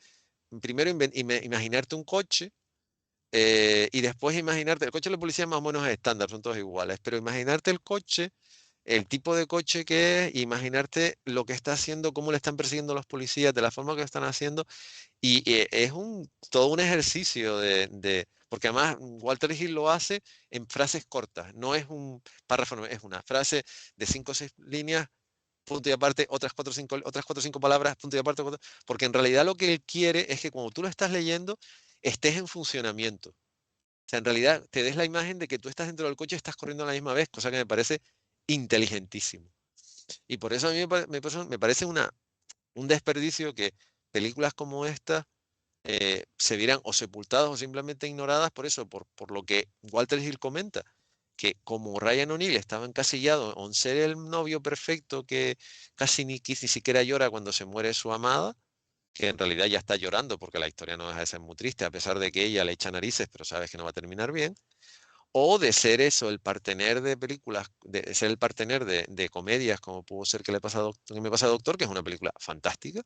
primero, imaginarte un coche. Y después imaginarte, el coche de la policía más o menos es estándar, son todos iguales, pero imaginarte el coche, el tipo de coche que es, imaginarte lo que está haciendo, cómo le están persiguiendo los policías, de la forma que lo están haciendo, y es todo un ejercicio porque además Walter Hill lo hace en frases cortas, no es un párrafo, no, es una frase de 5 o 6 líneas punto y aparte, otras cuatro o cinco palabras, punto y aparte, porque en realidad lo que él quiere es que cuando tú lo estás leyendo, estés en funcionamiento. O sea, en realidad te des la imagen de que tú estás dentro del coche y estás corriendo a la misma vez, cosa que me parece inteligentísimo. Y por eso a mí me parece un desperdicio que películas como esta se vieran o sepultadas o simplemente ignoradas por eso, por lo que Walter Hill comenta, que como Ryan O'Neill estaba encasillado en ser el novio perfecto que casi ni siquiera llora cuando se muere su amada, que en realidad ya está llorando porque la historia no deja de ser muy triste, a pesar de que ella le echa narices, pero sabes que no va a terminar bien, o de ser eso, el partener de películas, de ser el partener de comedias, como pudo ser que que me pasa a Doctor, que es una película fantástica.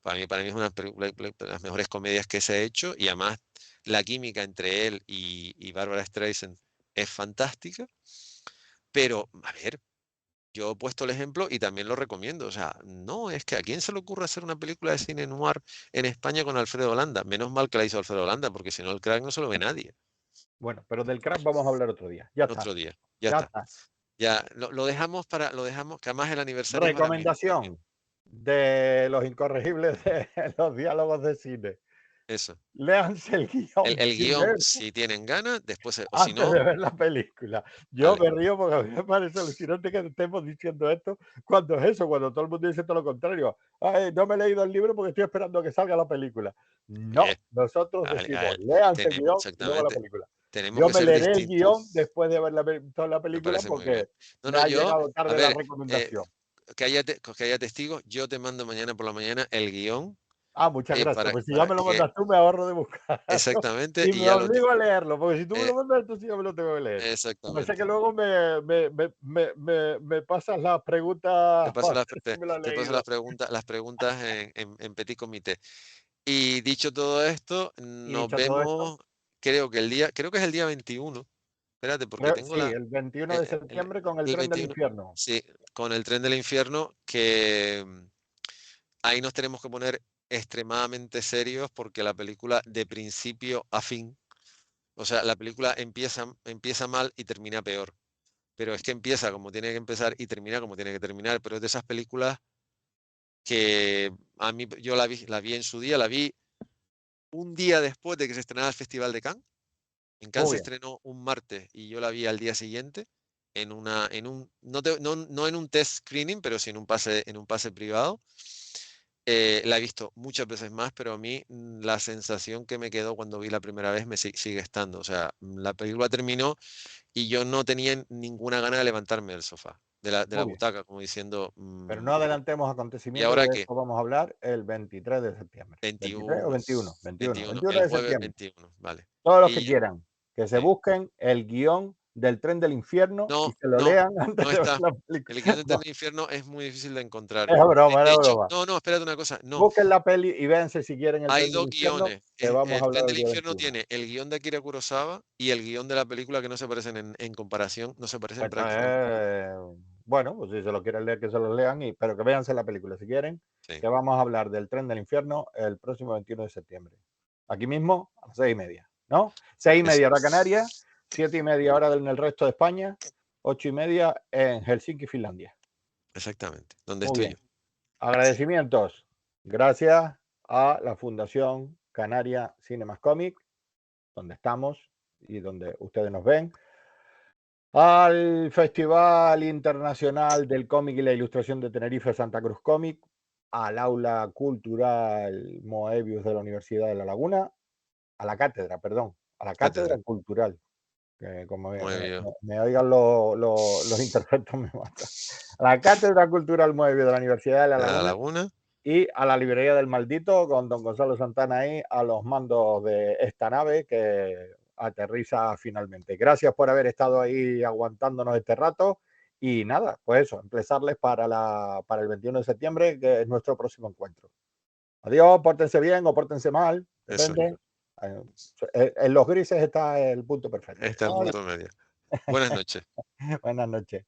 Para mí es una de las mejores comedias que se ha hecho y además la química entre él y Barbara Streisand es fantástica. Pero, a ver, yo he puesto el ejemplo y también lo recomiendo. O sea, no, es que a quién se le ocurre hacer una película de cine noir en España con Alfredo Holanda. Menos mal que la hizo Alfredo Holanda, porque si no el crack no se lo ve nadie. Bueno, pero del crack vamos a hablar otro día. Ya está, Otro día, ya ya está. está. Ya lo dejamos, que además el aniversario es ahora mismo también. Recomendación de los incorregibles de los diálogos de cine. Eso. Léanse el guión El guión, primero si tienen ganas, después, o si antes no, de ver la película. Yo vale, me río porque a mí me parece alucinante que estemos diciendo esto cuando es eso, cuando todo el mundo dice todo lo contrario. Ay, no me he leído el libro porque estoy esperando a que salga la película. No, bien, nosotros vale, decimos, léanse el tenemos guión y luego la exactamente, película. tenemos Yo que me ser leeré el guión distintos. después de haber toda la Me película parece muy bien. porque No, me no, ha yo, llegado a tarde la ver, recomendación. que haya testigos, yo te mando mañana por la mañana el guión Ah, muchas gracias. Pues si ya para me lo que, mandas tú, me ahorro de buscarlo exactamente, y y me ya lo, obligo a leerlo, porque si tú me eh, lo mandas, entonces yo me lo tengo que leer. No sé que exactamente. luego me pasas las Te preguntas paso para ver si me lo he te paso leído. las preguntas en petit comité. Y dicho todo esto, Y nos dicho todo esto, vemos, creo que es el día 21. Espérate, porque creo, tengo sí, el 21 de septiembre con el el tren del 21, infierno. sí, con el tren del infierno, que ahí nos tenemos que poner extremadamente serios porque la película de principio a fin, o sea, la película empieza mal y termina peor. Pero es que empieza como tiene que empezar y termina como tiene que terminar. Pero es de esas películas que a mí yo la vi en su día, la vi un día después de que se estrenara el Festival de Cannes. En Cannes se Muy bien. estrenó un martes y yo la vi al día siguiente no en un test screening, pero sí en un pase privado. La he visto muchas veces más, pero a mí la sensación que me quedó cuando vi la primera vez sigue estando. O sea, la película terminó y yo no tenía ninguna gana de levantarme del sofá, de la Muy bien. butaca, como diciendo, Pero no adelantemos ¿y acontecimientos, ahora de qué? esto vamos a hablar el 23 de septiembre. ¿23 o 21, 21? 21, 21, 21 el de jueves septiembre. 21, vale. Todos los que Y quieran, que se sí. busquen el guión del tren del infierno y No, se lo no, lean antes no de ver está. la película. El guión de No, Eterno Infierno es muy difícil de encontrar. era broma, De era hecho, broma. no, espérate una cosa. No, Busquen la peli y véanse si quieren el hay tren del dos infierno, guiones. que vamos a El hablar Tren el del día Infierno 21. tiene el guión de Akira Kurosawa y el guión de la película que no se parecen en comparación, no se Pues parecen prácticamente. entonces, bueno, pues si se lo quieren leer, que se lo lean, pero que véanse la película si quieren, Sí, que vamos a hablar del tren del infierno el próximo 21 de septiembre. Aquí mismo, a las 6:30, ¿no? 6:30 eso hora es. Canaria, 7:30 hora en el resto de España, 8:30 en Helsinki, Finlandia. Exactamente. Donde Muy estoy yo. bien. Agradecimientos. Gracias a la Fundación Canaria Cinemas Comic, donde estamos y donde ustedes nos ven. Al Festival Internacional del Cómic y la Ilustración de Tenerife Santa Cruz Cómic, al Aula Cultural Moebius de la Universidad de La Laguna, a la cátedra, perdón, a la Cátedra Cátedra. Cultural, que como Muy bien. me oigan los interpretos me matan. A la Cátedra Cultural Moebius de la Universidad de La De la Laguna Laguna. y a la Librería del Maldito con don Gonzalo Santana ahí a los mandos de esta nave que aterriza finalmente. Gracias por haber estado ahí aguantándonos este rato y nada, pues eso, empezarles para el 21 de septiembre, que es nuestro próximo encuentro. Adiós, pórtense bien o pórtense mal, Eso es. depende. En los grises está el punto perfecto. Este es el punto medio. Buenas noches. Buenas noches.